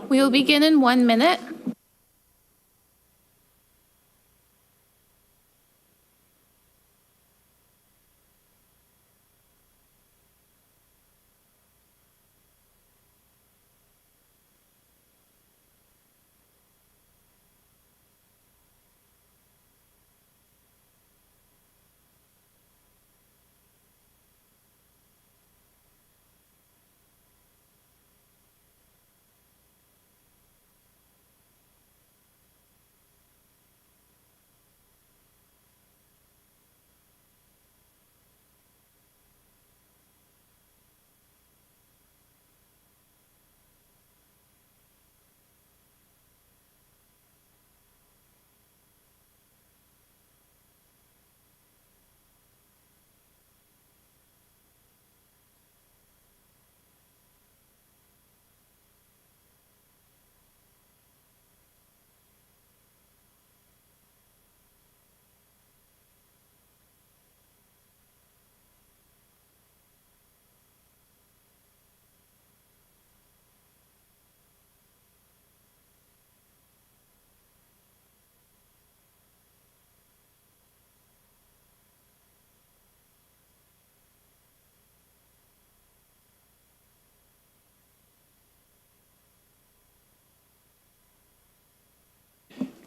We will begin in 1 minute.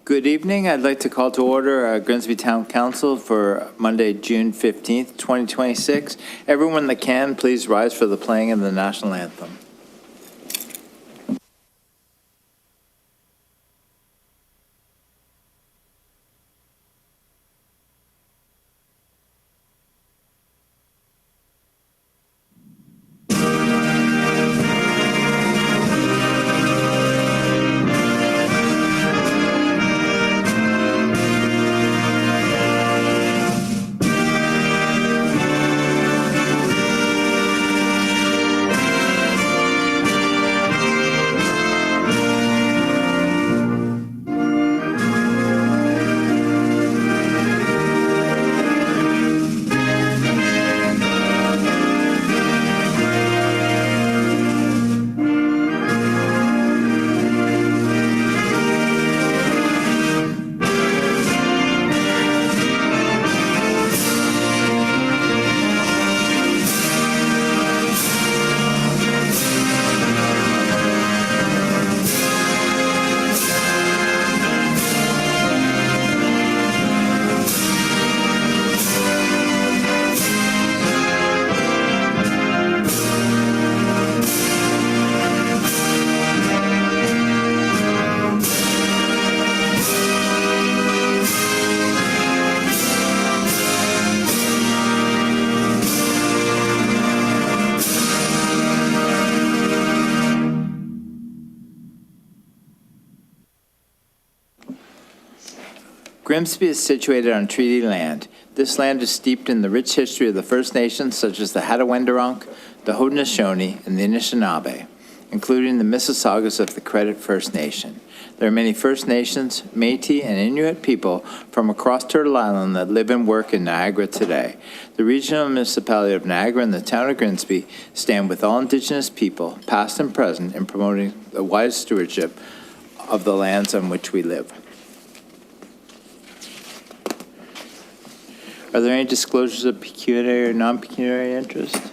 Good evening. I'd like to call to order Grimsby Town Council for Monday, June 15th, 2026. Everyone that can, please rise for the playing of the national anthem. Grimsby is situated on treaty land. This land is steeped in the rich history of the First Nations, such as the Hattaway-Wendurunk, the Haudenosaunee, and the Anishinaabe, including the Mississaugas of the Credit First Nation. There are many First Nations, Métis, and Inuit people from across Turtle Island that live and work in Niagara today. The regional municipality of Niagara and the town of Grimsby stand with all Indigenous people, past and present, in promoting the wise stewardship of the lands on which we live. Are there any disclosures of pecuniary or non-pecuniary interest?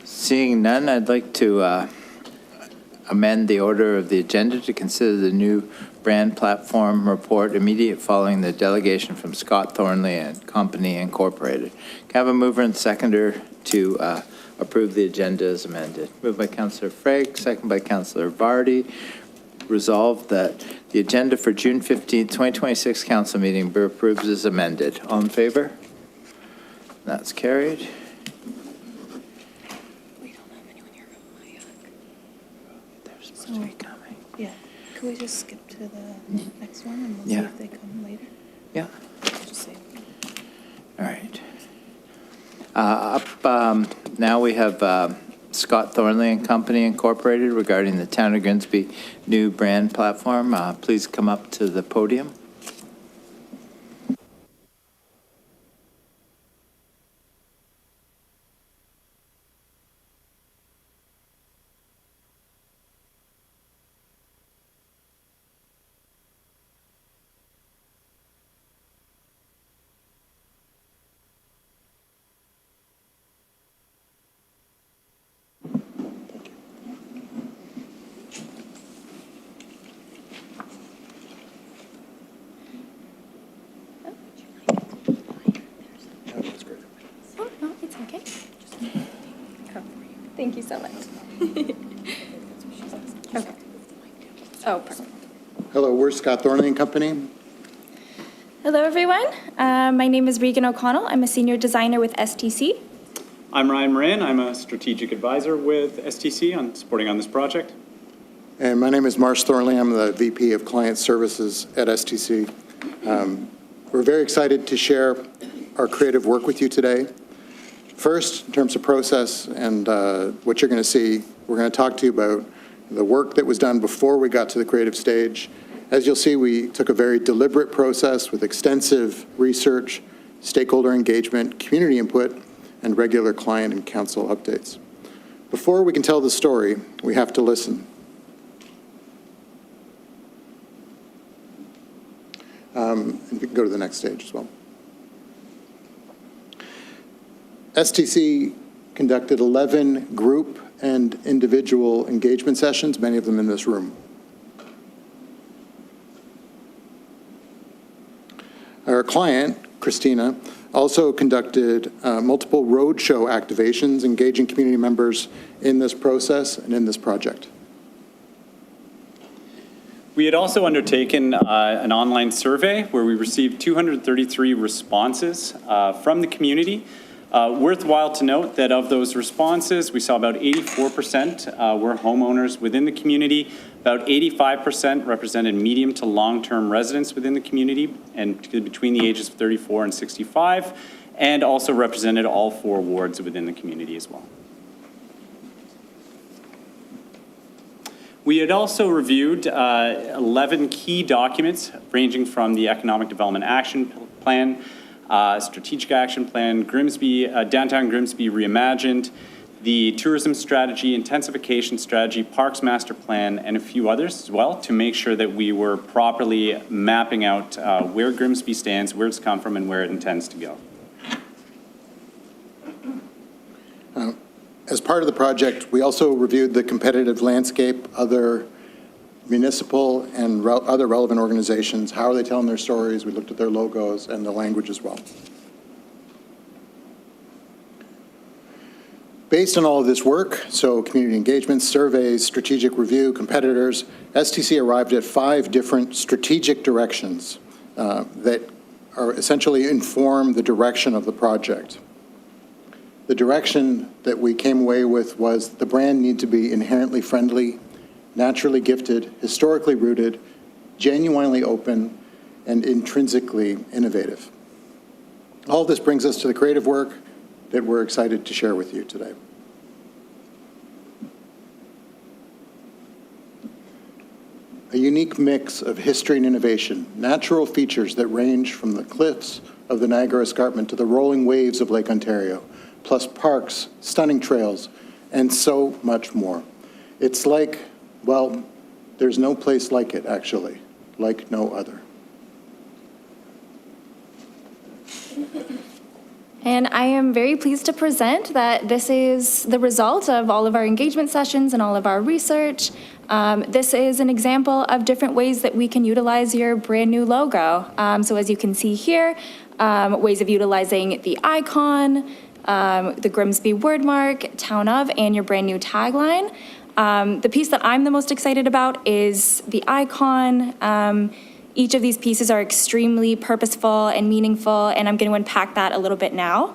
Seeing none, I'd like to amend the order of the agenda to consider the new brand platform report immediate following the delegation from Scott Thornley and Company Incorporated. Can I have a mover and seconder to approve the agenda as amended? Moved by Councillor Freg, second by Councillor Vardy. Resolved that the agenda for June 15th, 2026 council meeting be approved as amended. All in favor? That's carried. We don't have anyone here from Mayak. They're supposed to be coming. Yeah. Could we just skip to the next one and we'll see Yeah. if they come later? Yeah. Just say. All right. Now we have Scott Thornley and Company Incorporated regarding the Town of Grimsby new brand platform. Please come up to the podium. Thank you so much. Okay. Oh, perfect. Hello, we're Scott Thornley and Company. Hello, everyone. My name is Regan O'Connell. I'm a senior designer with STC. I'm Ryan Moran. I'm a strategic advisor with STC on supporting on this project. And my name is Marsh Thornley. I'm the VP of Client Services at STC. We're very excited to share our creative work with you today. First, in terms of process and what you're going to see, we're going to talk to you about the work that was done before we got to the creative stage. As you'll see, we took a very deliberate process with extensive research, stakeholder engagement, community input, and regular client and council updates. Before we can tell the story, we have to listen. And we can go to the next stage as well. STC conducted 11 group and individual engagement sessions, many of them in this room. Our client, Christina, also conducted multiple roadshow activations, engaging community members in this process and in this project. We had also undertaken an online survey where we received 233 responses from the community. Worthwhile to note that of those responses, we saw about 84% were homeowners within the community, about 85% represented medium to long-term residents within the community and between the ages of 34 and 65, and also represented all 4 wards within the community as well. We had also reviewed 11 key documents ranging from the Economic Development Action Plan, Strategic Action Plan, Downtown Grimsby Reimagined, the Tourism Strategy, Intensification Strategy, Parks Master Plan, and a few others as well to make sure that we were properly mapping out where Grimsby stands, where it's come from, and where it intends to go. As part of the project, we also reviewed the competitive landscape, other municipal and other relevant organizations. How are they telling their stories? We looked at their logos and the language as well. Based on all of this work, so community engagement, surveys, strategic review, competitors, STC arrived at 5 different strategic directions that are essentially inform the direction of the project. The direction that we came away with was the brand need to be inherently friendly, naturally gifted, historically rooted, genuinely open, and intrinsically innovative. All of this brings us to the creative work that we're excited to share with you today. A unique mix of history and innovation, natural features that range from the cliffs of the Niagara Escarpment to the rolling waves of Lake Ontario, plus parks, stunning trails, and so much more. It's like, well, there's no place like it, actually, like no other. And I am very pleased to present that this is the result of all of our engagement sessions and all of our research. This is an example of different ways that we can utilize your brand new logo. So as you can see here, ways of utilizing the icon, the Grimsby wordmark, Town of, and your brand new tagline. The piece that I'm the most excited about is the icon. Each of these pieces are extremely purposeful and meaningful, and I'm going to unpack that a little bit now.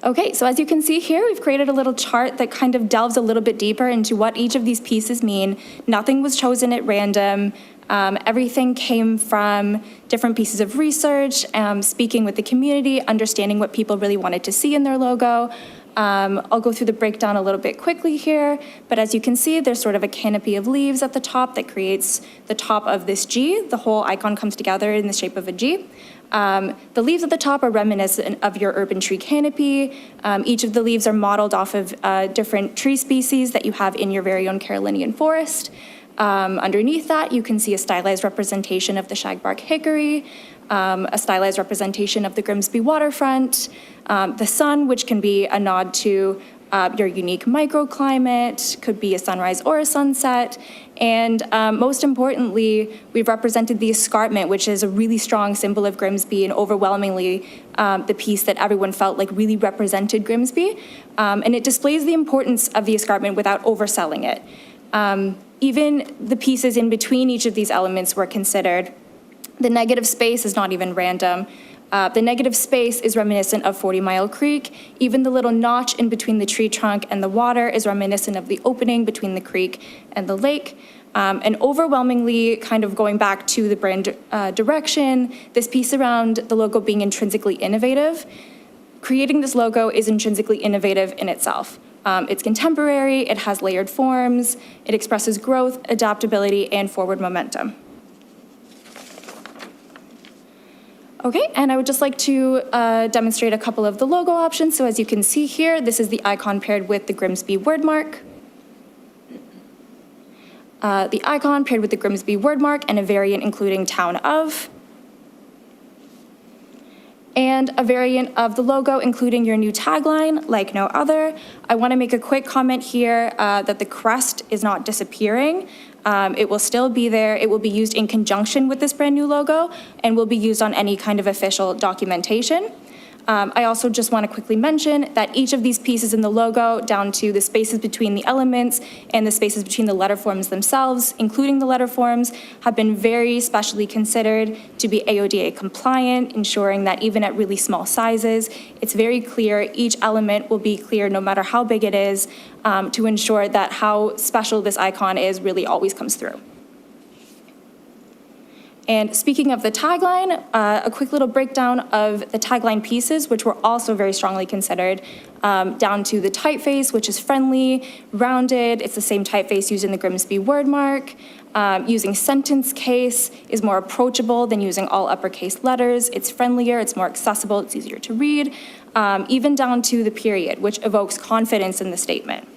Okay, so as you can see here, we've created a little chart that kind of delves a little bit deeper into what each of these pieces mean. Nothing was chosen at random. Everything came from different pieces of research, speaking with the community, understanding what people really wanted to see in their logo. I'll go through the breakdown a little bit quickly here, but as you can see, there's sort of a canopy of leaves at the top that creates the top of this G. The whole icon comes together in the shape of a G. The leaves at the top are reminiscent of your urban tree canopy. Each of the leaves are modeled off of different tree species that you have in your very own Carolinian forest. Underneath that, you can see a stylized representation of the shagbark hickory, a stylized representation of the Grimsby waterfront, the sun, which can be a nod to your unique microclimate, could be a sunrise or a sunset. And most importantly, we've represented the escarpment, which is a really strong symbol of Grimsby and overwhelmingly the piece that everyone felt like really represented Grimsby. And it displays the importance of the escarpment without overselling it. Even the pieces in between each of these elements were considered. The negative space is not even random. The negative space is reminiscent of 40 Mile Creek. Even the little notch in between the tree trunk and the water is reminiscent of the opening between the creek and the lake. And overwhelmingly, kind of going back to the brand direction, this piece around the logo being intrinsically innovative, creating this logo is intrinsically innovative in itself. It's contemporary, it has layered forms, it expresses growth, adaptability, and forward momentum. Okay, and I would just like to demonstrate a couple of the logo options. So as you can see here, this is the icon paired with the Grimsby wordmark. The icon paired with the Grimsby wordmark and a variant including town of. And a variant of the logo including your new tagline, like no other. I want to make a quick comment here that the crest is not disappearing. It will still be there. It will be used in conjunction with this brand new logo and will be used on any kind of official documentation. I also just want to quickly mention that each of these pieces in the logo, down to the spaces between the elements and the spaces between the letter forms themselves, including the letter forms, have been very specially considered to be AODA compliant, ensuring that even at really small sizes, it's very clear. Each element will be clear no matter how big it is, to ensure that how special this icon is really always comes through. And speaking of the tagline, a quick little breakdown of the tagline pieces, which were also very strongly considered, down to the typeface, which is friendly, rounded. It's the same typeface used in the Grimsby wordmark. Using sentence case is more approachable than using all uppercase letters. It's friendlier, it's more accessible, it's easier to read. Even down to the period, which evokes confidence in the statement.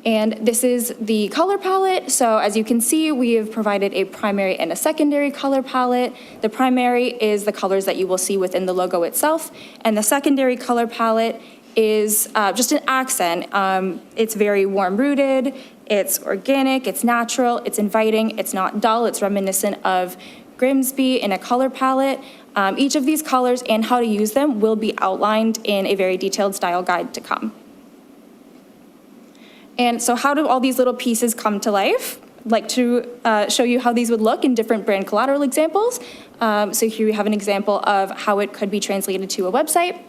And this is the color palette. So as you can see, we have provided a primary and a secondary color palette. The primary is the colors that you will see within the logo itself. And the secondary color palette is just an accent. It's very warm-rooted, it's organic, it's natural, it's inviting, it's not dull, it's reminiscent of Grimsby in a color palette. Each of these colors and how to use them will be outlined in a very detailed style guide to come. And so how do all these little pieces come to life? I'd like to show you how these would look in different brand collateral examples. So here we have an example of how it could be translated to a website.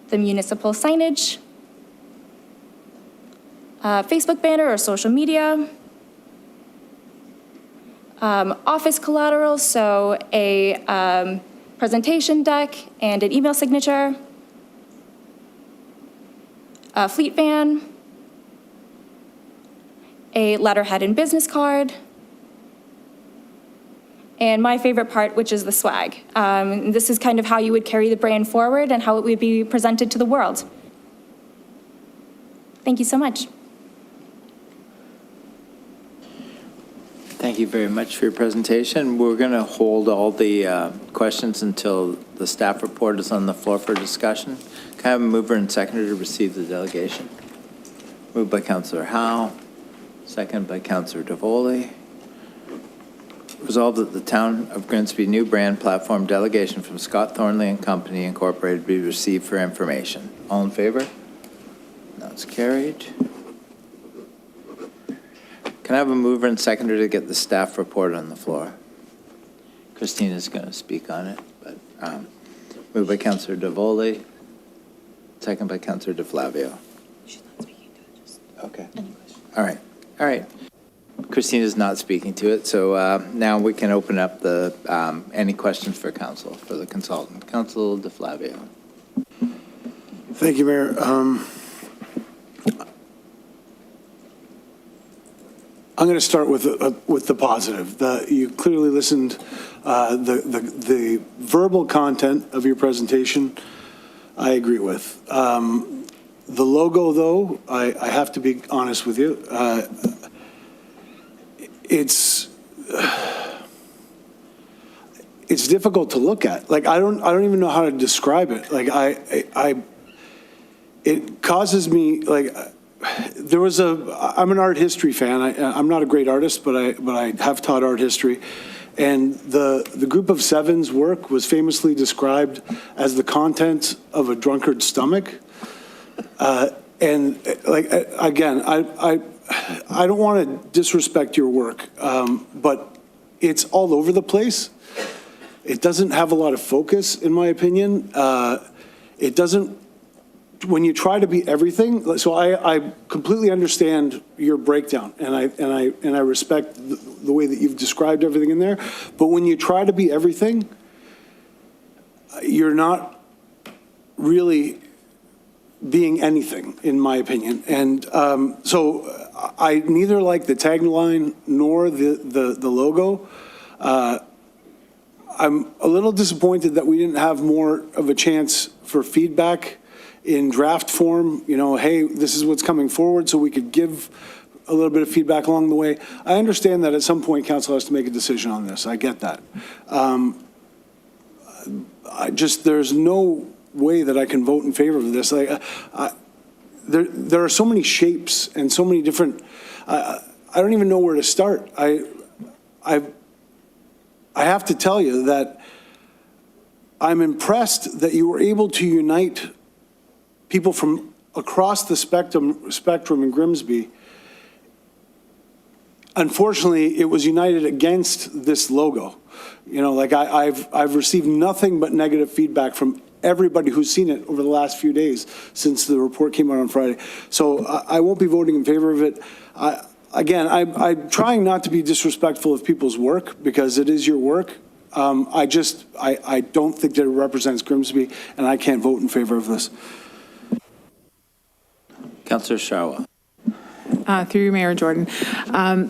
The municipal signage, Facebook banner or social media, office collateral, so a presentation deck and an email signature, a fleet van, a letterhead and business card, and my favorite part, which is the swag. This is kind of how you would carry the brand forward and how it would be presented to the world. Thank you so much. Thank you very much for your presentation. We're going to hold all the questions until the staff report is on the floor for discussion. Can I have a mover and seconder to receive the delegation? Moved by Councillor Howe, second by Councillor Davoli. Resolved that the Town of Grimsby new brand platform delegation from Scott Thornley and Company Incorporated be received for information. All in favor? That's carried. Can I have a mover and seconder to get the staff report on the floor? Christina's going to speak on it, but moved by Councillor Davoli, second by Councillor DeFlavio. She's not speaking to it, just Okay. any questions. All right. Christina's not speaking to it, so now we can open up the any questions for council, for the consultant. Council DeFlavio. Thank you, Mayor. I'm going to start with the positive. You clearly listened. The verbal content of your presentation, I agree with. The logo, though, I have to be honest with you. it's difficult to look at. Like, I don't even know how to describe it. Like, it causes me, like, I'm an art history fan. I'm not a great artist, but I have taught art history. And the group of seven's work was famously described as the contents of a drunkard's stomach. And like, again, I don't want to disrespect your work, but it's all over the place. It doesn't have a lot of focus, in my opinion. It doesn't, when you try to be everything, so I completely understand your breakdown, and I respect the way that you've described everything in there. But when you try to be everything, you're not really being anything, in my opinion. And so I neither like the tagline nor the logo. I'm a little disappointed that we didn't have more of a chance for feedback in draft form, you know, hey, this is what's coming forward, so we could give a little bit of feedback along the way. I understand that at some point council has to make a decision on this. I get that. There's no way that I can vote in favor of this. Like, there are so many shapes and so many different, I don't even know where to start. I have to tell you that I'm impressed that you were able to unite people from across the spectrum in Grimsby. Unfortunately, it was united against this logo. You know, like I've received nothing but negative feedback from everybody who's seen it over the last few days since the report came out on Friday. So I won't be voting in favor of it. I'm trying not to be disrespectful of people's work because it is your work. I don't think that it represents Grimsby, and I can't vote in favor of this. Councillor Sharwa. Through you, Mayor Jordan.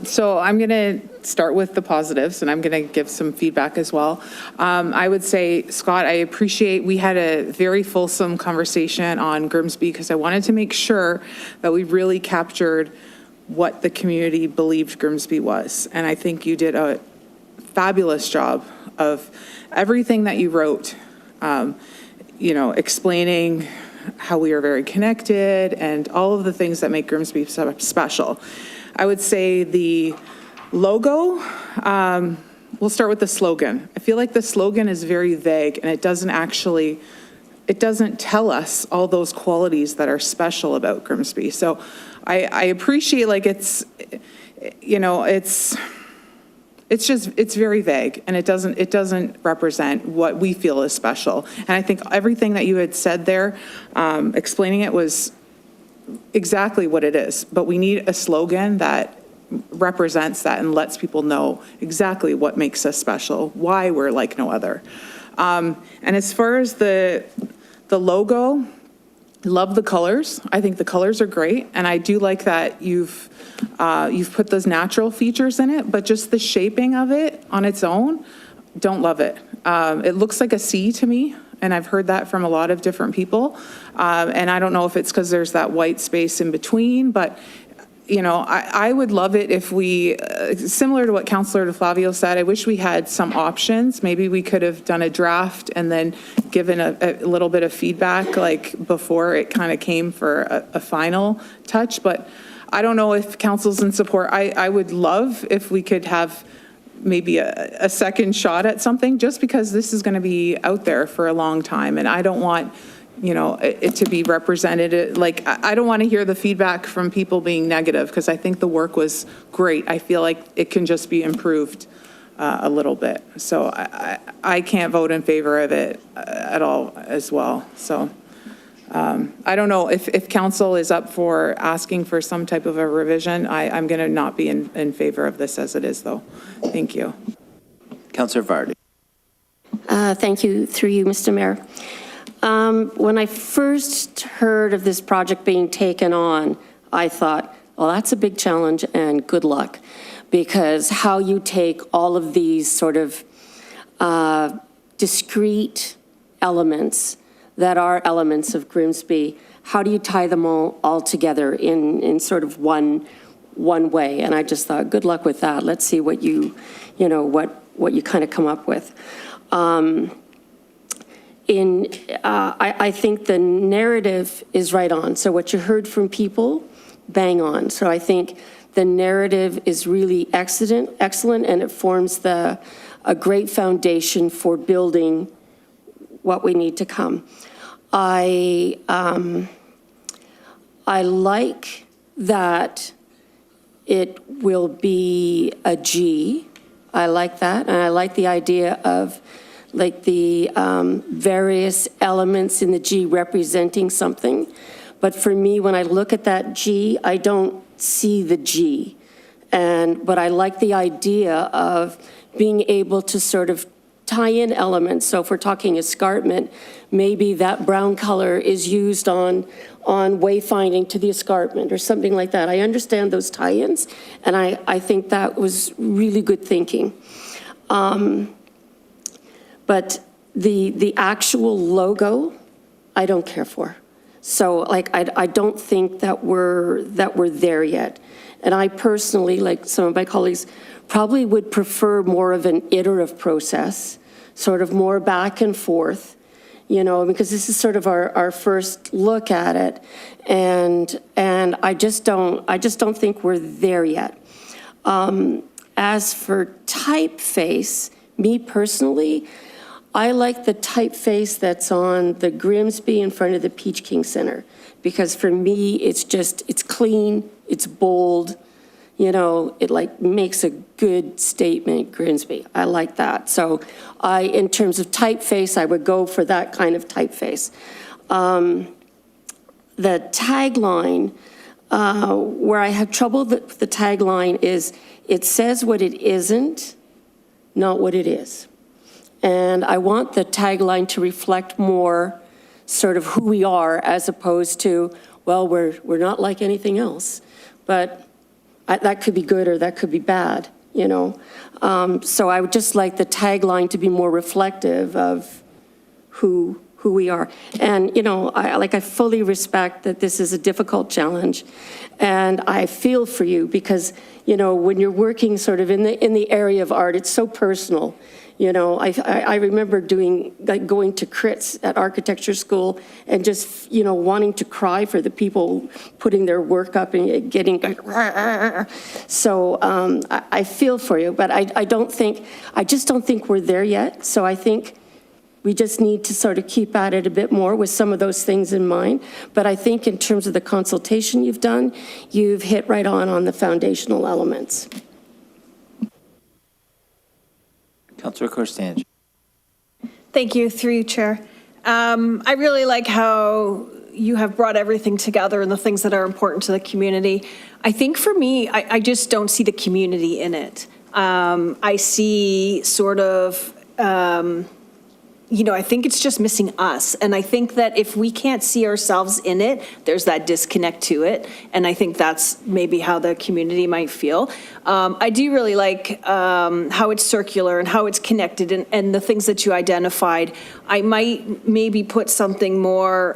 So I'm going to start with the positives, and I'm going to give some feedback as well. I would say, Scott, I appreciate we had a very fulsome conversation on Grimsby because I wanted to make sure that we really captured what the community believed Grimsby was. And I think you did a fabulous job of everything that you wrote, you know, explaining how we are very connected and all of the things that make Grimsby special. I would say the logo, we'll start with the slogan. I feel like the slogan is very vague and it doesn't tell us all those qualities that are special about Grimsby. So I appreciate, like, it's, you know, it's very vague and it doesn't represent what we feel is special. And I think everything that you had said there, explaining it was exactly what it is. But we need a slogan that represents that and lets people know exactly what makes us special, why we're like no other. And as far as the logo, love the colors. I think the colors are great. And I do like that you've put those natural features in it, but just the shaping of it on its own, don't love it. It looks like a C to me, and I've heard that from a lot of different people. And I don't know if it's because there's that white space in between, but you know, I would love it if we, similar to what Councillor DeFlavio said, I wish we had some options. Maybe we could have done a draft and then given a little bit of feedback, like before it kind of came for a final touch. But I don't know if council's in support. I would love if we could have maybe a second shot at something, just because this is going to be out there for a long time. And I don't want, you know, it to be represented. Like, I don't want to hear the feedback from people being negative, because I think the work was great. I feel like it can just be improved a little bit. So I can't vote in favor of it at all as well. So I don't know if council is up for asking for some type of a revision. I'm going to not be in favor of this as it is, though. Thank you. Councillor Vardy. Thank you, through you, Mr. Mayor. When I first heard of this project being taken on, I thought, well, that's a big challenge and good luck, because how you take all of these sort of discrete elements that are elements of Grimsby, how do you tie them all together in sort of one way? And I just thought, good luck with that. Let's see what you kind of come up with. I think the narrative is right on. So what you heard from people, bang on. So I think the narrative is really excellent, and it forms a great foundation for building what we need to come. I like that it will be a G. I like that, and I like the idea of like the various elements in the G representing something. But for me, when I look at that G, I don't see the G. But I like the idea of being able to sort of tie in elements. So if we're talking escarpment, maybe that brown color is used on wayfinding to the escarpment or something like that. I understand those tie-ins, and I think that was really good thinking. But the actual logo, I don't care for. So like, I don't think that we're there yet. And I personally, like some of my colleagues, probably would prefer more of an iterative process, sort of more back and forth, because this is sort of our first look at it. And I just don't think we're there yet. As for typeface, me personally, I like the typeface that's on the Grimsby in front of the Peach King Center, because for me, it's clean, it's bold, it like makes a good statement, Grimsby. I like that. So in terms of typeface, I would go for that kind of typeface. The tagline, where I have trouble with the tagline is, it says what it isn't, not what it is. And I want the tagline to reflect more sort of who we are, as opposed to, well, we're not like anything else. But that could be good or that could be bad, So I would just like the tagline to be more reflective of who we are. And, I fully respect that this is a difficult challenge. And I feel for you because, when you're working sort of in the area of art, it's so personal. I remember going to crits at architecture school and just, wanting to cry for the people putting their work up and getting, so I feel for you, but I just don't think we're there yet. So I think we just need to sort of keep at it a bit more with some of those things in mind. But I think in terms of the consultation you've done, you've hit right on the foundational elements. Councillor Korstange. Thank you, through you, Chair. I really like how you have brought everything together and the things that are important to the community. I think for me, I just don't see the community in it. I see sort of, I think it's just missing us. And I think that if we can't see ourselves in it, there's that disconnect to it. And I think that's maybe how the community might feel. I do really like how it's circular and how it's connected and the things that you identified. I might maybe put something more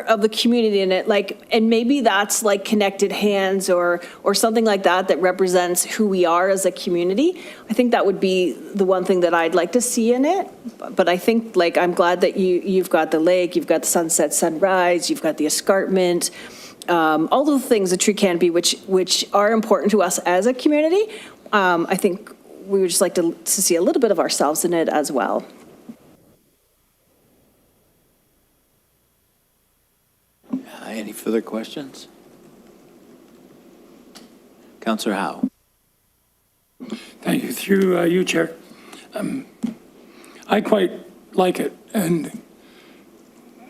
of the community in it, and maybe that's like connected hands or something like that represents who we are as a community. I think that would be the one thing that I'd like to see in it. But I think I'm glad that you've got the lake, you've got the sunset, sunrise, you've got the escarpment, all the things, the tree canopy, which are important to us as a community. I think we would just like to see a little bit of ourselves in it as well. Any further questions? Councillor Howe. Thank you. Through you, Chair. I quite like it, and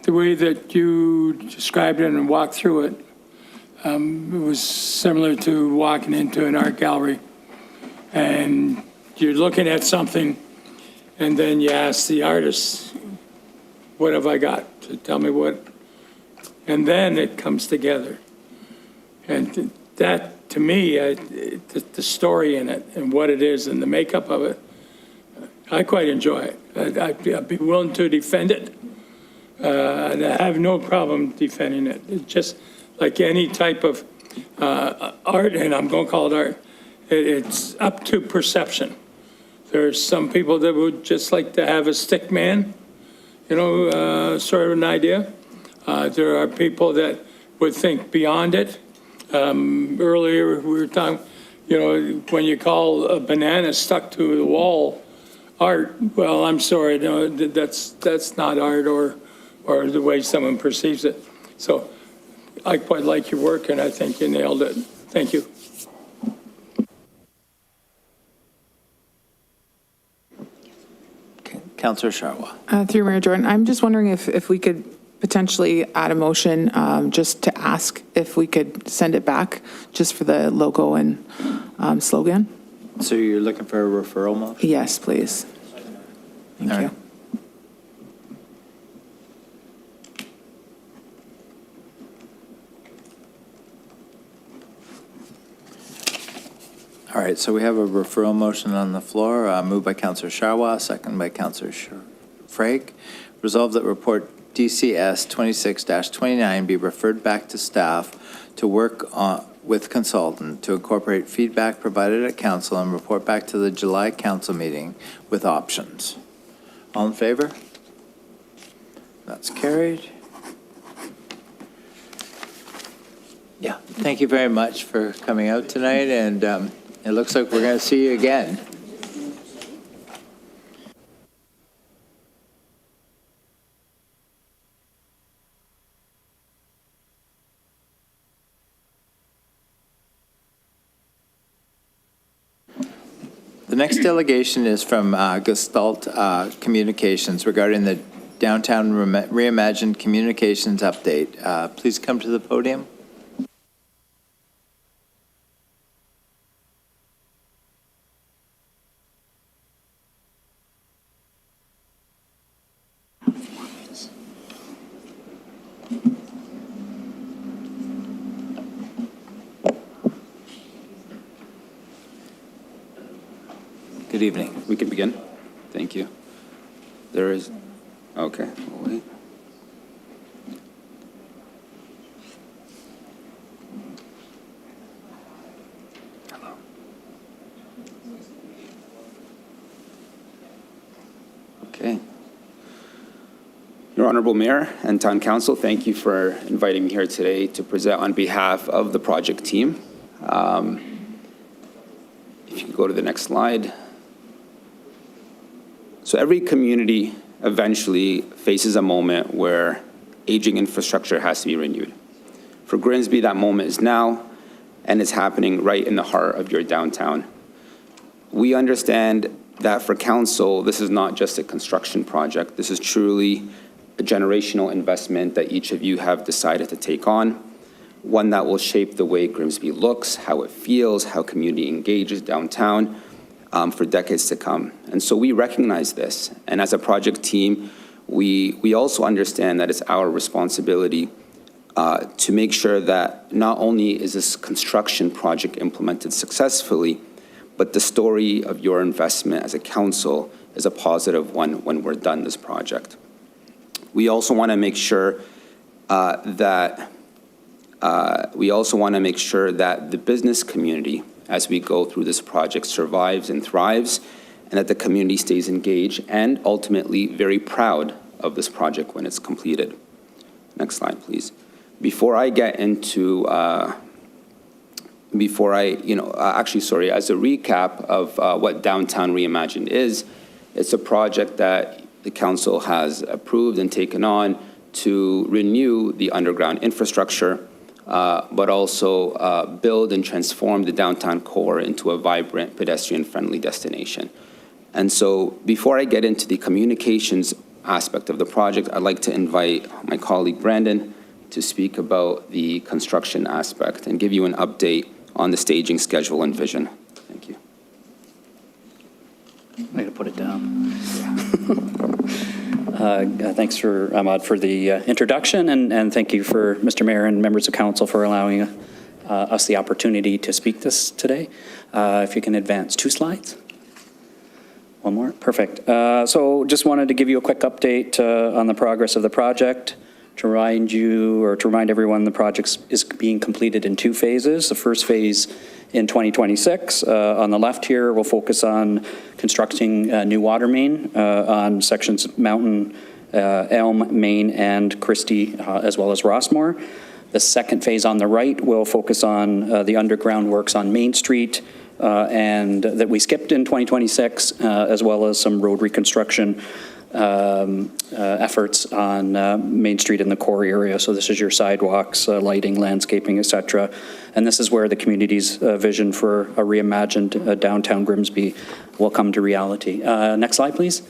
the way that you described it and walked through it, it was similar to walking into an art gallery, and you're looking at something, and then you ask the artist, what have I got to tell me what? And then it comes together. And that, to me, the story in it and what it is and the makeup of it, I quite enjoy it. I'd be willing to defend it. And I have no problem defending it. It's just like any type of art, and I'm going to call it art, it's up to perception. There's some people that would just like to have a stick man, sort of an idea. There are people that would think beyond it. Earlier, we were talking, when you call a banana stuck to the wall art, well, I'm sorry, no, that's not art or the way someone perceives it. So I quite like your work, and I think you nailed it. Thank you. Councillor Sharwa. Through Mayor Jordan, I'm just wondering if we could potentially add a motion just to ask if we could send it back just for the logo and slogan. So you're looking for a referral motion? Yes, please. Thank All you. right. All right, so we have a referral motion on the floor, moved by Councillor Sharwa, second by Councillor Frake. Resolved that report DCS 26-29 be referred back to staff to work with consultant to incorporate feedback provided at council and report back to the July council meeting with options. All in favor? That's carried. Yeah, thank you very much for coming out tonight, and it looks like we're going to see you again. The next delegation is from Gestalt Communications regarding the Downtown Reimagined Communications Update. Please come to the podium. Good evening. We can begin. Thank you. There is, okay, we'll wait. Hello. Okay. Your Honorable Mayor and Town Council, thank you for inviting me here today to present on behalf of the project team. If you could go to the next slide. So every community eventually faces a moment where aging infrastructure has to be renewed. For Grimsby, that moment is now, and it's happening right in the heart of your downtown. We understand that for council, this is not just a construction project. This is truly a generational investment that each of you have decided to take on, one that will shape the way Grimsby looks, how it feels, how community engages downtown, for decades to come. And so we recognize this. And as a project team, we also understand that it's our responsibility to make sure that not only is this construction project implemented successfully, but the story of your investment as a council is a positive one when we're done this project. We also want to make sure that the business community, as we go through this project, survives and thrives, and that the community stays engaged and ultimately very proud of this project when it's completed. Next slide, please. Before I get into, as a recap of what Downtown Reimagined is, it's a project that the council has approved and taken on to renew the underground infrastructure, but also build and transform the downtown core into a vibrant, pedestrian-friendly destination. And so before I get into the communications aspect of the project, I'd like to invite my colleague Brandon to speak about the construction aspect and give you an update on the staging schedule and vision. Thank you. I'm going to put it down. Thanks for Ahmad for the introduction, and thank you for Mr. Mayor and members of council for allowing us the opportunity to speak this today. If you can advance 2 slides. One more, perfect. So just wanted to give you a quick update on the progress of the project. To remind everyone, the project is being completed in 2 phases. The first phase in 2026. On the left here, we'll focus on constructing a new water main on sections Mountain, Elm, Main, and Christie, as well as Rossmore. The second phase on the right will focus on the underground works on Main Street and that we skipped in 2026, as well as some road reconstruction efforts on Main Street in the core area. So this is your sidewalks, lighting, landscaping, et cetera. And this is where the community's vision for a reimagined downtown Grimsby will come to reality. Next slide, please.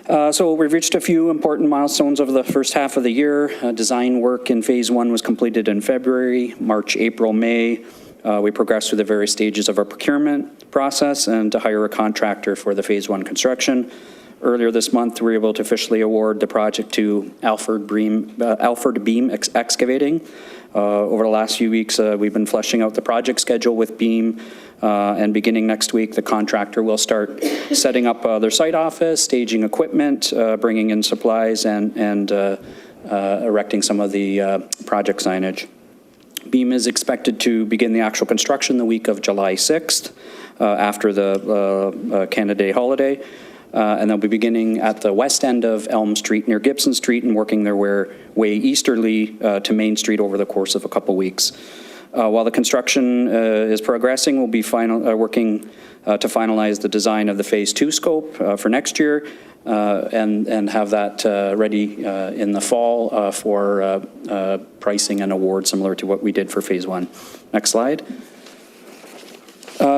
So we've reached a few important milestones over the first half of the year. Design work in phase 1 was completed in February, March, April, May. We progressed through the various stages of our procurement process and to hire a contractor for the phase 1 construction. Earlier this month, we were able to officially award the project to Alfred Beam Excavating. Over the last few weeks, we've been fleshing out the project schedule with Beam, and beginning next week, the contractor will start setting up their site office, staging equipment, bringing in supplies, and erecting some of the project signage. Beam is expected to begin the actual construction the week of July 6th, after the Canada Day holiday. And they'll be beginning at the west end of Elm Street near Gibson Street and working their way easterly to Main Street over the course of a couple weeks. While the construction is progressing, we'll be working to finalize the design of the phase 2 scope for next year and have that ready in the fall for pricing and award similar to what we did for phase 1. Next slide.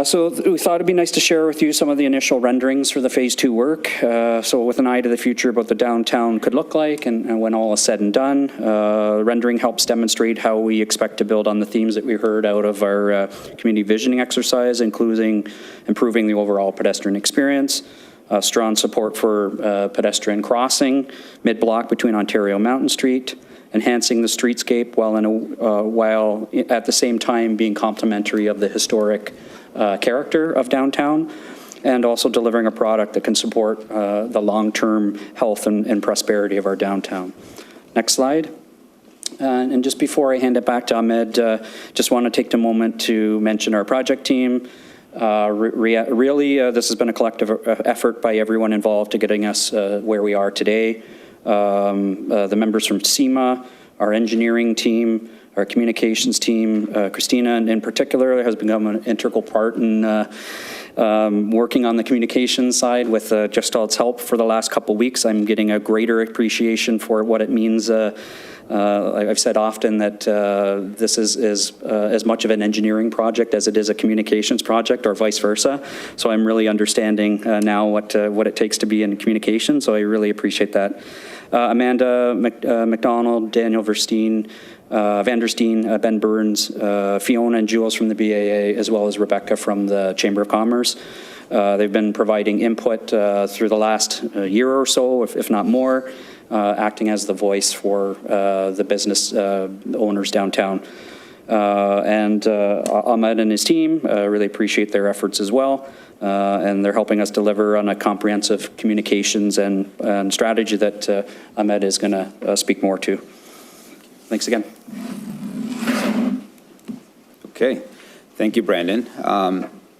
So we thought it'd be nice to share with you some of the initial renderings for the phase 2 work. So with an eye to the future, what the downtown could look like and when all is said and done. Rendering helps demonstrate how we expect to build on the themes that we heard out of our community visioning exercise, including improving the overall pedestrian experience, strong support for pedestrian crossing, mid-block between Ontario Mountain Street, enhancing the streetscape while at the same time being complementary of the historic character of downtown, and also delivering a product that can support the long-term health and prosperity of our downtown. Next slide. And just before I hand it back to Ahmed, just want to take a moment to mention our project team. Really, this has been a collective effort by everyone involved to getting us where we are today. The members from SEMA, our engineering team, our communications team, Christina in particular has become an integral part in working on the communications side with Gestalt's help for the last couple weeks. I'm getting a greater appreciation for what it means. I've said often that this is as much of an engineering project as it is a communications project, or vice versa. So I'm really understanding now what it takes to be in communication. So I really appreciate that. Amanda McDonald, Daniel Vandersteen, Ben Burns, Fiona and Jules from the BAA, as well as Rebecca from the Chamber of Commerce. They've been providing input through the last year or so, if not more, acting as the voice for the business owners downtown. And Ahmed and his team really appreciate their efforts as well. And they're helping us deliver on a comprehensive communications and strategy that Ahmed is going to speak more to. Thanks again. Okay, thank you, Brandon.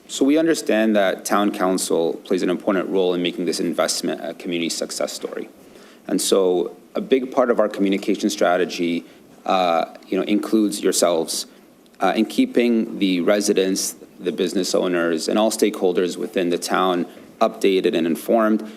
So we understand that Town Council plays an important role in making this investment a community success story. And so a big part of our communication strategy includes yourselves in keeping the residents, the business owners, and all stakeholders within the town updated and informed.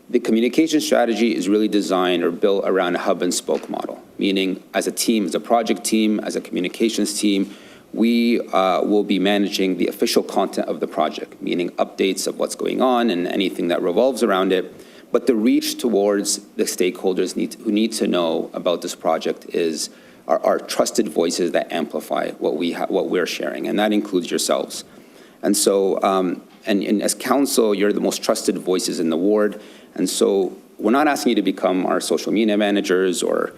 The communication strategy is really designed or built around a hub and spoke model, meaning as a team, as a project team, as a communications team, we will be managing the official content of the project, meaning updates of what's going on and anything that revolves around it. But the reach towards the stakeholders who need to know about this project is our trusted voices that amplify what we're sharing, and that includes yourselves. And so, and as council, you're the most trusted voices in the ward. And so we're not asking you to become our social media managers or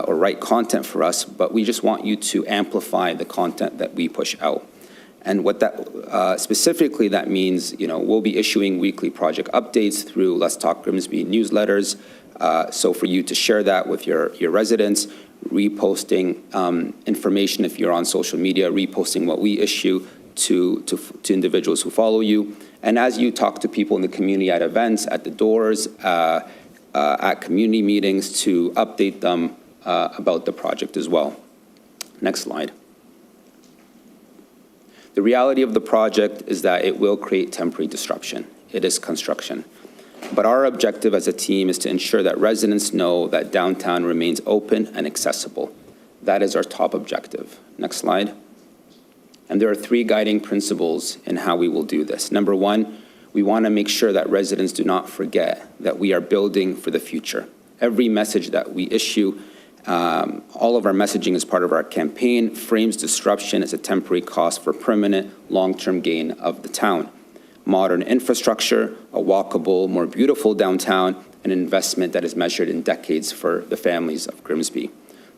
write content for us, but we just want you to amplify the content that we push out. And what that specifically that means, we'll be issuing weekly project updates through Let's Talk Grimsby newsletters, So for you to share that with your residents, reposting information if you're on social media, reposting what we issue to individuals who follow you. And as you talk to people in the community at events, at the doors, at community meetings, to update them about the project as well. Next slide. The reality of the project is that it will create temporary disruption. It is construction. But our objective as a team is to ensure that residents know that downtown remains open and accessible. That is our top objective. Next slide. And there are 3 guiding principles in how we will do this. Number 1, we want to make sure that residents do not forget that we are building for the future. Every message that we issue, all of our messaging as part of our campaign, frames disruption as a temporary cost for permanent, long-term gain of the town. Modern infrastructure, a walkable, more beautiful downtown, an investment that is measured in decades for the families of Grimsby.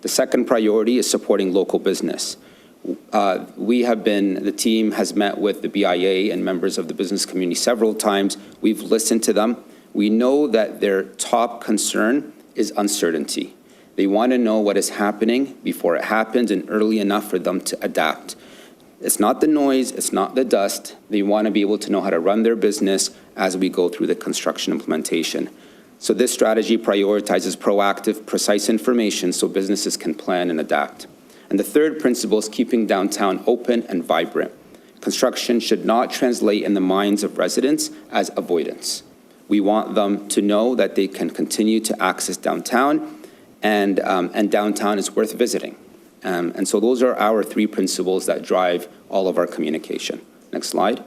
The second priority is supporting local business. The team has met with the BIA and members of the business community several times. We've listened to them. We know that their top concern is uncertainty. They want to know what is happening before it happens and early enough for them to adapt. It's not the noise, it's not the dust. They want to be able to know how to run their business as we go through the construction implementation. So this strategy prioritizes proactive, precise information so businesses can plan and adapt. And the third principle is keeping downtown open and vibrant. Construction should not translate in the minds of residents as avoidance. We want them to know that they can continue to access downtown, and downtown is worth visiting. And so those are our 3 principles that drive all of our communication. Next slide.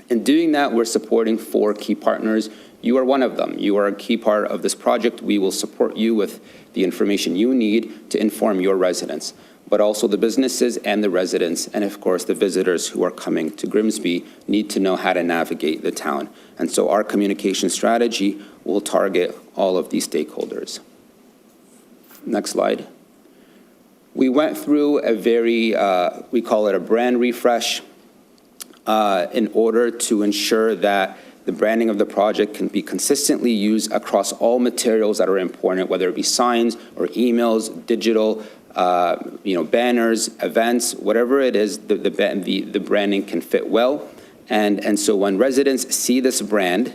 In doing that, we're supporting 4 key partners. You are one of them. You are a key part of this project. We will support you with the information you need to inform your residents, but also the businesses and the residents, and of course the visitors who are coming to Grimsby need to know how to navigate the town. And so our communication strategy will target all of these stakeholders. Next slide. We went through a very, we call it a brand refresh, in order to ensure that the branding of the project can be consistently used across all materials that are important, whether it be signs or emails, digital, banners, events, whatever it is, the branding can fit well. And so when residents see this brand,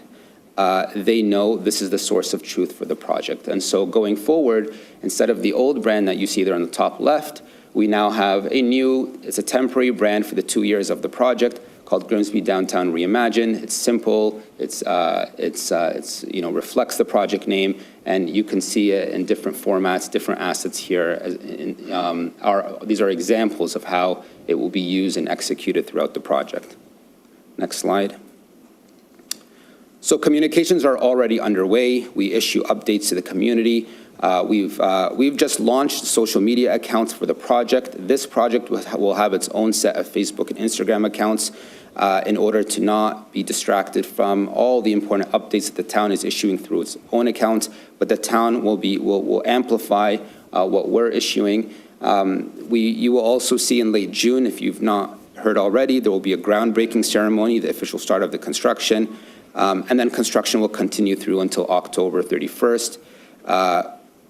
they know this is the source of truth for the project. And so going forward, instead of the old brand that you see there on the top left, we now have it's a temporary brand for the 2 years of the project called Grimsby Downtown Reimagine. It's simple, it's reflects the project name, and you can see it in different formats, different assets here. These are examples of how it will be used and executed throughout the project. Next slide. So communications are already underway. We issue updates to the community. We've just launched social media accounts for the project. This project will have its own set of Facebook and Instagram accounts in order to not be distracted from all the important updates that the town is issuing through its own accounts, but the town will amplify what we're issuing. You will also see in late June, if you've not heard already, there will be a groundbreaking ceremony, the official start of the construction. And then construction will continue through until October 31st.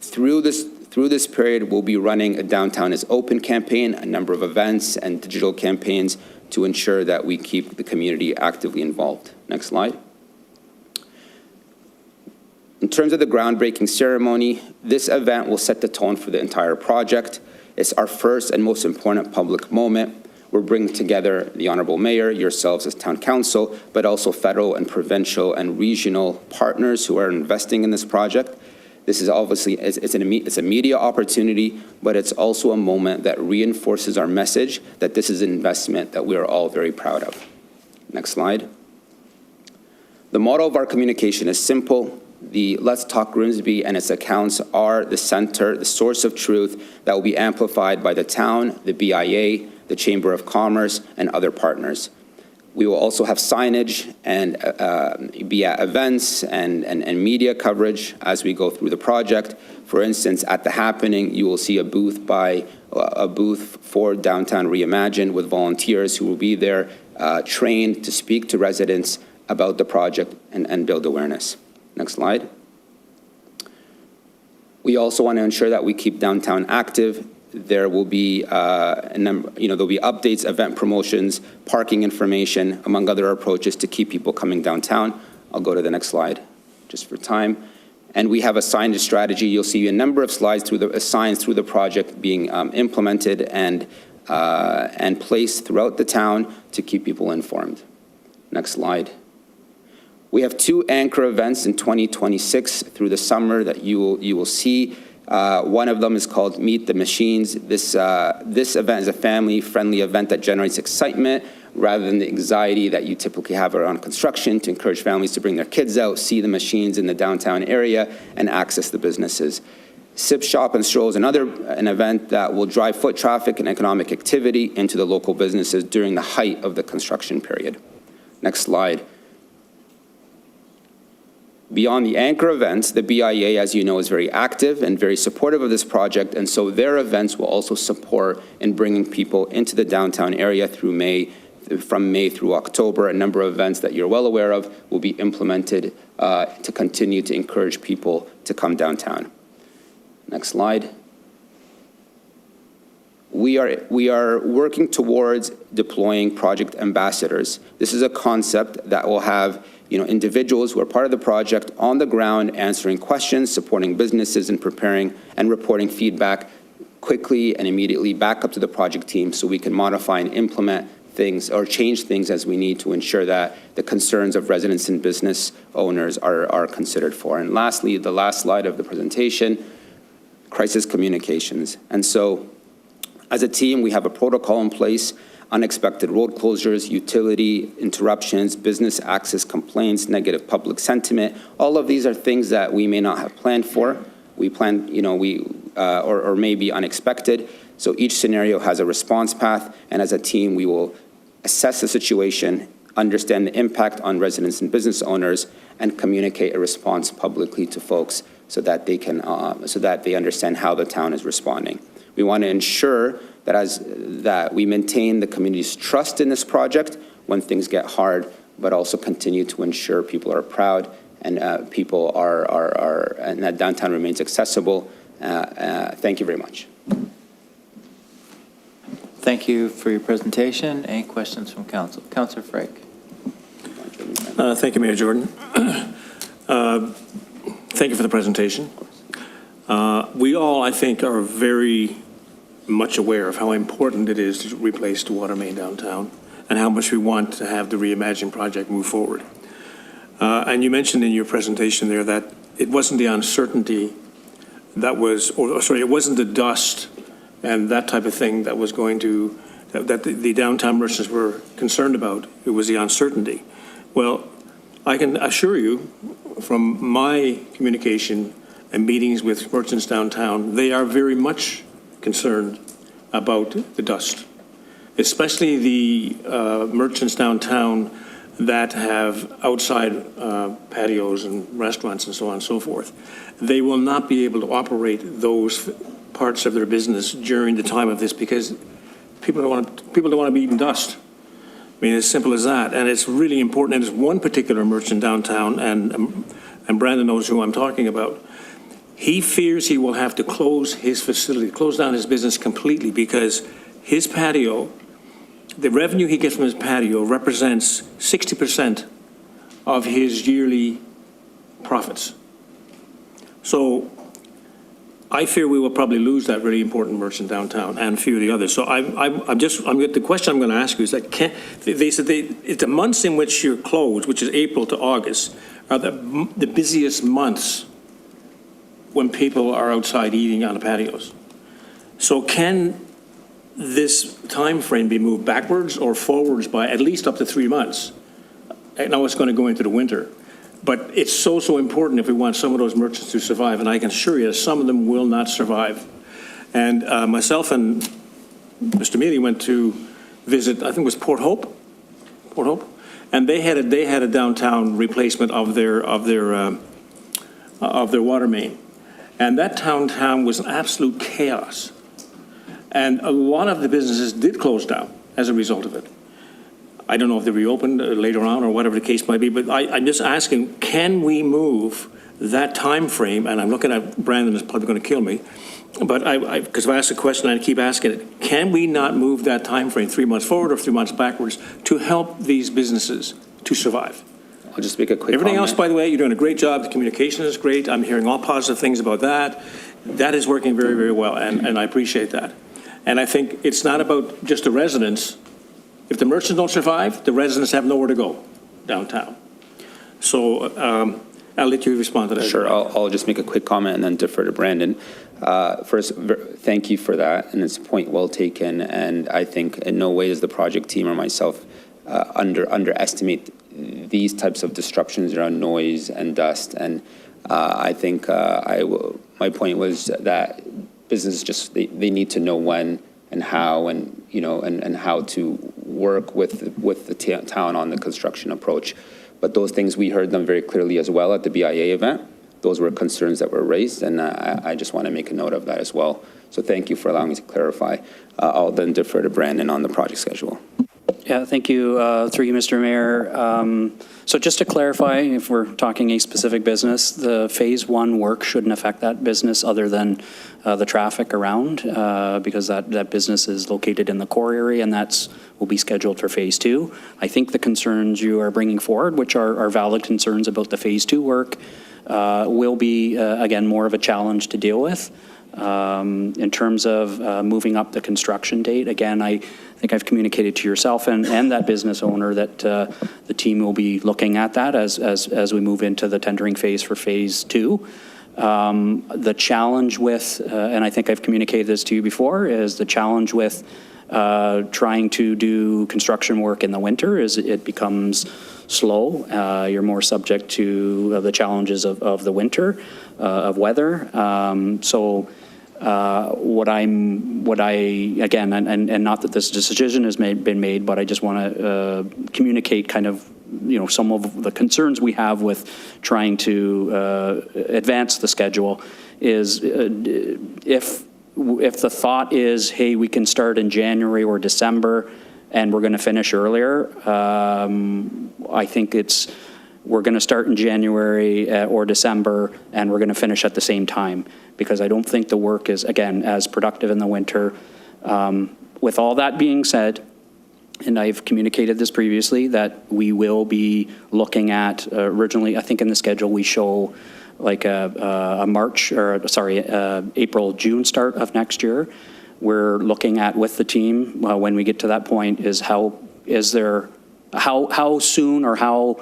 Through this period, we'll be running a Downtown is Open campaign, a number of events and digital campaigns to ensure that we keep the community actively involved. Next slide. In terms of the groundbreaking ceremony, this event will set the tone for the entire project. It's our first and most important public moment. We're bringing together the Honorable Mayor, yourselves as Town Council, but also federal and provincial and regional partners who are investing in this project. This is obviously, it's a media opportunity, but it's also a moment that reinforces our message that this is an investment that we are all very proud of. Next slide. The model of our communication is simple. The Let's Talk Grimsby and its accounts are the center, the source of truth that will be amplified by the town, the BIA, the Chamber of Commerce, and other partners. We will also have signage and be at events and media coverage as we go through the project. For instance, at the happening, you will see a booth for Downtown Reimagine with volunteers who will be there trained to speak to residents about the project and build awareness. Next slide. We also want to ensure that we keep downtown active. There will be there'll be updates, event promotions, parking information, among other approaches to keep people coming downtown. I'll go to the next slide, just for time. And we have a signage strategy. You'll see a number of signs through the project being implemented and placed throughout the town to keep people informed. Next slide. We have 2 anchor events in 2026 through the summer that you will see. One of them is called Meet the Machines. This event is a family-friendly event that generates excitement rather than the anxiety that you typically have around construction, to encourage families to bring their kids out, see the machines in the downtown area, and access the businesses. Sip, Shop, and Stroll is an event that will drive foot traffic and economic activity into the local businesses during the height of the construction period. Next slide. Beyond the anchor events, the BIA, as you know, is very active and very supportive of this project, and so their events will also support in bringing people into the downtown area from May through October. A number of events that you're well aware of will be implemented to continue to encourage people to come downtown. Next slide. We are working towards deploying project ambassadors. This is a concept that will have individuals who are part of the project on the ground answering questions, supporting businesses, and preparing and reporting feedback quickly and immediately back up to the project team so we can modify and implement things or change things as we need to ensure that the concerns of residents and business owners are considered for. And lastly, the last slide of the presentation, crisis communications. And so as a team, we have a protocol in place. Unexpected road closures, utility interruptions, business access complaints, negative public sentiment. All of these are things that we may not have planned for. We plan, or may be unexpected. So each scenario has a response path, and as a team, we will assess the situation, understand the impact on residents and business owners, and communicate a response publicly to folks so that they understand how the town is responding. We want to ensure that we maintain the community's trust in this project when things get hard, but also continue to ensure people are proud and people and that downtown remains accessible. Thank you very much. Thank you for your presentation. Any questions from council? Councilor Frake. Thank you, Mayor Jordan. Thank you for the presentation. We all, I think, are very much aware of how important it is to replace the water main downtown and how much we want to have the Reimagine project move forward. And you mentioned in your presentation there that it wasn't the uncertainty that was, it wasn't the dust and that type of thing that was going to, that the downtown merchants were concerned about. It was the uncertainty. Well, I can assure you from my communication and meetings with merchants downtown, they are very much concerned about the dust, especially the merchants downtown that have outside patios and restaurants and so on and so forth. They will not be able to operate those parts of their business during the time of this because people don't want to be eating dust. I mean, as simple as that. And it's really important. And there's one particular merchant downtown, and Brandon knows who I'm talking about. He fears he will have to close his facility, close down his business completely because his patio, the revenue he gets from his patio represents 60% of his yearly profits. So I fear we will probably lose that really important merchant downtown and a few of the others. So the question I'm going to ask you is that they said the months in which you're closed, which is April to August, are the busiest months when people are outside eating on the patios. So can this time frame be moved backwards or forwards by at least up to 3 months? I know it's going to go into the winter, but it's so important if we want some of those merchants to survive, and I can assure you some of them will not survive. And myself and Mr. Mealy went to visit, I think it was Port Hope, and they had a downtown replacement of their water main. And that downtown was an absolute chaos. And a lot of the businesses did close down as a result of it. I don't know if they reopened later on or whatever the case might be, but I'm just asking, can we move that time frame, and I'm looking at Brandon is probably going to kill me, but because I asked a question, I keep asking it, can we not move that time frame 3 months forward or 3 months backwards to help these businesses to survive? I'll just make a quick Everything comment. else, by the way, you're doing a great job. The communication is great. I'm hearing all positive things about that. That is working very, very well, and I appreciate that. And I think it's not about just the residents. If the merchants don't survive, the residents have nowhere to go downtown. So I'll let you respond to that. Sure, I'll just make a quick comment and then defer to Brandon. First, thank you for that, and it's a point well taken, and I think in no way does the project team or myself underestimate these types of disruptions around noise and dust, and I think my point was that businesses just, they need to know when and how, and, you know, and how to work with the town on the construction approach. But those things, we heard them very clearly as well at the BIA event. Those were concerns that were raised, and I just want to make a note of that as well. So thank you for allowing me to clarify. I'll then defer to Brandon on the project schedule. Yeah, thank you, through you, Mr. Mayor. So just to clarify, if we're talking a specific business, the Phase 1 work shouldn't affect that business other than the traffic around, because that business is located in the core area, and will be scheduled for Phase 2. I think the concerns you are bringing forward, which are valid concerns about the Phase 2 work, will be, again, more of a challenge to deal with. In terms of moving up the construction date, again, I think I've communicated to yourself and that business owner that the team will be looking at that as we move into the tendering phase for Phase 2. The challenge with, and I think I've communicated this to you before, is the challenge with trying to do construction work in the winter is it becomes slow. You're more subject to the challenges of the winter, of weather. Again, and not that this decision has been made, but I just want to communicate kind of, you know, some of the concerns we have with trying to advance the schedule is if the thought is, hey, we can start in January or December and we're going to finish earlier, I think we're going to start in January or December and we're going to finish at the same time, because I don't think the work is, again, as productive in the winter. With all that being said, and I've communicated this previously, that we will be looking at, originally, I think in the schedule we show like a April, June start of next year. We're looking at with the team, when we get to that point, is how soon or how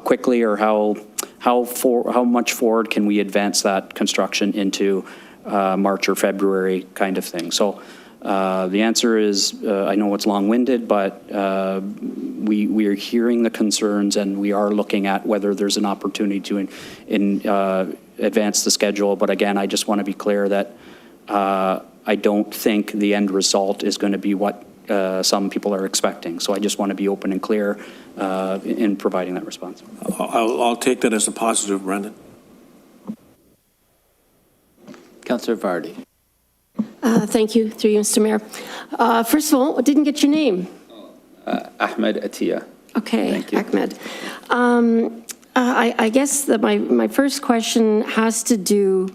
quickly or how much forward can we advance that construction into March or February kind of thing. So the answer is, I know it's long-winded, but we are hearing the concerns and we are looking at whether there's an opportunity to advance the schedule. But again, I just want to be clear that I don't think the end result is going to be what some people are expecting. So I just want to be open and clear in providing that response. I'll take that as a positive, Brandon. Councillor Vardy. Thank you, through you, Mr. Mayor. First of all, I didn't get your name. Ahmed Atiyah. Okay, Thank you. Ahmed. I guess that my first question has to do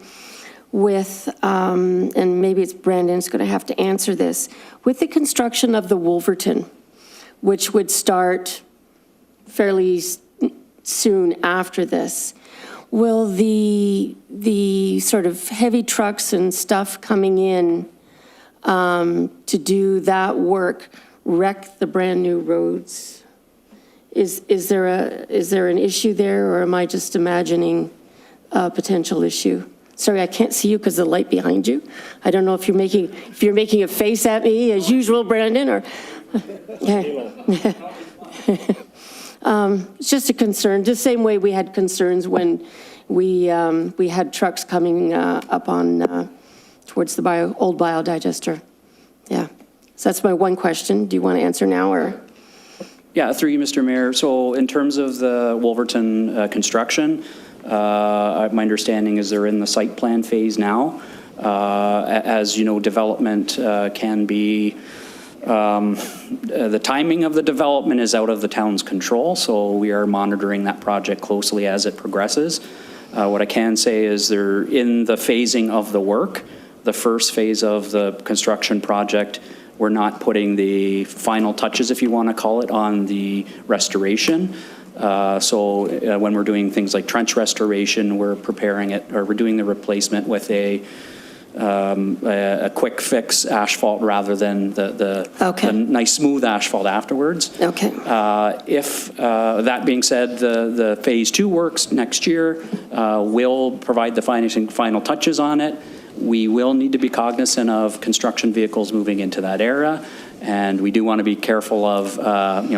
with, and maybe it's Brandon's going to have to answer this, with the construction of the Wolverton, which would start fairly soon after this. Will the sort of heavy trucks and stuff coming in to do that work wreck the brand-new roads? Is there an issue there, or am I just imagining a potential issue? Sorry, I can't see you because of the light behind you. I don't know if you're making a face at me as usual, Brandon, or it's just a concern. Just the same way we had concerns when we had trucks coming up on towards the old biodigester. Yeah. So that's my one question. Do you want to answer now, or? Yeah, through you, Mr. Mayor. So in terms of the Wolverton construction, my understanding is they're in the site plan phase now. As you know, development can be The timing of the development is out of the town's control, so we are monitoring that project closely as it progresses. What I can say is they're in the phasing of the work. The first phase of the construction project, we're not putting the final touches, if you want to call it, on the restoration. When we're doing things like trench restoration, we're preparing it, or we're doing the replacement with a quick fix asphalt rather than the nice smooth asphalt afterwards. Okay. If that being said, the phase 2 works next year. We'll provide the final touches on it. We will need to be cognizant of construction vehicles moving into that area. And we do want to be careful of,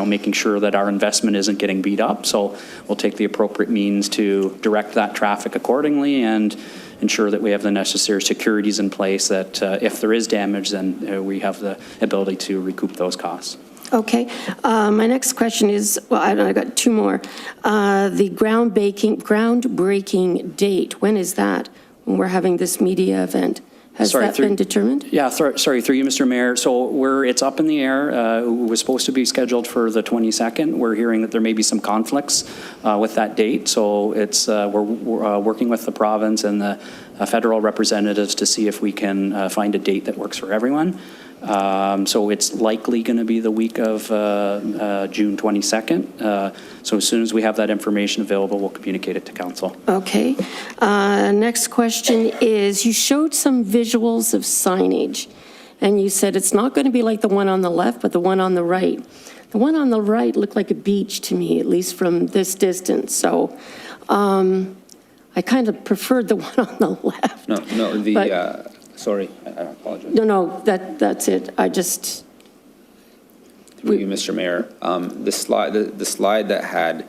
making sure that our investment isn't getting beat up. So we'll take the appropriate means to direct that traffic accordingly and ensure that we have the necessary securities in place that if there is damage, then we have the ability to recoup those costs. Okay. My next question is, well, I got two more. The groundbreaking date, when is that? When we're having this media event? Has that been determined? Yeah, sorry, through you, Mr. Mayor. So it's up in the air. It was supposed to be scheduled for the 22nd. We're hearing that there may be some conflicts with that date. So we're working with the province and the federal representatives to see if we can find a date that works for everyone. So it's likely going to be the week of June 22nd. So as soon as we have that information available, we'll communicate it to council. Okay. Next question is, you showed some visuals of signage, and you said it's not going to be like the one on the left, but the one on the right. The one on the right looked like a beach to me, at least from this distance. So I kind of preferred the one on the left. Sorry, I apologize. No, that's it. I just... Through you, Mr. Mayor, the slide that had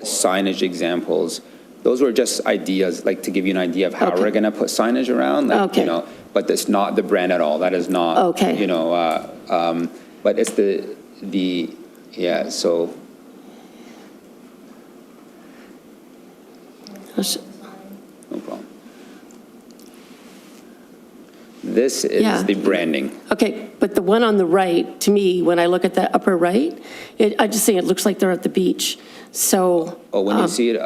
signage examples, those were just ideas, like to give you an idea of how we're going to put signage around, but that's not the brand at all. That is not, but it's so. No problem. This is the branding. Okay, but the one on the right, to me, when I look at the upper right, I just think it looks like they're at the beach. So. When you see it,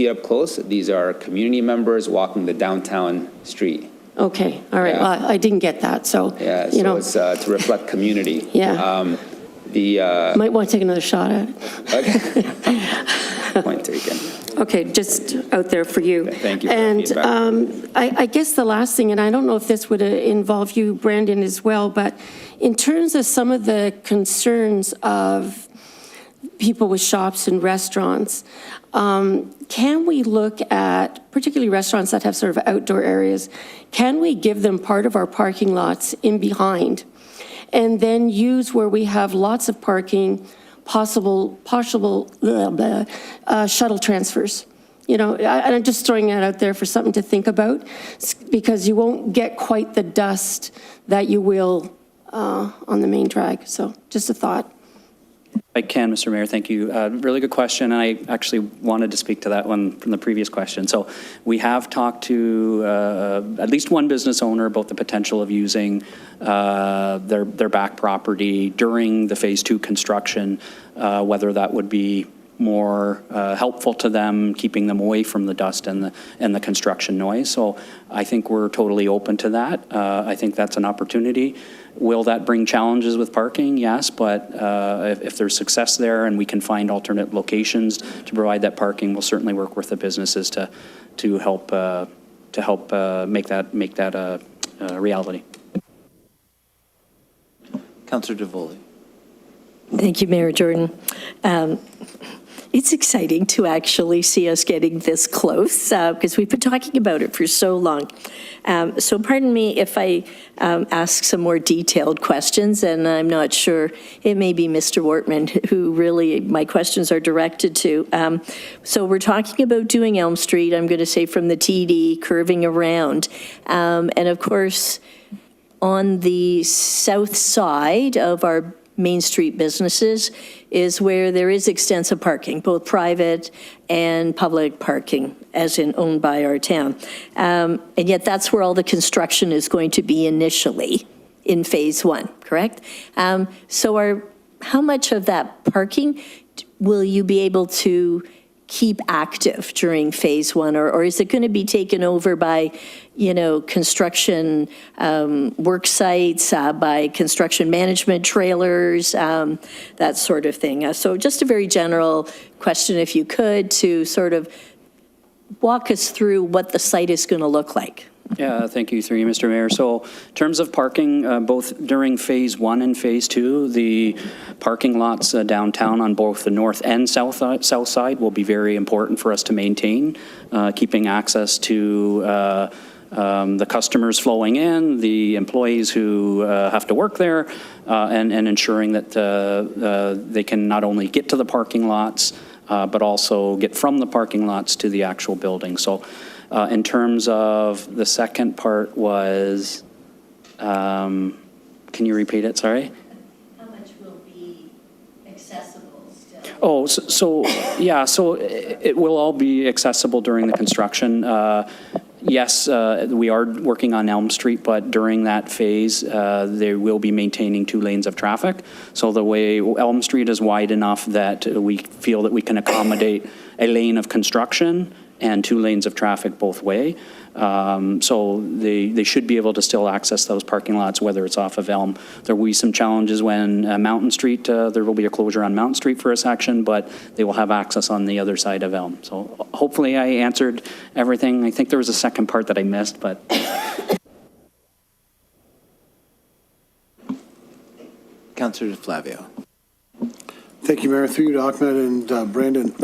up close, these are community members walking the downtown street. Okay, all right. Well, I didn't get that, so. Yeah, so it's to reflect community. Yeah. Might want to take another shot at it. Okay. Point taken. Okay, just out there for you. Thank you for And the feedback. I guess the last thing, and I don't know if this would involve you, Brandon, as well, but in terms of some of the concerns of people with shops and restaurants, can we look at, particularly restaurants that have sort of outdoor areas, can we give them part of our parking lots in behind and then use where we have lots of parking, possible shuttle transfers? And I'm just throwing that out there for something to think about, because you won't get quite the dust that you will on the main drag. So just a thought. I can, Mr. Mayor, thank you. Really good question, and I actually wanted to speak to that one from the previous question. So we have talked to at least one business owner about the potential of using their back property during the Phase 2 construction, whether that would be more helpful to them, keeping them away from the dust and the construction noise. So I think we're totally open to that. I think that's an opportunity. Will that bring challenges with parking? Yes, but if there's success there and we can find alternate locations to provide that parking, we'll certainly work with the businesses to help make that a reality. Councillor DeVoley. Thank you, Mayor Jordan. It's exciting to actually see us getting this close because we've been talking about it for so long. So pardon me if I ask some more detailed questions, and I'm not sure, it may be Mr. Wortman who really my questions are directed to. So we're talking about doing Elm Street, I'm going to say from the TD, curving around. And of course, on the south side of our Main Street businesses is where there is extensive parking, both private and public parking, as in owned by our town. And yet that's where all the construction is going to be initially. in Phase 1, correct? So how much of that parking will you be able to keep active during Phase 1? Or is it going to be taken over by, construction work sites, by construction management trailers, that sort of thing? So just a very general question, if you could, to sort of walk us through what the site is going to look like. Yeah, thank you, through you, Mr. Mayor. So in terms of parking, both during Phase 1 and Phase 2, the parking lots downtown on both the north and south side will be very important for us to maintain, keeping access to the customers flowing in, the employees who have to work there, and ensuring that they can not only get to the parking lots, but also get from the parking lots to the actual building. So in terms of the second part was, can you repeat it? Sorry? How much will be accessible still? Oh, so it will all be accessible during the construction. Yes, we are working on Elm Street, but during that phase, they will be maintaining 2 lanes of traffic. So the way Elm Street is wide enough that we feel that we can accommodate a lane of construction and 2 lanes of traffic both way. So they should be able to still access those parking lots, whether it's off of Elm. There will be some challenges when Mountain Street, there will be a closure on Mountain Street for a section, but they will have access on the other side of Elm. So hopefully I answered everything. I think there was a second part that I missed, but. Councillor Flavio. Thank you, Mayor. Through you to Ahmed and Brandon.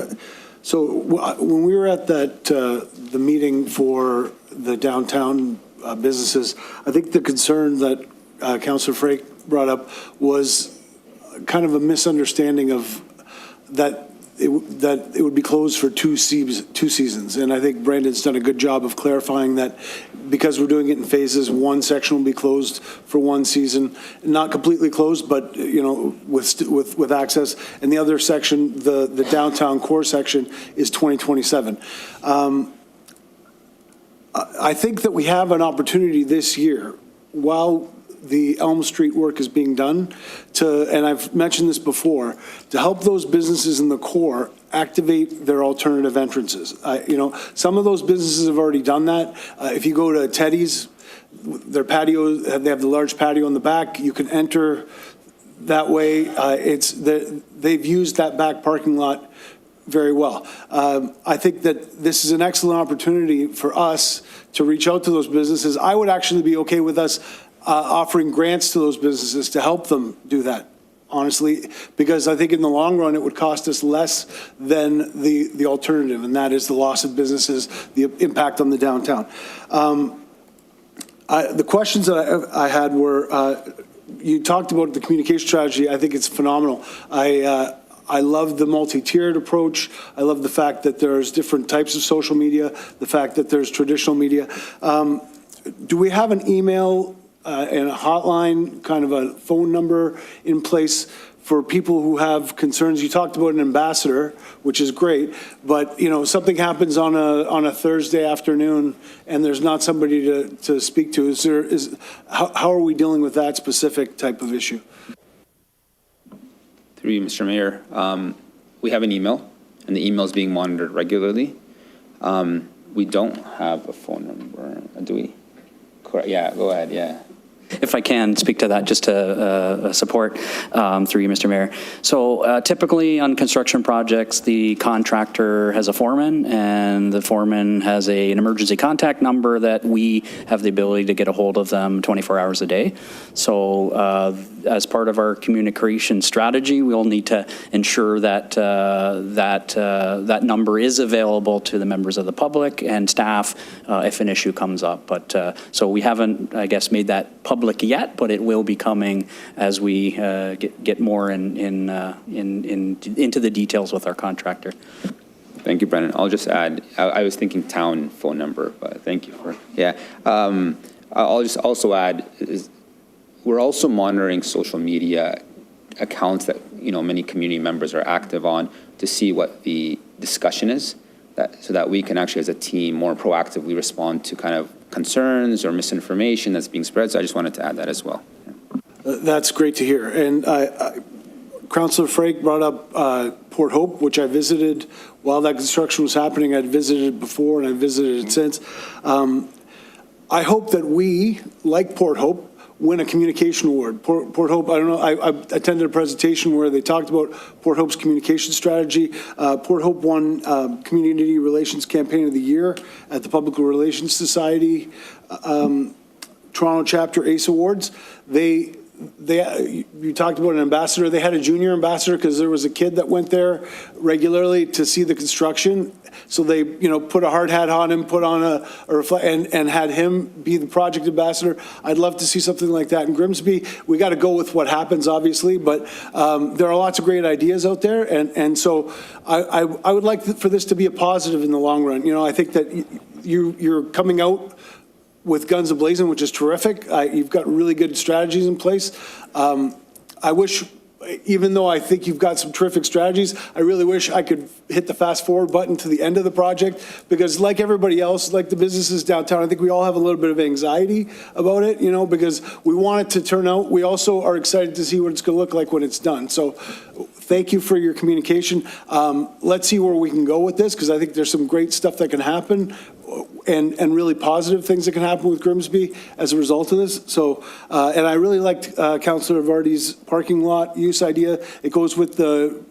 So when we were at the meeting for the downtown businesses, I think the concern that Councillor Frake brought up was kind of a misunderstanding of that it would be closed for two seasons. And I think Brandon's done a good job of clarifying that because we're doing it in phases, one section will be closed for one season, not completely closed, but, with access. And the other section, the downtown core section, is 2027. I think that we have an opportunity this year, while the Elm Street work is being done, and I've mentioned this before, to help those businesses in the core activate their alternative entrances. Some of those businesses have already done that. If you go to Teddy's, their patio, they have the large patio in the back. You can enter that way. They've used that back parking lot very well. I think that this is an excellent opportunity for us to reach out to those businesses. I would actually be okay with us offering grants to those businesses to help them do that, honestly, because I think in the long run, it would cost us less than the alternative, and that is the loss of businesses, the impact on the downtown. The questions that I had were, you talked about the communication strategy. I think it's phenomenal. I love the multi-tiered approach. I love the fact that there's different types of social media, the fact that there's traditional media. Do we have an email and a hotline, kind of a phone number in place for people who have concerns? You talked about an ambassador, which is great, but something happens on a Thursday afternoon and there's not somebody to speak to. How are we dealing with that specific type of issue? Through you, Mr. Mayor, we have an email, and the email is being monitored regularly. We don't have a phone number, do we? Correct. Yeah, go ahead. Yeah. If I can speak to that, just to support through you, Mr. Mayor. So typically on construction projects, the contractor has a foreman, and the foreman has an emergency contact number that we have the ability to get a hold of them 24 hours a day. So as part of our communication strategy, we'll need to ensure that that number is available to the members of the public and staff if an issue comes up. But so we haven't, I guess, made that public yet, but it will be coming as we get more into the details with our contractor. Thank you, Brendan. I'll just add, I was thinking town phone number, but thank you for, yeah. I'll just also add, we're also monitoring social media accounts that, many community members are active on to see what the discussion is, so that we can actually, as a team, more proactively respond to kind of concerns or misinformation that's being spread. So I just wanted to add that as well. Yeah. That's great to hear. And Councillor Frake brought up Port Hope, which I visited while that construction was happening. I'd visited it before and I visited it since. I hope that we, like Port Hope, win a communication award. Port Hope, I don't know, I attended a presentation where they talked about Port Hope's communication strategy. Port Hope won Community Relations Campaign of the Year at the Public Relations Society Toronto Chapter ACE Awards. You talked about an ambassador. They had a junior ambassador because there was a kid that went there regularly to see the construction. So they, put a hard hat on him, put on and had him be the project ambassador. I'd love to see something like that in Grimsby. We got to go with what happens, obviously, but there are lots of great ideas out there, and so I would like for this to be a positive in the long run. I think that you're coming out with guns a-blazing, which is terrific. You've got really good strategies in place. I wish, even though I think you've got some terrific strategies, I really wish I could hit the fast forward button to the end of the project, because like everybody else, like the businesses downtown, I think we all have a little bit of anxiety about it, because we want it to turn out. We also are excited to see what it's going to look like when it's done. So thank you for your communication. Let's see where we can go with this, because I think there's some great stuff that can happen and really positive things that can happen with Grimsby as a result of this. So, and I really liked Councillor Vardy's parking lot use idea. It goes with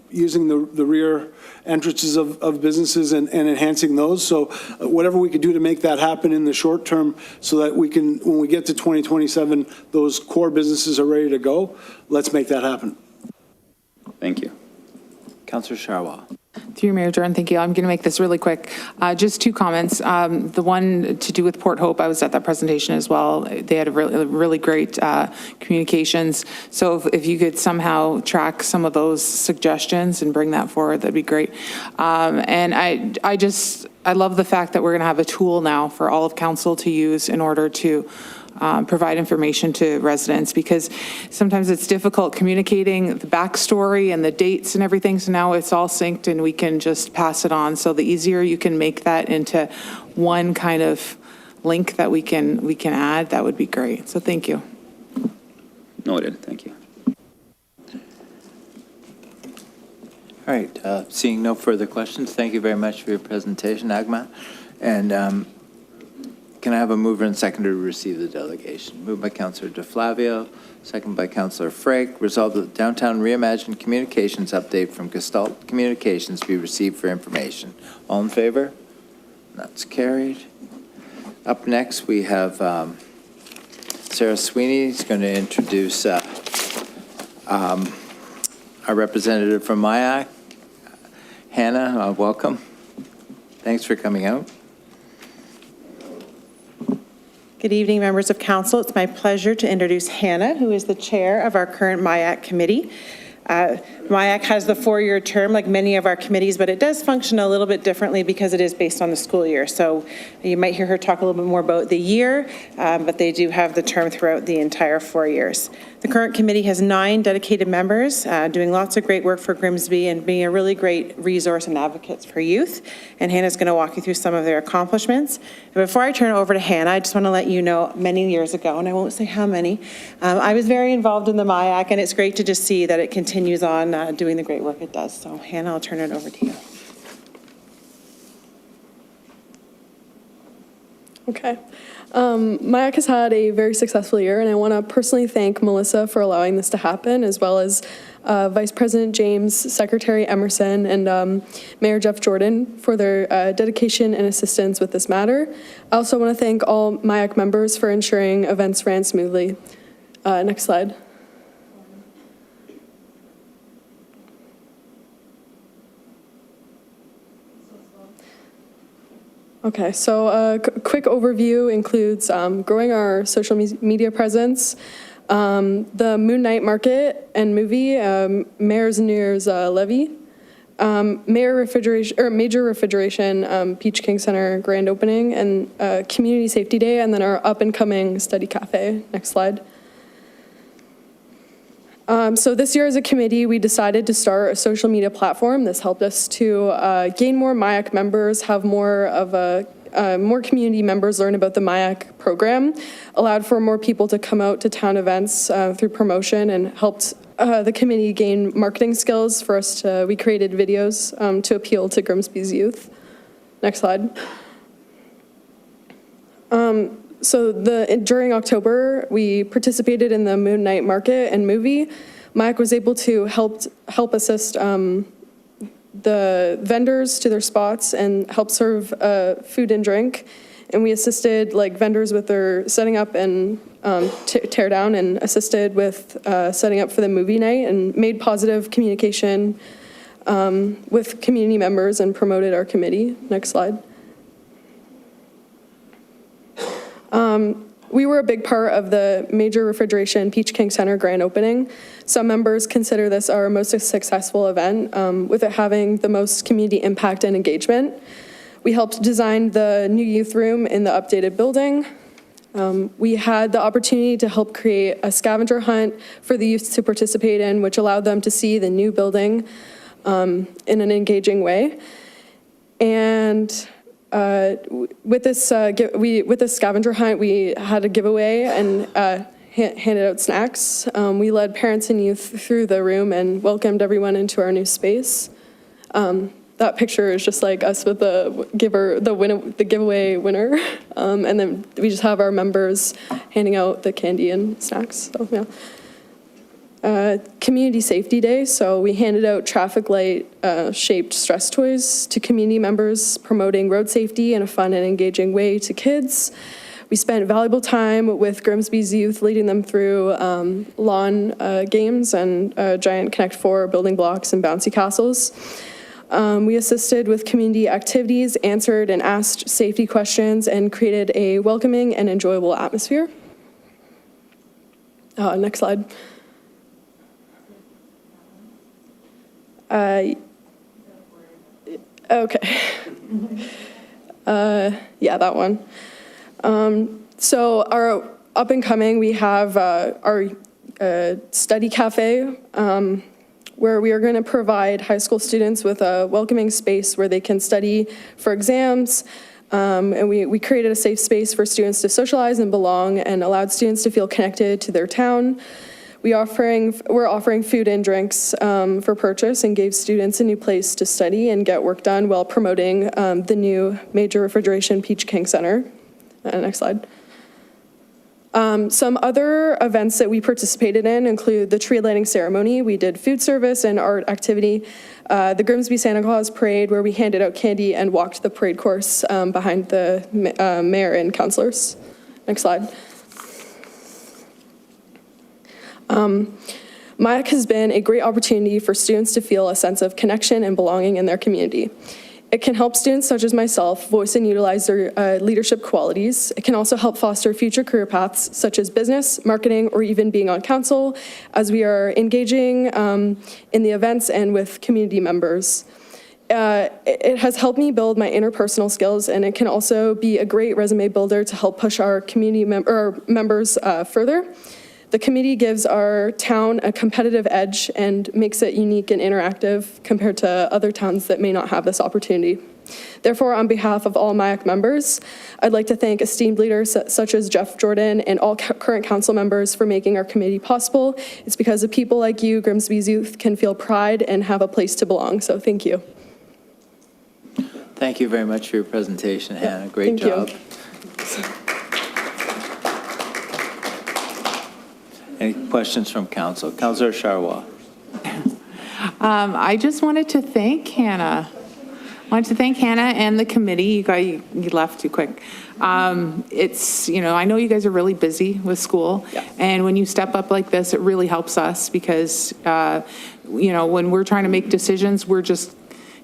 using the rear entrances of businesses and enhancing those. So whatever we could do to make that happen in the short term so that we can, when we get to 2027, those core businesses are ready to go, let's make that happen. Thank you. Councillor Sharwal. Through you, Mayor Jordan, thank you. I'm going to make this really quick. Just two comments. The one to do with Port Hope, I was at that presentation as well. They had a really great communications. So if you could somehow track some of those suggestions and bring that forward, that'd be great. And I love the fact that we're going to have a tool now for all of council to use in order to provide information to residents, because sometimes it's difficult communicating the backstory and the dates and everything. So now it's all synced and we can just pass it on. So the easier you can make that into one kind of link that we can add, that would be great. So thank you. Noted. Thank you. All right, seeing no further questions, thank you very much for your presentation, Agma. And can I have a mover and seconder to receive the delegation? Moved by Councillor DeFlavio, second by Councillor Frake. Resolved that the Downtown Reimagined Communications update from Gestalt Communications be received for information. All in favor? That's carried. Up next, we have Sarah Sweeney is going to introduce our representative from MIAC. Hannah, welcome. Thanks for coming out. Good evening, members of council. It's my pleasure to introduce Hannah, who is the chair of our current MIAC committee. MIAC has the 4-year term like many of our committees, but it does function a little bit differently because it is based on the school year. So you might hear her talk a little bit more about the year, but they do have the term throughout the entire 4 years. The current committee has 9 dedicated members doing lots of great work for Grimsby and being a really great resource and advocates for youth. And Hannah's going to walk you through some of their accomplishments. And before I turn it over to Hannah, I just want to let you know many years ago, and I won't say how many, I was very involved in the MIAC, and it's great to just see that it continues on doing the great work it does. So Hannah, I'll turn it over to you. Okay. MIAC has had a very successful year, and I want to personally thank Melissa for allowing this to happen, as well as Vice President James, Secretary Emerson, and Mayor Jeff Jordan for their dedication and assistance with this matter. I also want to thank all MIAC members for ensuring events ran smoothly. Next slide. Okay, so a quick overview includes growing our social media presence, the Moon Night Market and movie, Mayor's New Year's levy, major refrigeration, Peach King Center grand opening, and Community Safety Day, and then our up and coming Study Cafe. Next slide. So this year as a committee, we decided to start a social media platform. This helped us to gain more MIAC members, have more of a more community members learn about the MIAC program, allowed for more people to come out to town events through promotion, and helped the committee gain marketing skills for us to, we created videos to appeal to Grimsby's youth. Next slide. So during October, we participated in the Moon Night Market and movie. MIAC was able to help assist the vendors to their spots and help serve food and drink. And we assisted like vendors with their setting up and tear down, and assisted with setting up for the movie night, and made positive communication with community members and promoted our committee. Next slide. We were a big part of the Major Refrigeration Peach King Center grand opening. Some members consider this our most successful event, with it having the most community impact and engagement. We helped design the new youth room in the updated building. We had the opportunity to help create a scavenger hunt for the youth to participate in, which allowed them to see the new building in an engaging way. And with this scavenger hunt, we had a giveaway and handed out snacks. We led parents and youth through the room and welcomed everyone into our new space. That picture is just like us with the giveaway winner, and then we just have our members handing out the candy and snacks. So yeah. Community Safety Day, so we handed out traffic light shaped stress toys to community members, promoting road safety in a fun and engaging way to kids. We spent valuable time with Grimsby's youth, leading them through lawn games and giant Connect 4 building blocks and bouncy castles. We assisted with community activities, answered and asked safety questions, and created a welcoming and enjoyable atmosphere. Next slide. Okay. Yeah, that one. So our up and coming, we have our study cafe, where we are going to provide high school students with a welcoming space where they can study for exams. And we created a safe space for students to socialize and belong, and allowed students to feel connected to their town. We're offering food and drinks for purchase, and gave students a new place to study and get work done while promoting the new Major Refrigeration Peach King Center. Next slide. Some other events that we participated in include the tree lighting ceremony. We did food service and art activity. The Grimsby Santa Claus Parade, where we handed out candy and walked the parade course behind the mayor and councilors. Next slide. MIAC has been a great opportunity for students to feel a sense of connection and belonging in their community. It can help students such as myself voice and utilize their leadership qualities. It can also help foster future career paths such as business, marketing, or even being on council, as we are engaging in the events and with community members. It has helped me build my interpersonal skills, and it can also be a great resume builder to help push our community members further. The committee gives our town a competitive edge and makes it unique and interactive compared to other towns that may not have this opportunity. Therefore, on behalf of all MIAC members, I'd like to thank esteemed leaders such as Jeff Jordan and all current council members for making our committee possible. It's because of people like you, Grimsby's youth can feel pride and have a place to belong. So thank you. Thank you very much for your presentation, Hannah. Great job. Any questions from council? Councilor Charwa. I just wanted to thank Hannah. And the committee. You left too quick. It's, I know you guys are really busy with school. Yeah. And when you step up like this, it really helps us because, when we're trying to make decisions, we're just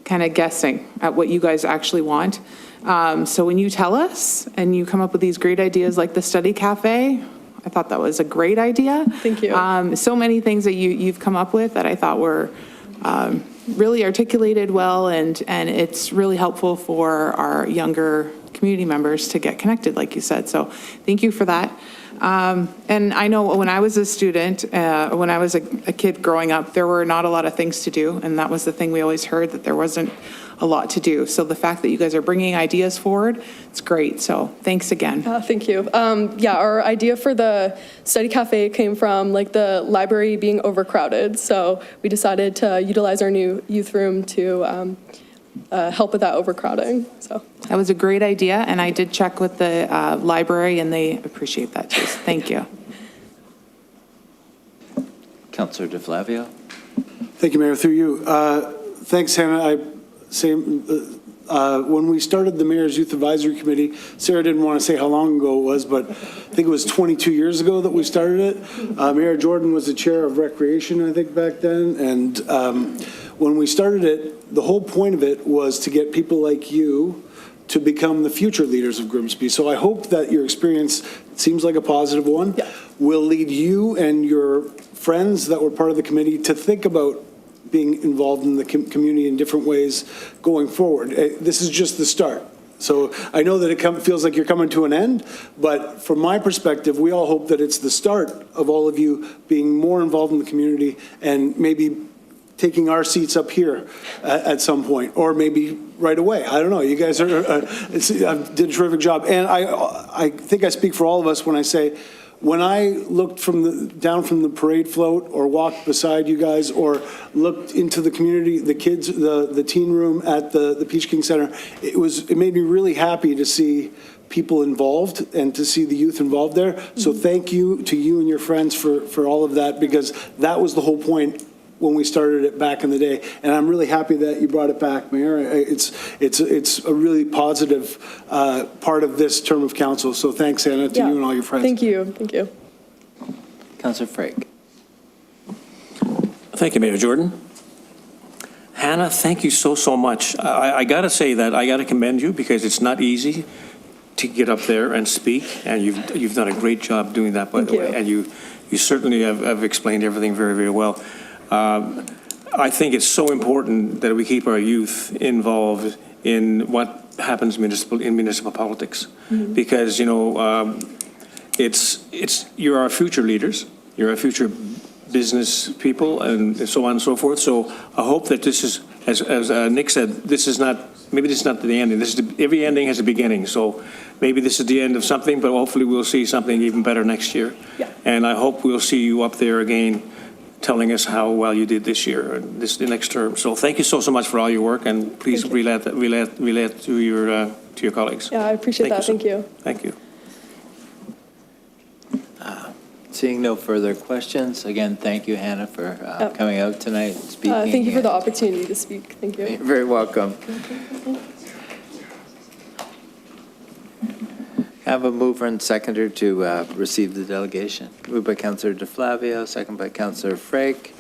kind of guessing at what you guys actually want. So when you tell us and you come up with these great ideas like the study cafe, I thought that was a great idea. Thank you. So many things that you've come up with that I thought were really articulated well, and it's really helpful for our younger community members to get connected, like you said. So thank you for that. And I know when I was a student, when I was a kid growing up, there were not a lot of things to do. And that was the thing we always heard, that there wasn't a lot to do. So the fact that you guys are bringing ideas forward, it's great. So thanks again. Thank you. Yeah, our idea for the study cafe came from like the library being overcrowded. So we decided to utilize our new youth room to help with that overcrowding. So That was a great idea, and I did check with the library, and they appreciate that too. So thank you. Councillor DeFlavio. Thank you, Mayor, through you. Thanks, Hannah. When we started the Mayor's Youth Advisory Committee, Sarah didn't want to say how long ago it was, but I think it was 22 years ago that we started it. Mayor Jordan was the chair of Recreation, I think, back then. And when we started it, the whole point of it was to get people like you to become the future leaders of Grimsby. So I hope that your experience, it seems like a positive one, will lead you and your friends that were part of the committee to think about being involved in the community in different ways going forward. This is just the start. So I know that it feels like you're coming to an end, but from my perspective, we all hope that it's the start of all of you being more involved in the community and maybe taking our seats up here at some point, or maybe right away. I don't know. You guys did a terrific job. And I think I speak for all of us when I say, when I looked down from the parade float, or walked beside you guys, or looked into the community, the kids, the teen room at the Peach King Center, it made me really happy to see people involved and to see the youth involved there. So thank you to you and your friends for all of that, because that was the whole point when we started it back in the day. And I'm really happy that you brought it back, Mayor. It's a really positive part of this term of council. So thanks, Anna, to you and all your friends. thank you. Thank you. Councillor Frake. Thank you, Mayor Jordan. Hannah, thank you so much. I got to say that I got to commend you, because it's not easy to get up there and speak, and you've done a great job doing that, by the way. And you certainly have explained everything very, very well. I think it's so important that we keep our youth involved in what happens in municipal politics, because you're our future leaders, you're our future business people, and so on and so forth. So I hope that this is, as Nick said, maybe this is not the ending. Every ending has a beginning. So maybe this is the end of something, but hopefully we'll see something even better next year. Yeah. And I hope we'll see you up there again, telling us how well you did this year, the next term. So thank you so much for all your work, and please relay it to your colleagues. Yeah, I appreciate that. Thank you. Thank you. Seeing no further questions, again, thank you, Hannah, for coming out tonight and speaking. Thank you for the opportunity to speak. Thank you. You're very welcome. Have a mover and seconder to receive the delegation. Moved by Councillor DeFlavio, second by Councillor Frake.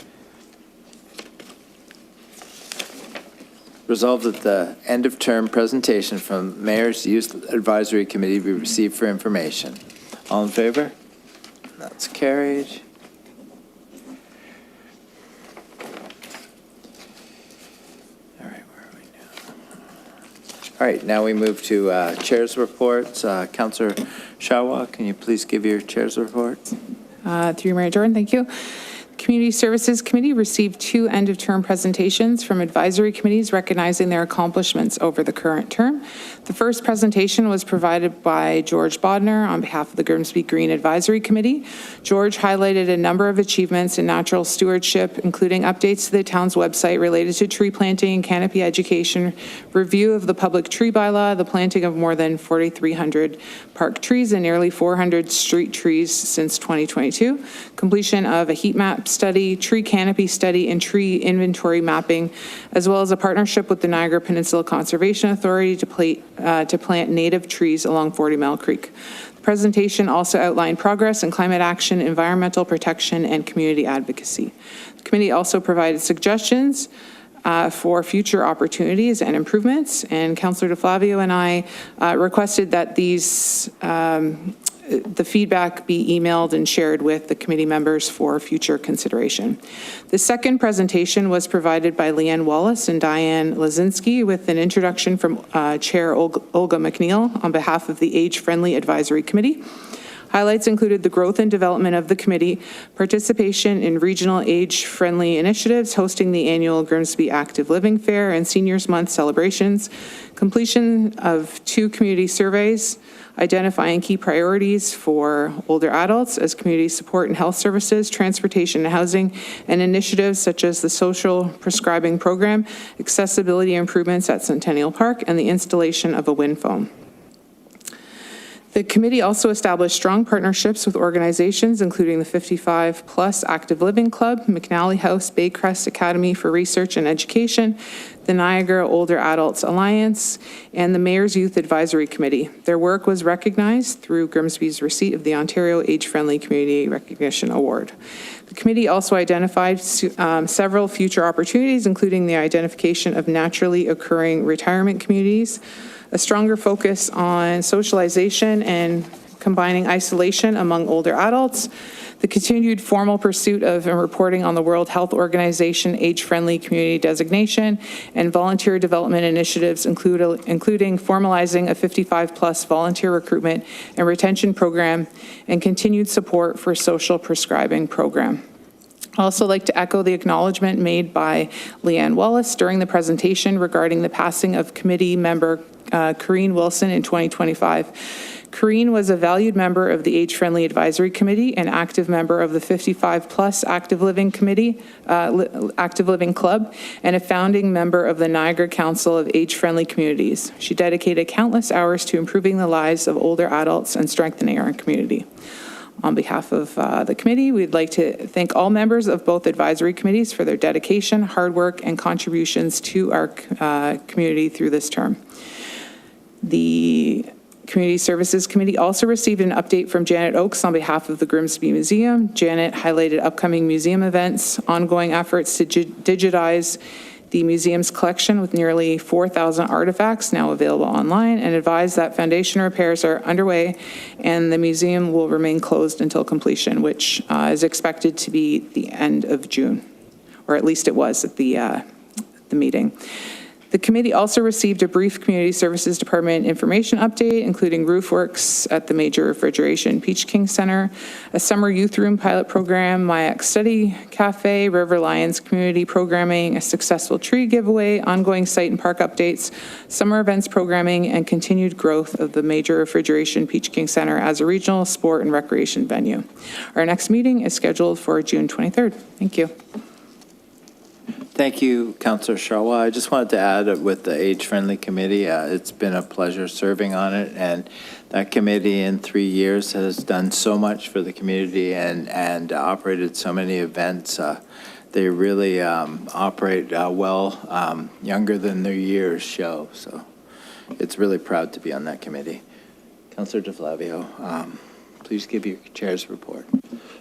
Resolved that the end-of-term presentation from Mayor's Youth Advisory Committee be received for information. All in favor? That's carried. All right, now we move to Chair's reports. Councillor Shawa, can you please give your Chair's report? Through Mayor Jordan, thank you. Community Services Committee received 2 end-of-term presentations from advisory committees recognizing their accomplishments over the current term. The first presentation was provided by George Bodner on behalf of the Grimsby Green Advisory Committee. George highlighted a number of achievements in natural stewardship, including updates to the town's website related to tree planting and canopy education, review of the public tree bylaw, the planting of more than 4,300 park trees and nearly 400 street trees since 2022, completion of a heat map study, tree canopy study, and tree inventory mapping, as well as a partnership with the Niagara Peninsula Conservation Authority to plant native trees along 40 Mile Creek. The presentation also outlined progress in climate action, environmental protection, and community advocacy. The committee also provided suggestions for future opportunities and improvements, and Councillor DeFlavio and I requested that the feedback be emailed and shared with the committee members for future consideration. The second presentation was provided by Leanne Wallace and Diane Lazinski, with an introduction from Chair Olga McNeil on behalf of the Age Friendly Advisory Committee, Highlights included the growth and development of the committee, participation in regional age-friendly initiatives, hosting the annual Grimsby Active Living Fair and Seniors Month celebrations, completion of 2 community surveys, identifying key priorities for older adults as community support and health services, transportation and housing, and initiatives such as the social prescribing program, accessibility improvements at Centennial Park, and the installation of a wind farm. The committee also established strong partnerships with organizations including the 55 Plus Active Living Club, McNally House, Baycrest Academy for Research and Education, the Niagara Older Adults Alliance, and the Mayor's Youth Advisory Committee. Their work was recognized through Grimsby's receipt of the Ontario Age-Friendly Community Recognition Award. The committee also identified several future opportunities, including the identification of naturally occurring retirement communities, a stronger focus on socialization and combining isolation among older adults, the continued formal pursuit of and reporting on the World Health Organization age-friendly community designation, and volunteer development initiatives, including formalizing a 55-plus volunteer recruitment and retention program, and continued support for social prescribing program. I'd also like to echo the acknowledgement made by Leanne Wallace during the presentation regarding the passing of committee member Corrine Wilson in 2025. Corrine was a valued member of the Age-Friendly Advisory Committee, an active member of the 55-plus Active Living Committee, Active Living Club, and a founding member of the Niagara Council of Age-Friendly Communities. She dedicated countless hours to improving the lives of older adults and strengthening our community. On behalf of the committee, we'd like to thank all members of both advisory committees for their dedication, hard work, and contributions to our community through this term. The Community Services Committee also received an update from Janet Oakes on behalf of the Grimsby Museum. Janet highlighted upcoming museum events, ongoing efforts to digitize the museum's collection with nearly 4,000 artifacts now available online, and advised that foundation repairs are underway and the museum will remain closed until completion, which is expected to be the end of June, or at least it was at the meeting. The committee also received a brief Community Services Department information update, including roof works at the Major Refrigeration Peach King Center, a summer youth room pilot program, MIAC Study Cafe, River Lions community programming, a successful tree giveaway, ongoing site and park updates, summer events programming, and continued growth of the Major Refrigeration Peach King Center as a regional sport and recreation venue. Our next meeting is scheduled for June 23rd. Thank you. Thank you, Councillor Sharwa. I just wanted to add with the Age-Friendly Committee, it's been a pleasure serving on it, and that committee in 3 years has done so much for the community and operated so many events. They really operate well, younger than their years show, so it's really proud to be on that committee. Councillor DeFlavio, please give your chair's report.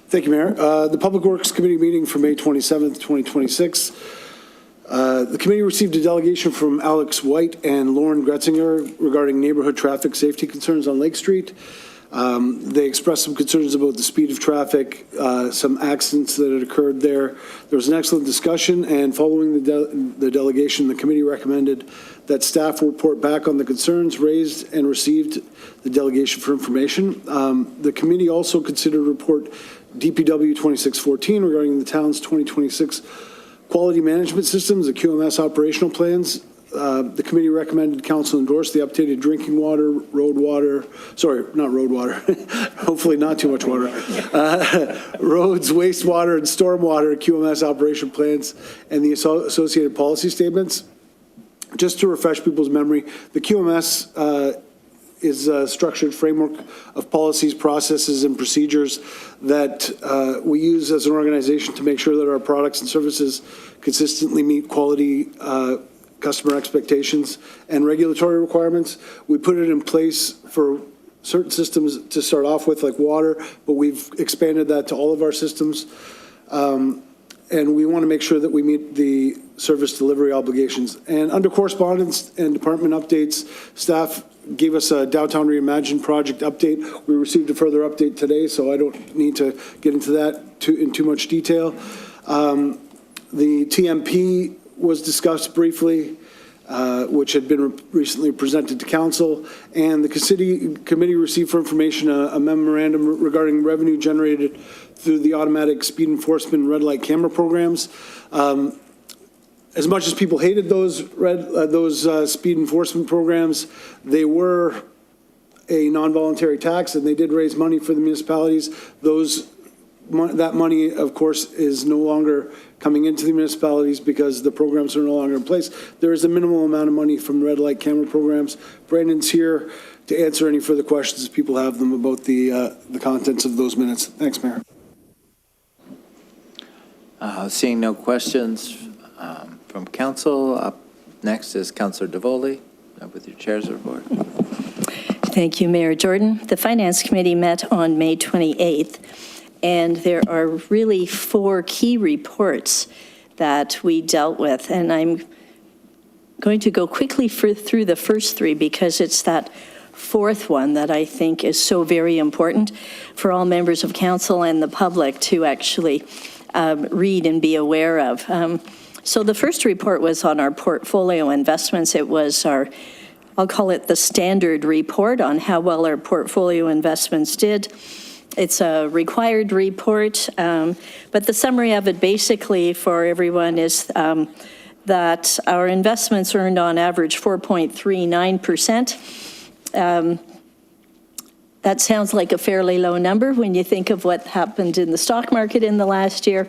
Thank you, Mayor. The Public Works Committee meeting for May 27th, 2026. The committee received a delegation from Alex White and Lauren Gretzinger regarding neighborhood traffic safety concerns on Lake Street. They expressed some concerns about the speed of traffic, some accidents that had occurred there. There was an excellent discussion, and following the delegation, the committee recommended that staff report back on the concerns raised and received the delegation for information. The committee also considered report DPW 2614 regarding the town's 2026 quality management systems, the QMS operational plans. The committee recommended council endorse the updated drinking water, hopefully not too much water, roads, wastewater, and stormwater QMS operation plans and the associated policy statements. Just to refresh people's memory, the QMS is a structured framework of policies, processes, and procedures that we use as an organization to make sure that our products and services consistently meet quality customer expectations and regulatory requirements. We put it in place for certain systems to start off with, like water, but we've expanded that to all of our systems. And we want to make sure that we meet the service delivery obligations. And under correspondence and department updates, staff gave us a Downtown Reimagined project update. We received a further update today, so I don't need to get into that in too much detail. The TMP was discussed briefly. which had been recently presented to council, and the committee received for information a memorandum regarding revenue generated through the automatic speed enforcement and red light camera programs. As much as people hated those speed enforcement programs, they were a non-voluntary tax, and they did raise money for the municipalities. That money, of course, is no longer coming into the municipalities because the programs are no longer in place. There is a minimal amount of money from red light camera programs. Brandon's here to answer any further questions if people have them about the contents of those minutes. Thanks, Mayor. Seeing no questions from council, up next is Councillor Davoli with your chair's report. Thank you, Mayor Jordan. The Finance Committee met on May 28th, and there are really 4 key reports that we dealt with, and I'm going to go quickly through the first 3 because it's that 4th one that I think is so very important for all members of council and the public to actually read and be aware of. So the first report was on our portfolio investments. It was our, I'll call it the standard report on how well our portfolio investments did. It's a required report, but the summary of it basically for everyone is that our investments earned on average 4.39%. That sounds like a fairly low number when you think of what happened in the stock market in the last year.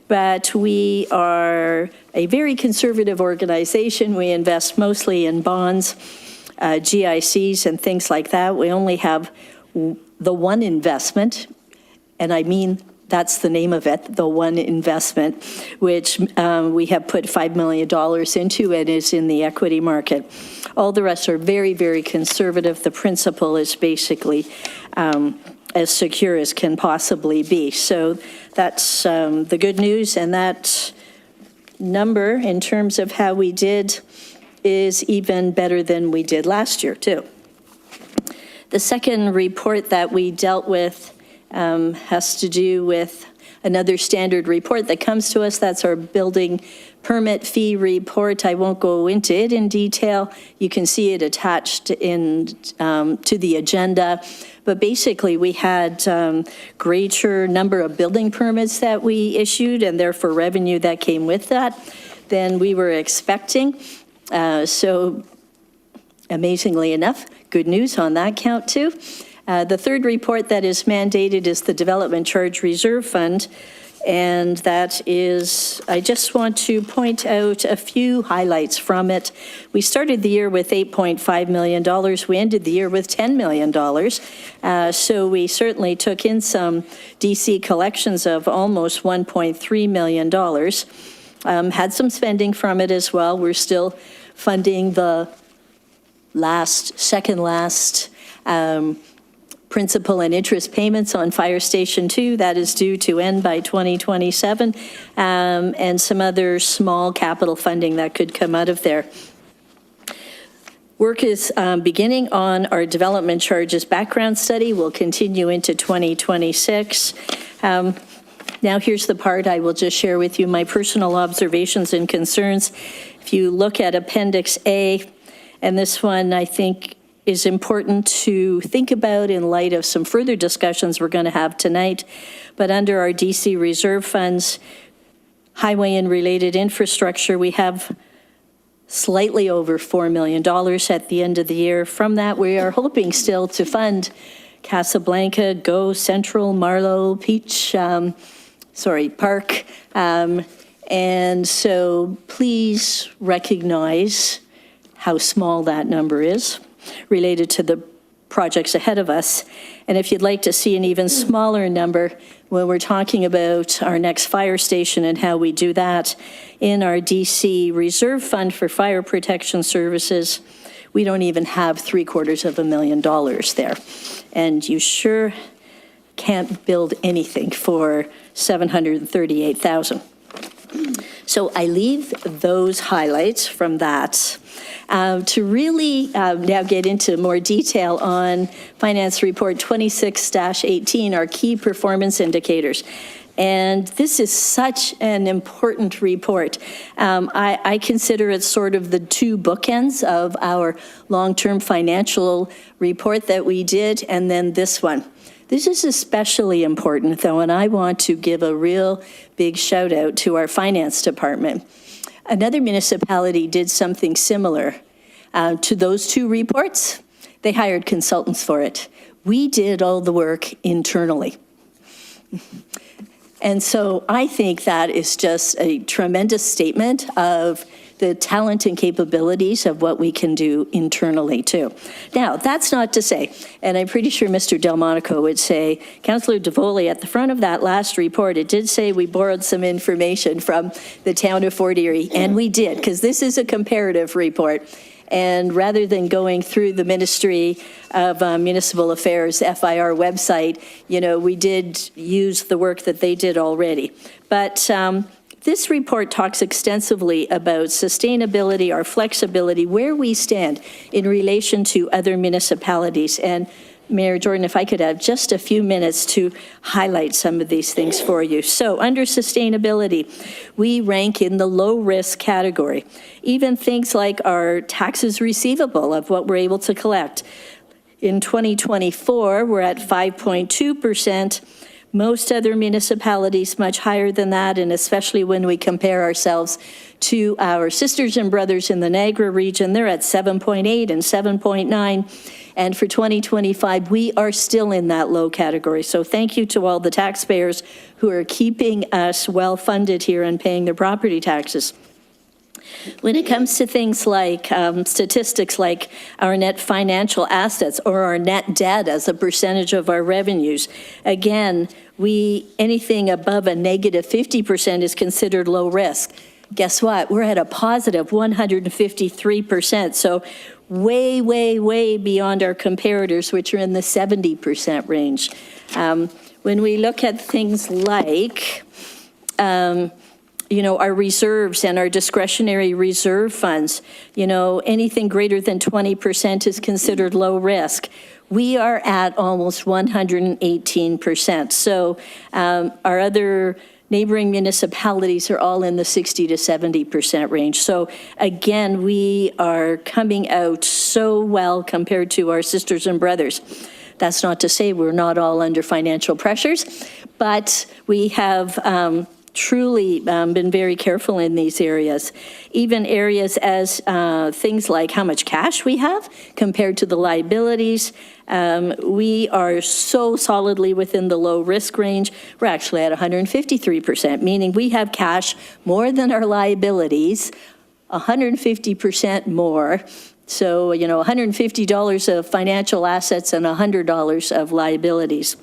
But we are a very conservative organization. We invest mostly in bonds, GICs, and things like that. We only have the one investment, and I mean that's the name of it, the one investment, which we have put $5 million into, and is in the equity market. All the rest are very, very conservative. The principal is basically as secure as can possibly be. So that's the good news, and that number in terms of how we did is even better than we did last year too. The second report that we dealt with has to do with another standard report that comes to us. That's our building permit fee report. I won't go into it in detail. You can see it attached in to the agenda. But basically, we had greater number of building permits that we issued, and therefore revenue that came with that than we were expecting. So amazingly enough, good news on that count too. The third report that is mandated is the Development Charge Reserve Fund, and that is, I just want to point out a few highlights from it. We started the year with $8.5 million. We ended the year with $10 million. So we certainly took in some DC collections of almost $1.3 million. Had some spending from it as well. We're still funding the second last principal and interest payments on Fire Station 2. That is due to end by 2027, and some other small capital funding that could come out of there. Work is beginning on our development charges background study. Will continue into 2026. Now here's the part I will just share with you my personal observations and concerns. If you look at Appendix A, and this one I think is important to think about in light of some further discussions we're going to have tonight. But under our DC reserve funds, highway and related infrastructure, we have slightly over $4 million at the end of the year. From that, we are hoping still to fund Casablanca, Go, Central, Marlow, Peach, Park. And so please recognize how small that number is related to the projects ahead of us. And if you'd like to see an even smaller number, when we're talking about our next fire station and how we do that, in our DC Reserve Fund for Fire Protection Services, we don't even have $750,000 there. And you sure can't build anything for $738,000. So I leave those highlights from that to really now get into more detail on Finance Report 26-18, our key performance indicators. And this is such an important report. I consider it sort of the two bookends of our long-term financial report that we did, and then this one. This is especially important, though, and I want to give a real big shout out to our finance department. Another municipality did something similar to those two reports. They hired consultants for it. We did all the work internally. And so I think that is just a tremendous statement of the talent and capabilities of what we can do internally, too. Now, that's not to say, and I'm pretty sure Mr. Delmonico would say, Councillor Davoli, at the front of that last report, it did say we borrowed some information from the town of Fort Erie, and we did, because this is a comparative report. And rather than going through the Ministry of Municipal Affairs, FIR website, you know, we did use the work that they did already. But this report talks extensively about sustainability, our flexibility, where we stand in relation to other municipalities. And Mayor Jordan, if I could have just a few minutes to highlight some of these things for you. So under sustainability, we rank in the low risk category. Even things like our taxes receivable of what we're able to collect. In 2024, we're at 5.2%. Most other municipalities much higher than that, and especially when we compare ourselves to our sisters and brothers in the Niagara region, they're at 7.8 and 7.9. And for 2025, we are still in that low category. So thank you to all the taxpayers who are keeping us well funded here and paying their property taxes. When it comes to things like statistics like our net financial assets or our net debt as a percentage of our revenues, again, anything above a negative 50% is considered low risk. Guess what? We're at a positive 153%. So way, way, way beyond our comparators, which are in the 70% range. When we look at things like, you know, our reserves and our discretionary reserve funds, you know, anything greater than 20% is considered low risk. We are at almost 118%. So our other neighboring municipalities are all in the 60 to 70% range. So again, we are coming out so well compared to our sisters and brothers. That's not to say we're not all under financial pressures, but we have truly been very careful in these areas. Even areas as things like how much cash we have compared to the liabilities. We are so solidly within the low risk range. We're actually at 153%, meaning we have cash more than our liabilities, 150% more. So, you know, $150 of financial assets and $100 of liabilities.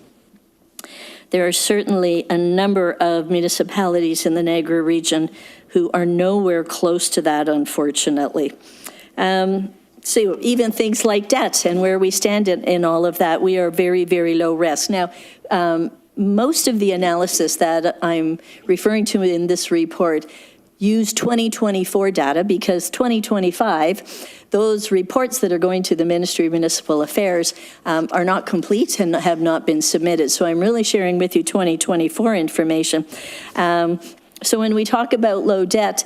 There are certainly a number of municipalities in the Niagara region who are nowhere close to that, unfortunately. So even things like debt and where we stand in all of that, we are very, very low risk. Now, most of the analysis that I'm referring to in this report use 2024 data because 2025, those reports that are going to the Ministry of Municipal Affairs are not complete and have not been submitted. So I'm really sharing with you 2024 information. So when we talk about low debt,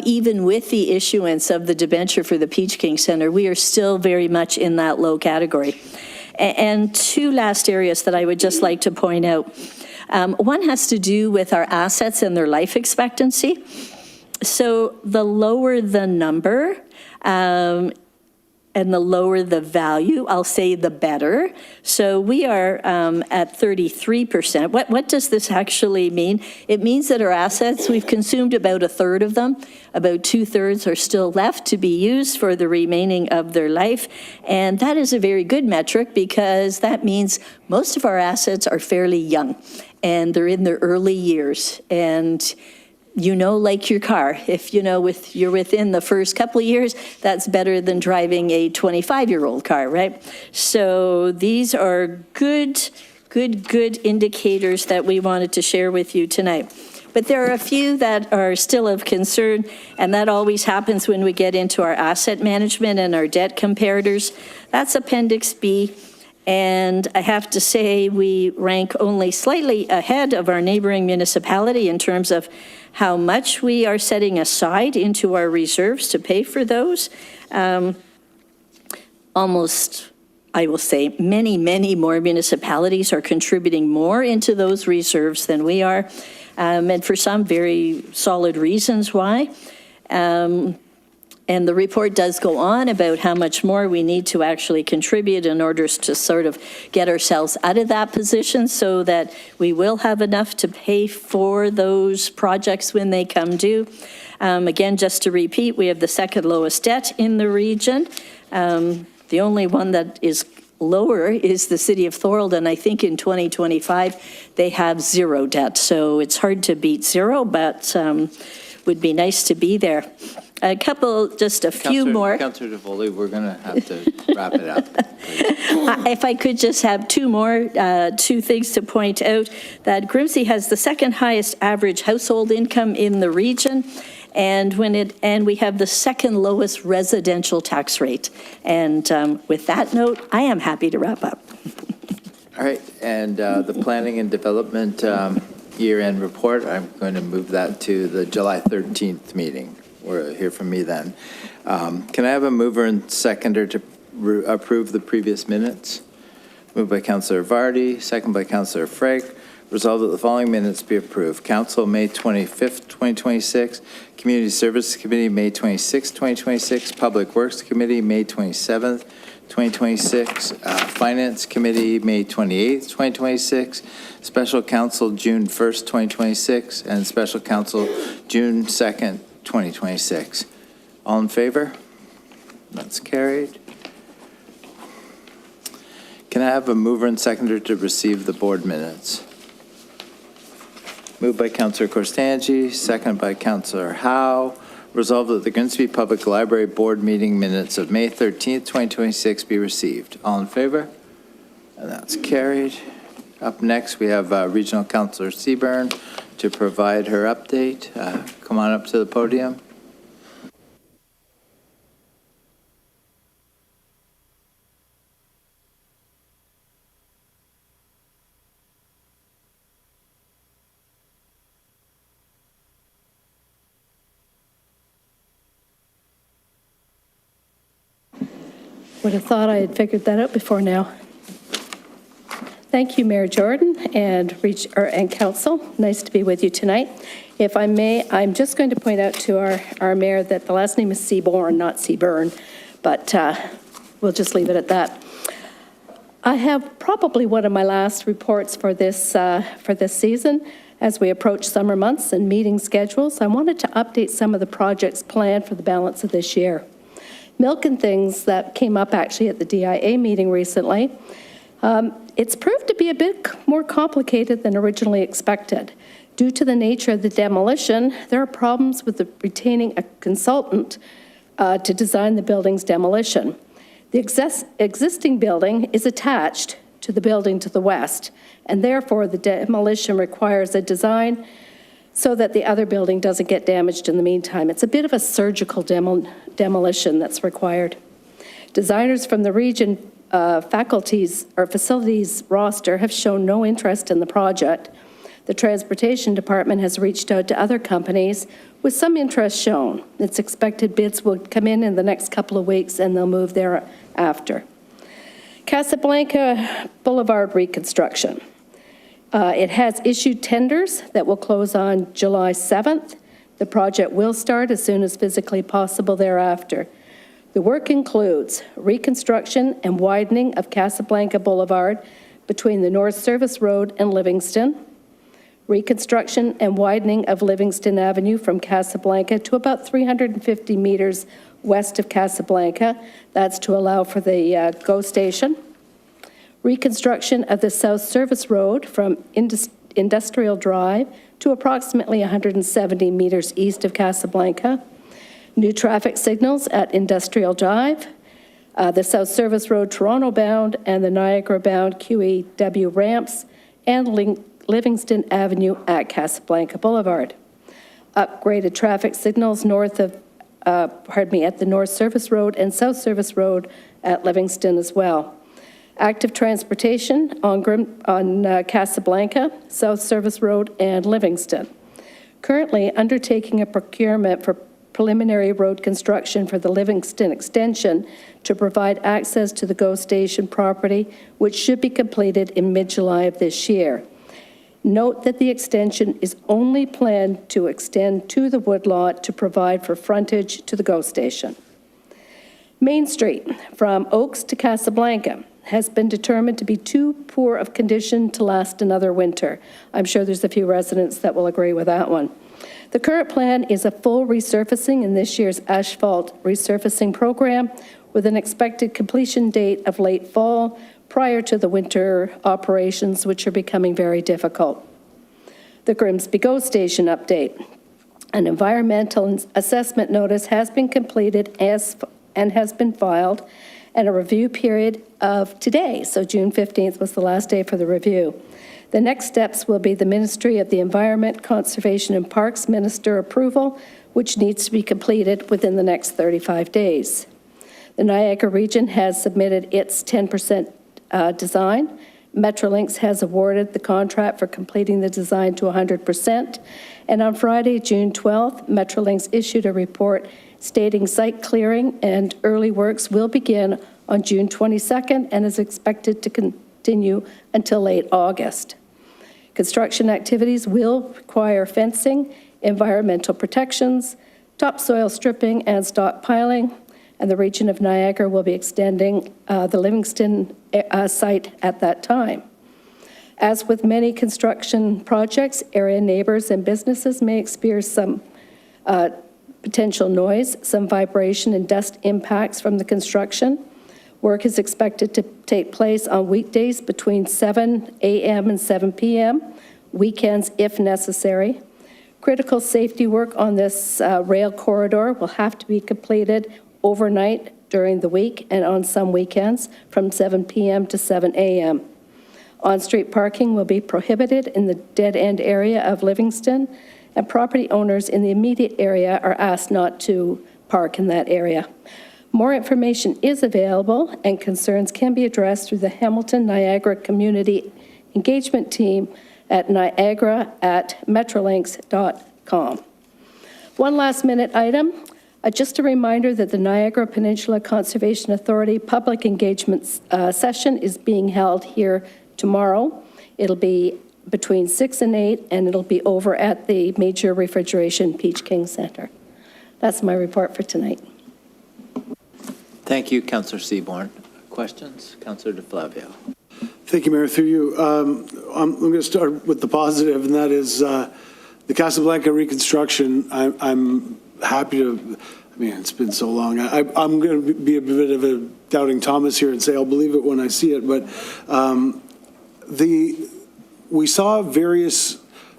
even with the issuance of the debenture for the Peach King Centre, we are still very much in that low category. And two last areas that I would just like to point out. One has to do with our assets and their life expectancy. So the lower the number and the lower the value, I'll say the better. So we are at 33%. What does this actually mean? It means that our assets, we've consumed about a third of them. About 2/3 are still left to be used for the remaining of their life. And that is a very good metric because that means most of our assets are fairly young and they're in their early years. And you know, like your car, if you know you're within the first couple of years, that's better than driving a 25-year-old car, right? So these are good indicators that we wanted to share with you tonight. But there are a few that are still of concern, and that always happens when we get into our asset management and our debt comparators. That's Appendix B. And I have to say, we rank only slightly ahead of our neighboring municipality in terms of how much we are setting aside into our reserves to pay for those. Almost, I will say, many, many more municipalities are contributing more into those reserves than we are, and for some very solid reasons why. And the report does go on about how much more we need to actually contribute in order to sort of get ourselves out of that position so that we will have enough to pay for those projects when they come due. Again, just to repeat, we have the second lowest debt in the region. The only one that is lower is the city of Thorold, and I think in 2025 they have zero debt. So it's hard to beat zero, but would be nice to be there. A couple, just a few more. Councillor DeVoley, we're going to have to wrap it up. If I could just have two things to point out, that Grimsby has the second highest average household income in the region, and we have the second lowest residential tax rate. And with that note, I am happy to wrap up. All right, and the Planning and Development year-end report, I'm going to move that to the July 13th meeting. We'll hear from me then. Can I have a mover and seconder to approve the previous minutes? Moved by Councillor Vardy, second by Councillor Frake. Resolved that the following minutes be approved. Council, May 25th, 2026. Community Services Committee, May 26th, 2026. Public Works Committee, May 27th, 2026. Finance Committee, May 28th, 2026. Special Council, June 1st, 2026. And Special Council, June 2nd, 2026. All in favor? That's carried. Can I have a mover and seconder to receive the board minutes? Moved by Councillor Korstanji, second by Councillor Howe. Resolved that the Grimsby Public Library Board meeting minutes of May 13th, 2026 be received. All in favor? And that's carried. Up next, we have Regional Councillor Seaburn to provide her update. Come on up to the podium. Would have thought I had figured that out before now. Thank you, Mayor Jordan and Council. Nice to be with you tonight. If I may, I'm just going to point out to our mayor that the last name is Seaborn, not Seaburn, but we'll just leave it at that. I have probably one of my last reports for this season. As we approach summer months and meeting schedules, I wanted to update some of the projects planned for the balance of this year. Milk and things that came up actually at the DIA meeting recently. It's proved to be a bit more complicated than originally expected. Due to the nature of the demolition, there are problems with retaining a consultant to design the building's demolition. The existing building is attached to the building to the west, and therefore the demolition requires a design so that the other building doesn't get damaged in the meantime. It's a bit of a surgical demolition that's required. Designers from the region faculties or facilities roster have shown no interest in the project. The Transportation Department has reached out to other companies with some interest shown. It's expected bids will come in the next couple of weeks and they'll move thereafter. Casablanca Boulevard reconstruction. It has issued tenders that will close on July 7th. The project will start as soon as physically possible thereafter. The work includes reconstruction and widening of Casablanca Boulevard between the North Service Road and Livingston, reconstruction and widening of Livingston Avenue from Casablanca to about 350 meters west of Casablanca. That's to allow for the GO station. Reconstruction of the South Service Road from Industrial Drive to approximately 170 meters east of Casablanca. New traffic signals at Industrial Drive, the South Service Road Toronto bound and the Niagara bound QEW ramps, and Livingston Avenue at Casablanca Boulevard. Upgraded traffic signals north of, at the North Service Road and South Service Road at Livingston as well. Active transportation on Casablanca, South Service Road, and Livingston. Currently undertaking a procurement for preliminary road construction for the Livingston extension to provide access to the GO Station property, which should be completed in mid-July of this year. Note that the extension is only planned to extend to the woodlot to provide for frontage to the GO Station. Main Street, from Oaks to Casablanca, has been determined to be too poor of condition to last another winter. I'm sure there's a few residents that will agree with that one. The current plan is a full resurfacing in this year's asphalt resurfacing program with an expected completion date of late fall prior to the winter operations, which are becoming very difficult. The Grimsby GO Station update. An environmental assessment notice has been completed and has been filed, and a review period of today, so June 15th was the last day for the review. The next steps will be the Ministry of the Environment, Conservation and Parks Minister approval, which needs to be completed within the next 35 days. The Niagara region has submitted its 10% design. Metrolinx has awarded the contract for completing the design to 100%. And on Friday, June 12th, Metrolinx issued a report stating site clearing and early works will begin on June 22nd and is expected to continue until late August. Construction activities will require fencing, environmental protections, topsoil stripping, and stockpiling, and the region of Niagara will be extending the Livingston site at that time. As with many construction projects, area neighbors and businesses may experience some potential noise, some vibration and dust impacts from the construction. Work is expected to take place on weekdays between 7 a.m. and 7 p.m., weekends if necessary. Critical safety work on this rail corridor will have to be completed overnight during the week and on some weekends from 7 p.m. to 7 a.m. On-street parking will be prohibited in the dead-end area of Livingston, and property owners in the immediate area are asked not to park in that area. More information is available, and concerns can be addressed through the Hamilton Niagara Community Engagement Team at niagara@metrolinx.com. One last-minute item. Just a reminder that the Niagara Peninsula Conservation Authority public engagement session is being held here tomorrow. It'll be between 6 and 8, and it'll be over at the Major Refrigeration Peach King Center. That's my report for tonight. Thank you, Councillor Seaborn. Questions? Councillor DeFlavio. Thank you, Mayor. Through you. I'm going to start with the positive, and that is the Casablanca reconstruction. I'm happy to, I mean, it's been so long. I'm going to be a bit of a doubting Thomas here and say I'll believe it when I see it, but we saw various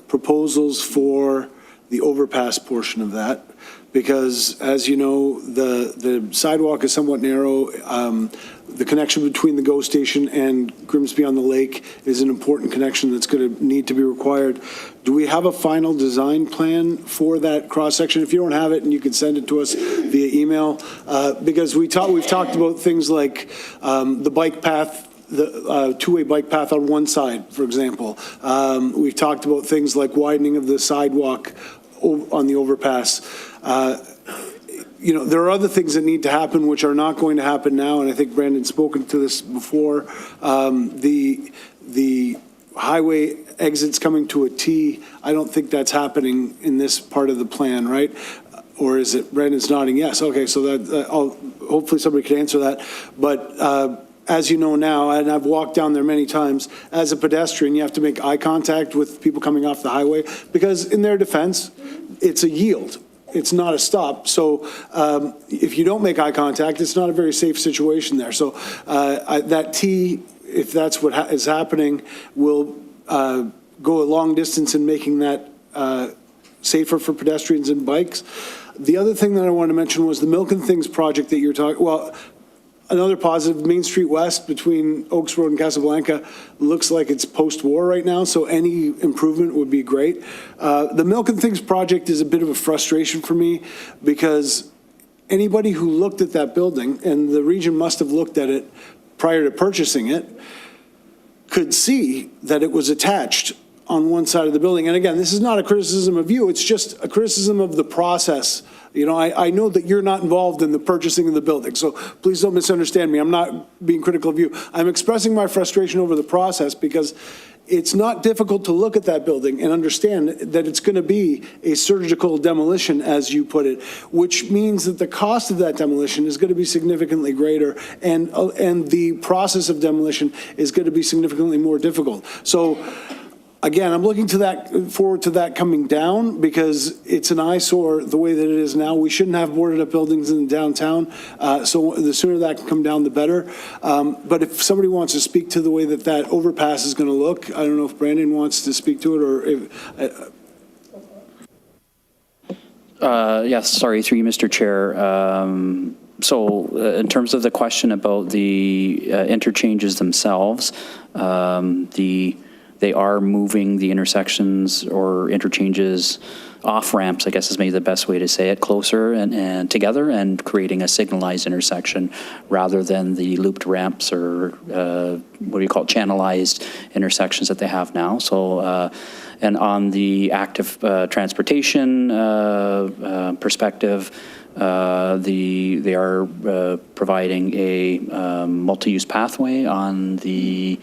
proposals for the overpass portion of that, because as you know, the sidewalk is somewhat narrow. The connection between the GO Station and Grimsby on the Lake is an important connection that's going to need to be required. Do we have a final design plan for that cross-section? If you don't have it, and you can send it to us via email, because we've talked about things like the bike path, the two-way bike path on one side, for example. We've talked about things like widening of the sidewalk on the overpass. You know, there are other things that need to happen which are not going to happen now, and I think Brandon's spoken to this before. The highway exits coming to a T, I don't think that's happening in this part of the plan, right? Or is it? Brandon's nodding yes. Okay, so that hopefully somebody can answer that. But as you know now, and I've walked down there many times, as a pedestrian, you have to make eye contact with people coming off the highway, because in their defense, it's a yield. It's not a stop. So if you don't make eye contact, it's not a very safe situation there. So that T, if that's what is happening, will go a long distance in making that safer for pedestrians and bikes. The other thing that I wanted to mention was the Milk and Things project that you're talking, well, Another positive, Main Street West between Oaks Road and Casablanca looks like it's post-war right now, so any improvement would be great. The Milk and Things project is a bit of a frustration for me because anybody who looked at that building, and the region must have looked at it prior to purchasing it, could see that it was attached on one side of the building. And again, this is not a criticism of you, it's just a criticism of the process. You know, I know that you're not involved in the purchasing of the building, so please don't misunderstand me. I'm not being critical of you. I'm expressing my frustration over the process because it's not difficult to look at that building and understand that it's going to be a surgical demolition, as you put it, which means that the cost of that demolition is going to be significantly greater, and the process of demolition is going to be significantly more difficult. So again, I'm looking forward to that coming down because it's an eyesore the way that it is now. We shouldn't have boarded up buildings in downtown, so the sooner that can come down, the better. But if somebody wants to speak to the way that that overpass is going to look, I don't know if Brandon wants to speak to it or if. Yes, sorry, through you, Mr. Chair. So in terms of the question about the interchanges themselves, they are moving the intersections or interchanges off ramps, I guess is maybe the best way to say it, closer and together and creating a signalized intersection rather than the looped ramps or what do you call it, channelized intersections that they have now. So, and on the active transportation perspective, they are providing a multi-use pathway on the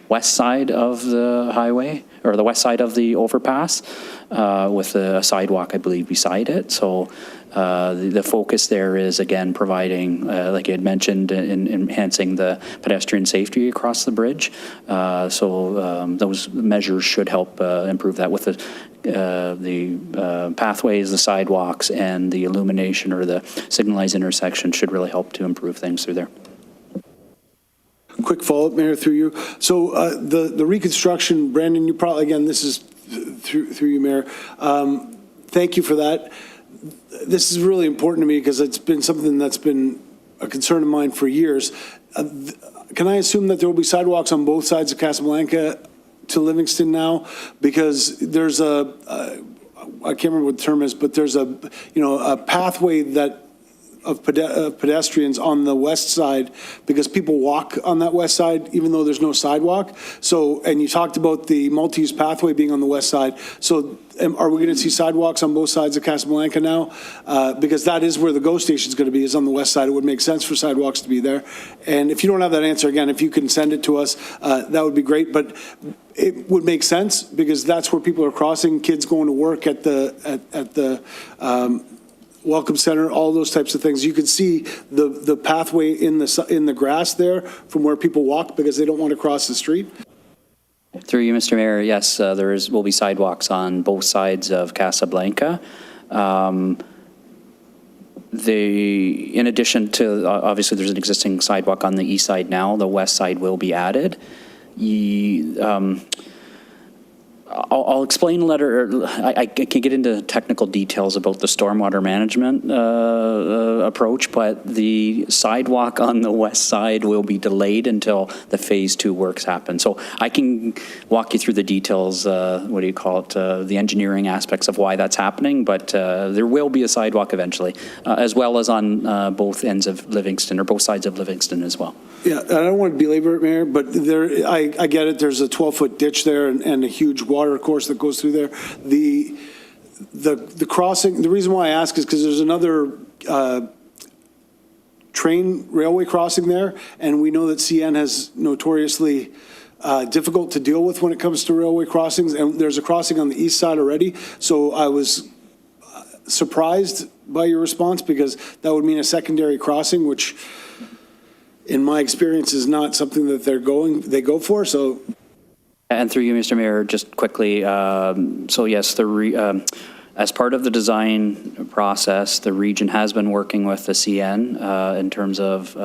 west side of the highway, or the west side of the overpass, with a sidewalk, I believe, beside it. So the focus there is, again, providing, like you had mentioned, in enhancing the pedestrian safety across the bridge. So those measures should help improve that with the pathways, the sidewalks, and the illumination or the signalized intersection should really help to improve things through there. Quick follow-up, Mayor, through you. So the reconstruction, Brandon, you probably, again, this is through you, Mayor. Thank you for that. This is really important to me because it's been something that's been a concern of mine for years. Can I assume that there will be sidewalks on both sides of Casablanca to Livingston now? Because there's I can't remember what the term is, but there's a pathway that of pedestrians on the west side because people walk on that west side even though there's no sidewalk. So, and you talked about the multi-use pathway being on the west side. So are we going to see sidewalks on both sides of Casablanca now? Because that is where the GO station is going to be, is on the west side. It would make sense for sidewalks to be there. And if you don't have that answer, again, if you can send it to us, that would be great. But it would make sense because that's where people are crossing, kids going to work at the Welcome Center, all those types of things. You can see the pathway in the grass there from where people walk because they don't want to cross the street. Through you, Mr. Mayor, yes, will be sidewalks on both sides of Casablanca. In addition to, obviously, there's an existing sidewalk on the east side now. The west side will be added. I'll explain later. I can get into technical details about the stormwater management approach, but the sidewalk on the west side will be delayed until the phase 2 works happen. So I can walk you through the details, the engineering aspects of why that's happening, but there will be a sidewalk eventually, as well as on both ends of Livingston, or both sides of Livingston as well. Yeah, I don't want to belabor it, Mayor, but I get it. There's a 12-foot ditch there and a huge water course that goes through there. The crossing, the reason why I ask is because there's another train railway crossing there, and we know that CN has notoriously difficult to deal with when it comes to railway crossings, and there's a crossing on the east side already. So I was surprised by your response because that would mean a secondary crossing, which in my experience is not something that they go for. So. And through you, Mr. Mayor, just quickly, so yes, as part of the design process, the region has been working with the CN in terms of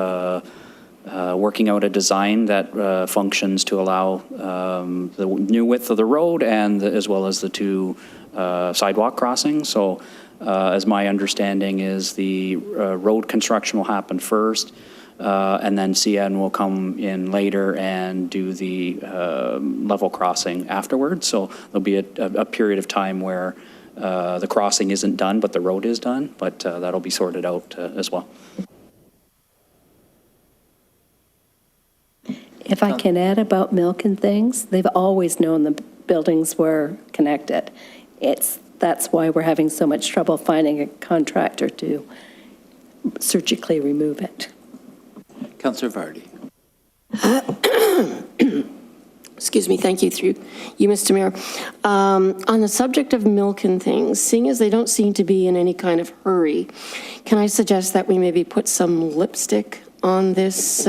working out a design that functions to allow the new width of the road and as well as the 2 sidewalk crossings. So as my understanding is the road construction will happen first. and then CN will come in later and do the level crossing afterwards. So there'll be a period of time where the crossing isn't done, but the road is done, but that'll be sorted out as well. If I can add about milk and things, they've always known the buildings were connected. That's why we're having so much trouble finding a contractor to surgically remove it. Councillor Vardy. Excuse me, thank you, through you, Mr. Mayor. On the subject of milk and things, seeing as they don't seem to be in any kind of hurry, can I suggest that we maybe put some lipstick on this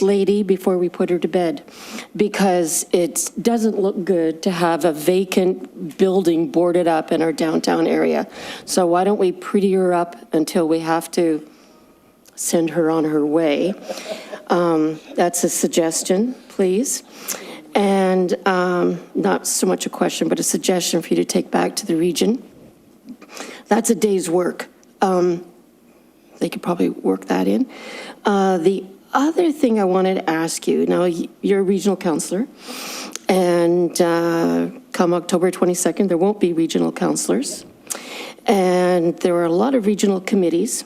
lady before we put her to bed? Because it doesn't look good to have a vacant building boarded up in our downtown area. So why don't we pretty her up until we have to send her on her way? That's a suggestion, please. And not so much a question, but a suggestion for you to take back to the region. That's a day's work. They could probably work that in. The other thing I wanted to ask you, now you're a regional councillor, and come October 22nd, there won't be regional councillors. And there are a lot of regional committees.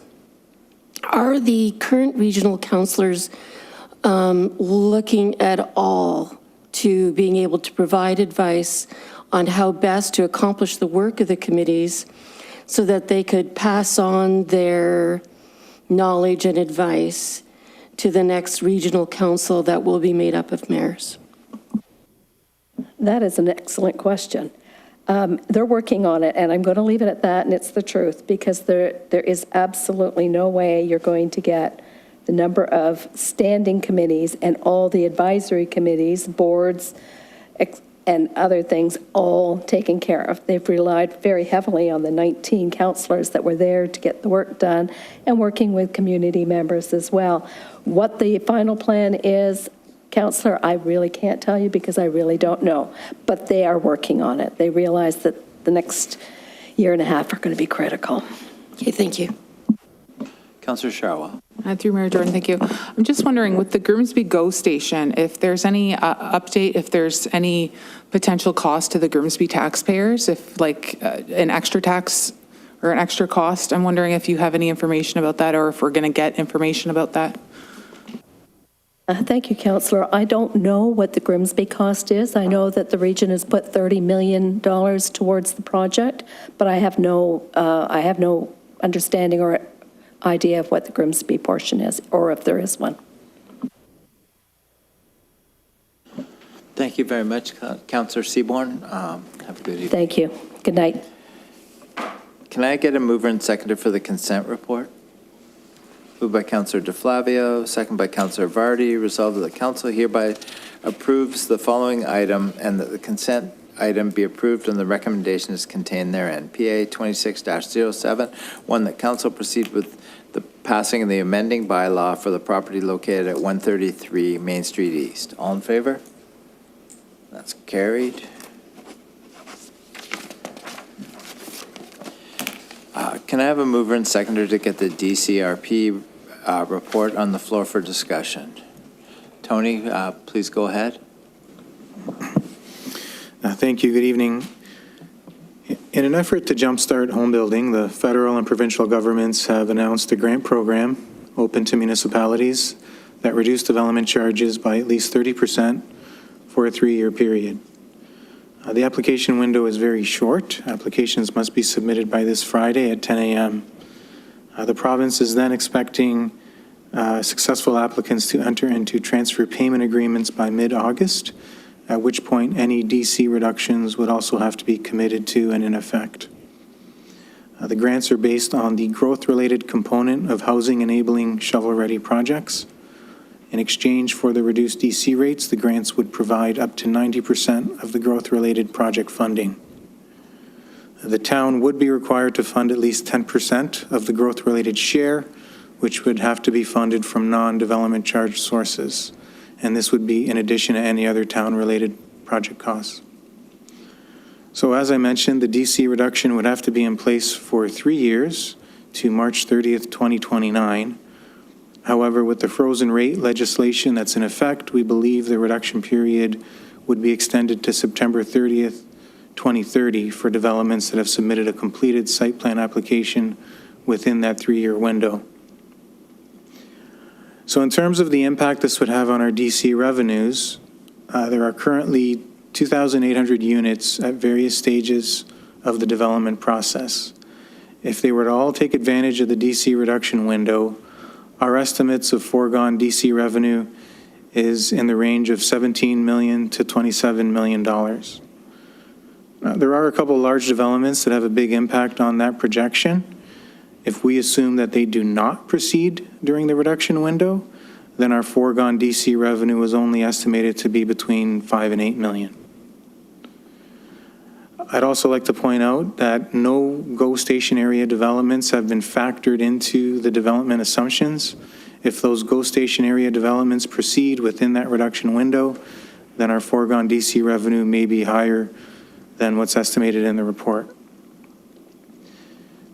Are the current regional councillors looking at all to being able to provide advice on how best to accomplish the work of the committees so that they could pass on their knowledge and advice to the next regional council that will be made up of mayors? That is an excellent question. They're working on it, and I'm going to leave it at that, and it's the truth, because there is absolutely no way you're going to get the number of standing committees and all the advisory committees, boards, and other things all taken care of. They've relied very heavily on the 19 councillors that were there to get the work done and working with community members as well. What the final plan is, Councillor, I really can't tell you because I really don't know, but they are working on it. They realize that the next year and a half are going to be critical. Okay, thank you. Councillor Sharwa. Through Mayor Jordan, thank you. I'm just wondering, with the Grimsby GO station, if there's any update, if there's any potential cost to the Grimsby taxpayers, if like an extra tax or an extra cost. I'm wondering if you have any information about that, or if we're going to get information about that. Thank you, Councillor. I don't know what the Grimsby cost is. I know that the region has put $30 million towards the project, but I have no understanding or idea of what the Grimsby portion is, or if there is one. Thank you very much, Councillor Seaborn. Have a good evening. Thank you. Good night. Can I get a mover and seconder for the consent report? Moved by Councillor DeFlavio, second by Councillor Vardy. Resolved that the council hereby approves the following item and that the consent item be approved and the recommendation is contained therein. PA 26-07, one that council proceed with the passing of the amending bylaw for the property located at 133 Main Street East. All in favor? That's carried. Can I have a mover and seconder to get the DCRP report on the floor for discussion? Tony, please go ahead. Thank you. Good evening. In an effort to jumpstart home building, the federal and provincial governments have announced a grant program open to municipalities that reduce development charges by at least 30% for a 3-year period. The application window is very short. Applications must be submitted by this Friday at 10 a.m. The province is then expecting successful applicants to enter into transfer payment agreements by mid-August, at which point any DC reductions would also have to be committed to and in effect. The grants are based on the growth-related component of housing enabling shovel-ready projects. In exchange for the reduced DC rates, the grants would provide up to 90% of the growth-related project funding. The town would be required to fund at least 10% of the growth-related share, which would have to be funded from non-development charge sources. And this would be in addition to any other town-related project costs. So as I mentioned, the DC reduction would have to be in place for 3 years to March 30th, 2029, However, with the frozen rate legislation that's in effect, we believe the reduction period would be extended to September 30th, 2030 for developments that have submitted a completed site plan application within that 3-year window. So in terms of the impact this would have on our DC revenues, there are currently 2,800 units at various stages of the development process. If they were to all take advantage of the DC reduction window, our estimates of foregone DC revenue is in the range of $17 million to $27 million. There are a couple large developments that have a big impact on that projection. If we assume that they do not proceed during the reduction window, then our foregone DC revenue is only estimated to be between 5 and 8 million. I'd also like to point out that no GO station area developments have been factored into the development assumptions. If those GO station area developments proceed within that reduction window, then our foregone DC revenue may be higher than what's estimated in the report.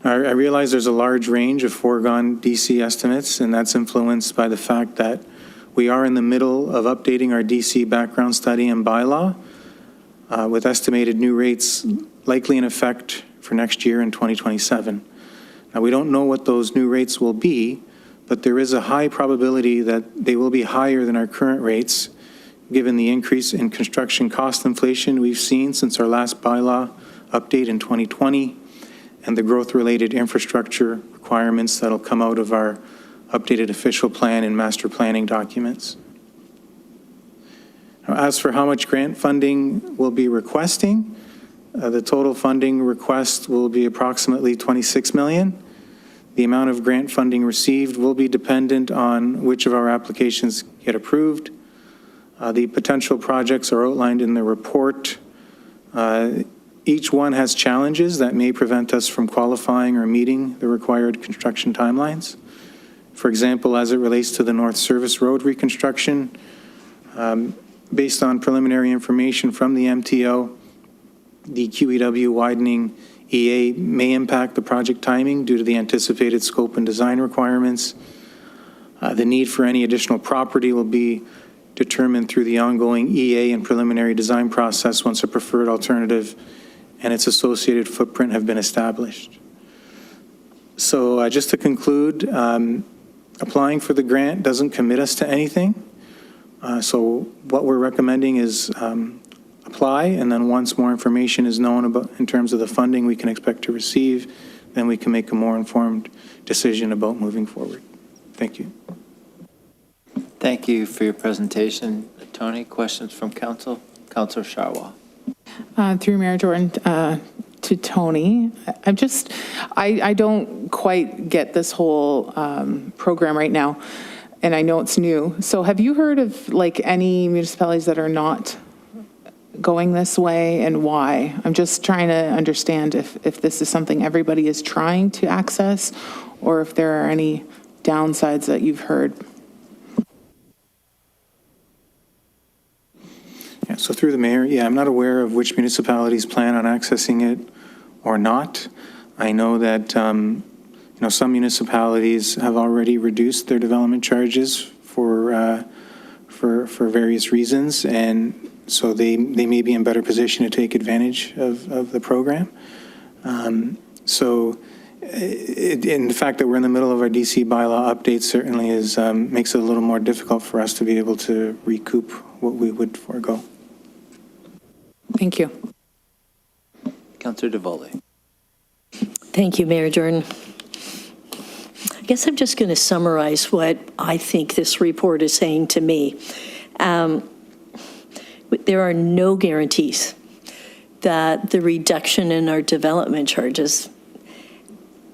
I realize there's a large range of foregone DC estimates, and that's influenced by the fact that we are in the middle of updating our DC background study and bylaw, with estimated new rates likely in effect for next year in 2027. Now, we don't know what those new rates will be, but there is a high probability that they will be higher than our current rates, given the increase in construction cost inflation we've seen since our last bylaw update in 2020, and the growth-related infrastructure requirements that'll come out of our updated official plan and master planning documents. Now, as for how much grant funding we'll be requesting, the total funding request will be approximately $26 million. The amount of grant funding received will be dependent on which of our applications get approved. The potential projects are outlined in the report. Each one has challenges that may prevent us from qualifying or meeting the required construction timelines. For example, as it relates to the North Service Road reconstruction, based on preliminary information from the MTO, the QEW widening EA may impact the project timing due to the anticipated scope and design requirements. The need for any additional property will be determined through the ongoing EA and preliminary design process once a preferred alternative and its associated footprint have been established. So just to conclude, applying for the grant doesn't commit us to anything. So what we're recommending is apply, and then once more information is known about in terms of the funding we can expect to receive, then we can make a more informed decision about moving forward. Thank you. Thank you for your presentation. Tony, questions from council? Councilor Sharwal. Through Mayor Jordan to Tony, I don't quite get this whole program right now, and I know it's new. So have you heard of like any municipalities that are not going this way, and why? I'm just trying to understand if this is something everybody is trying to access, or if there are any downsides that you've heard. Yeah, so through the mayor, I'm not aware of which municipalities plan on accessing it or not. I know that some municipalities have already reduced their development charges for various reasons, and so they may be in better position to take advantage of the program. And the fact that we're in the middle of our DC bylaw update certainly makes it a little more difficult for us to be able to recoup what we would forego. Thank you. Councilor DeVoley. Thank you, Mayor Jordan. I guess I'm just going to summarize what I think this report is saying to me. There are no guarantees that the reduction in our development charges,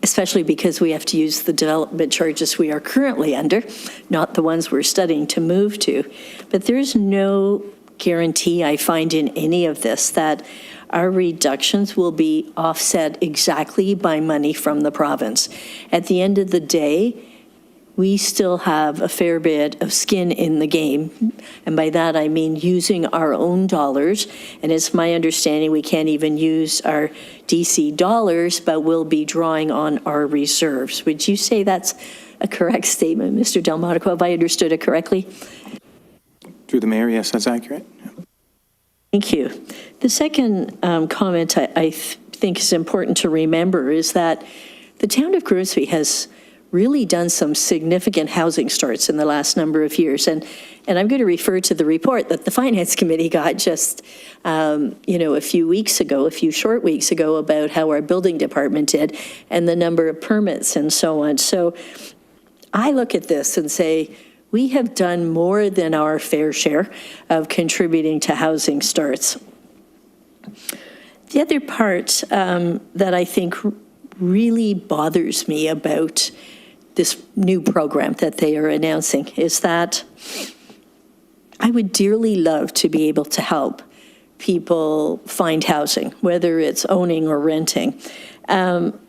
especially because we have to use the development charges we are currently under, not the ones we're studying to move to, but there's no guarantee I find in any of this that our reductions will be offset exactly by money from the province. At the end of the day, we still have a fair bit of skin in the game. And by that, I mean using our own dollars. And it's my understanding we can't even use our DC dollars, but we'll be drawing on our reserves. Would you say that's a correct statement, Mr. Delmonico? Have I understood it correctly? Through the mayor, yes, that's accurate. Thank you. The second comment I think is important to remember is that the town of Grimsby has really done some significant housing starts in the last number of years. And I'm going to refer to the report that the Finance Committee got just, a few short weeks ago about how our building department did and the number of permits and so on. So I look at this and say, we have done more than our fair share of contributing to housing starts. The other part that I think really bothers me about this new program that they are announcing is that I would dearly love to be able to help people find housing, whether it's owning or renting. But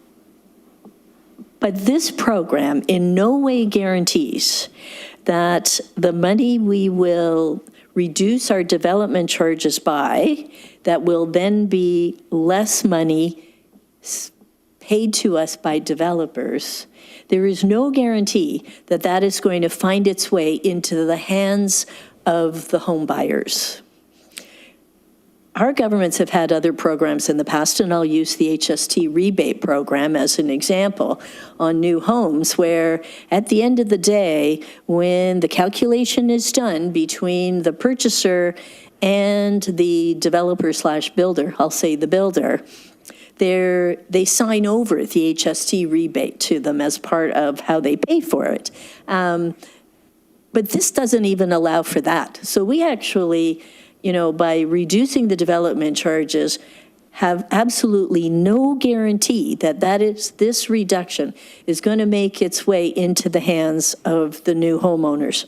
this program in no way guarantees that the money we will reduce our development charges by, that will then be less money paid to us by developers. There is no guarantee that that is going to find its way into the hands of the home buyers. Our governments have had other programs in the past, and I'll use the HST rebate program as an example on new homes, where at the end of the day, when the calculation is done between the purchaser and the developer/builder, I'll say the builder, they sign over the HST rebate to them as part of how they pay for it. But this doesn't even allow for that. So we actually, by reducing the development charges, have absolutely no guarantee that this reduction is going to make its way into the hands of the new homeowners.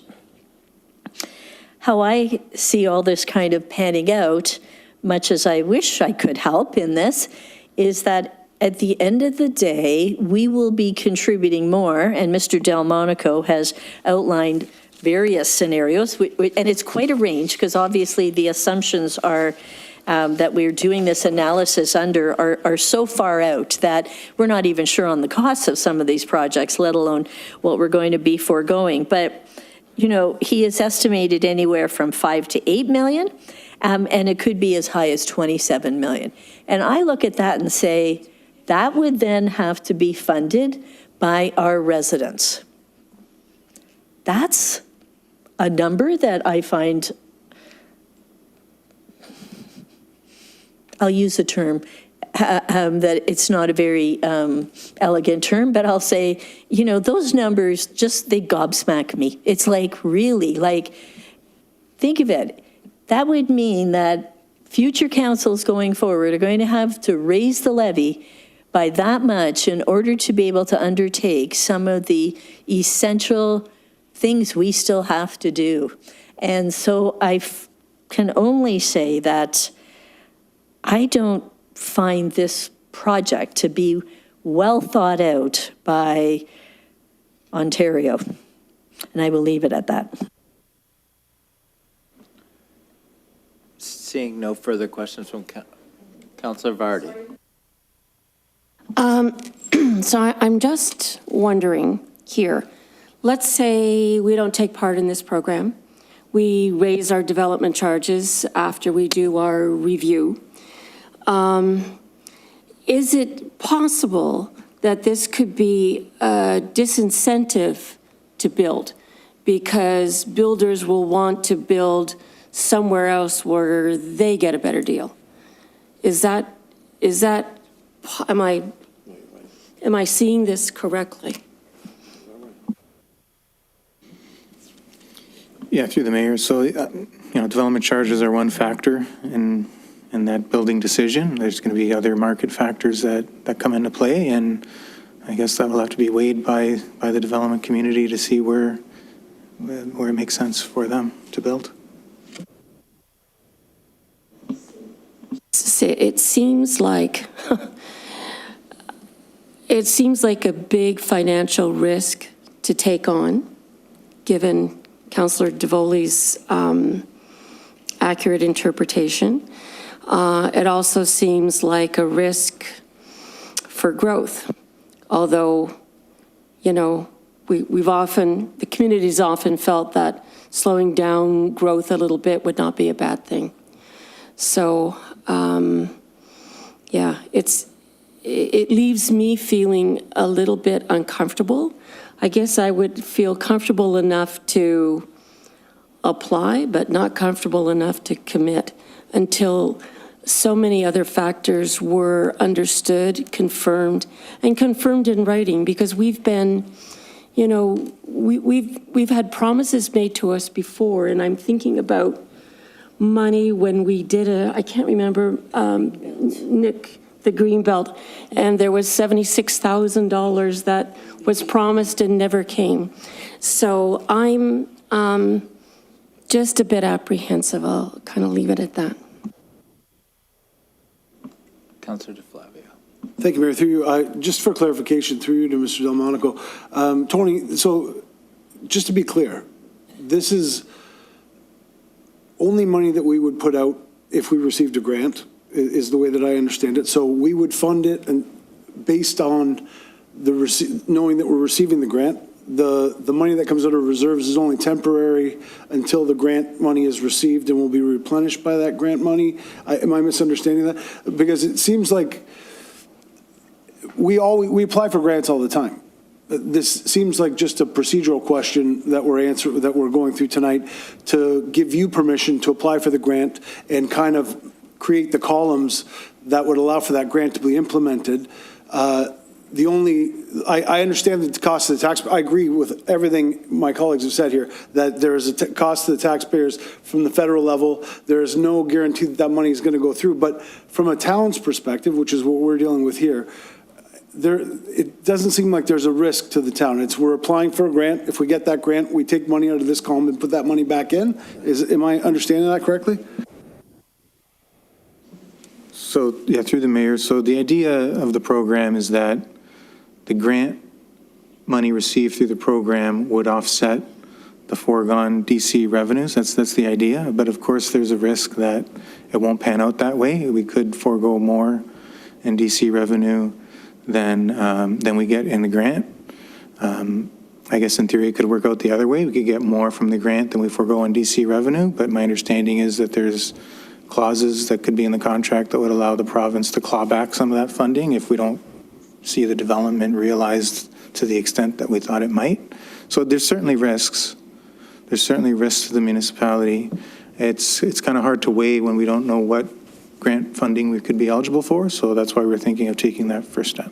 How I see all this kind of panning out, much as I wish I could help in this, is that at the end of the day, we will be contributing more, and Mr. Delmonico has outlined various scenarios, and it's quite a range, because obviously the assumptions are that we're doing this analysis under are so far out that we're not even sure on the costs of some of these projects, let alone what we're going to be foregoing. But, he has estimated anywhere from 5 to 8 million, and it could be as high as 27 million. And I look at that and say, that would then have to be funded by our residents. That's a number that I find, I'll use the term, that it's not a very elegant term, but I'll say, those numbers they gobsmack me. It's like, really, think of it. That would mean that future councils going forward are going to have to raise the levy by that much in order to be able to undertake some of the essential things we still have to do. And so I can only say that I don't find this project to be well thought out by Ontario. And I will leave it at that. Seeing no further questions from Councillor Vardy. So I'm just wondering here, let's say we don't take part in this program. We raise our development charges after we do our review. Is it possible that this could be a disincentive to build? Because builders will want to build somewhere else where they get a better deal. Am I seeing this correctly? Yeah, through the mayor. So, development charges are one factor in that building decision. There's going to be other market factors that come into play, and I guess that will have to be weighed by the development community to see where it makes sense for them to build. It seems like a big financial risk to take on, given Councillor DeVoley's accurate interpretation. It also seems like a risk for growth, although, you know, the community's often felt that slowing down growth a little bit would not be a bad thing. So, yeah, it leaves me feeling a little bit uncomfortable. I guess I would feel comfortable enough to apply, but not comfortable enough to commit until so many other factors were understood, confirmed, and confirmed in writing, because we've been, you know, we've had promises made to us before, and I'm thinking about money when we did I can't remember, Nick, the Greenbelt, and there was $76,000 that was promised and never came. So I'm just a bit apprehensive. I'll kind of leave it at that. Councillor DeFlavio. Thank you, Mayor. Through you, just for clarification, through you to Mr. Delmonico. Tony, so just to be clear, this is only money that we would put out if we received a grant, is the way that I understand it. So we would fund it, and based on knowing that we're receiving the grant, the money that comes out of reserves is only temporary until the grant money is received and will be replenished by that grant money. Am I misunderstanding that? Because it seems like we apply for grants all the time. This seems like just a procedural question that we're going through tonight to give you permission to apply for the grant and kind of create the columns that would allow for that grant to be implemented. I understand the cost of the taxpayer. I agree with everything my colleagues have said here, that there is a cost to the taxpayers from the federal level. There is no guarantee that money is going to go through. But from a town's perspective, which is what we're dealing with here, it doesn't seem like there's a risk to the town. We're applying for a grant. If we get that grant, we take money out of this column and put that money back in. Am I understanding that correctly? So, yeah, through the mayor. So the idea of the program is that the grant money received through the program would offset the foregone DC revenues. That's the idea. But of course, there's a risk that it won't pan out that way. We could forego more in DC revenue than we get in the grant. I guess in theory, it could work out the other way. We could get more from the grant than we forego in DC revenue. But my understanding is that there's clauses that could be in the contract that would allow the province to claw back some of that funding if we don't see the development realized to the extent that we thought it might. So there's certainly risks. There's certainly risks to the municipality. It's kind of hard to weigh when we don't know what grant funding we could be eligible for. So that's why we're thinking of taking that first step.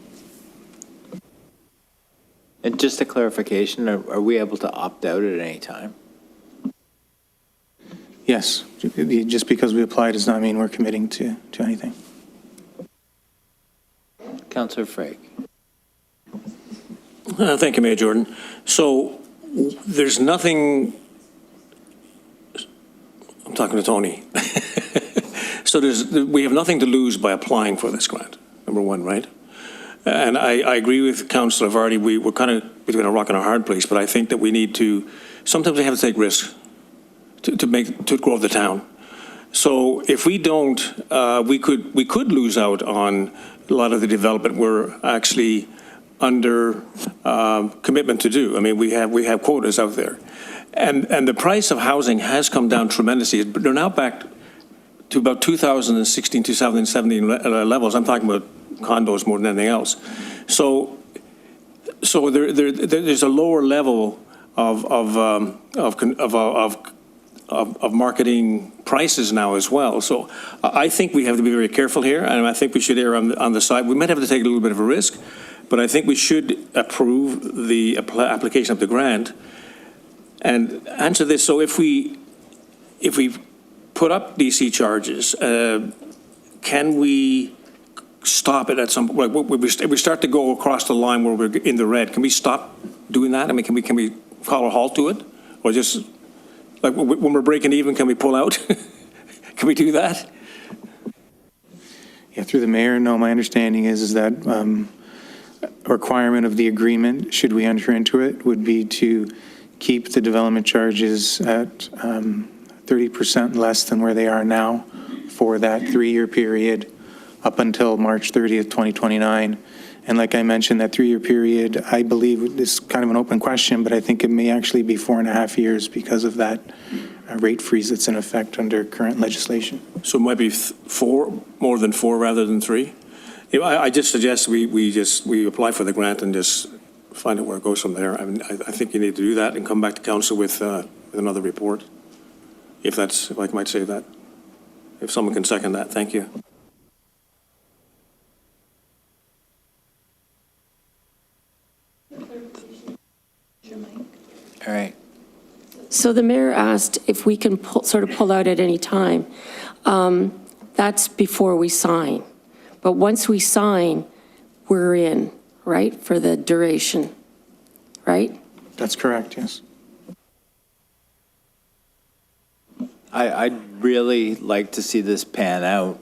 And just a clarification, are we able to opt out at any time? Yes, just because we applied does not mean we're committing to anything. Councillor Frake. Thank you, Mayor Jordan. So there's nothing, I'm talking to Tony. So we have nothing to lose by applying for this grant, number one, right? And I agree with Councillor Vardy. We're kind of between a rock and a hard place, but I think that we need to, sometimes we have to take risks to grow the town. So if we don't, we could lose out on a lot of the development we're actually under commitment to do. I mean, we have quotas out there, and the price of housing has come down tremendously. But they're now back to about 2016, 2017 levels. I'm talking about condos more than anything else. So there's a lower level of marketing prices now as well. So I think we have to be very careful here, and I think we should err on the side. We might have to take a little bit of a risk, but I think we should approve the application of the grant and answer this. So if we put up DC charges, can we stop it at some point? If we start to go across the line where we're in the red, can we stop doing that? I mean, can we call a halt to it, or just like when we're breaking even, can we pull out? Can we do that? Yeah, through the mayor, no, my understanding is that requirement of the agreement, should we enter into it, would be to keep the development charges at 30% less than where they are now for that 3-year period up until March 30th, 2029. And like I mentioned, that 3-year period, I believe is kind of an open question, but I think it may actually be 4.5 years because of that rate freeze that's in effect under current legislation. So it might be more than 4 rather than 3? I just suggest we apply for the grant and just find out where it goes from there. I mean, I think you need to do that and come back to council with another report, if I might say that. If someone can second that, thank you. All right. So the mayor asked if we can pull out at any time. That's before we sign. But once we sign, we're in, right, for the duration, right? That's correct, yes. I'd really like to see this pan out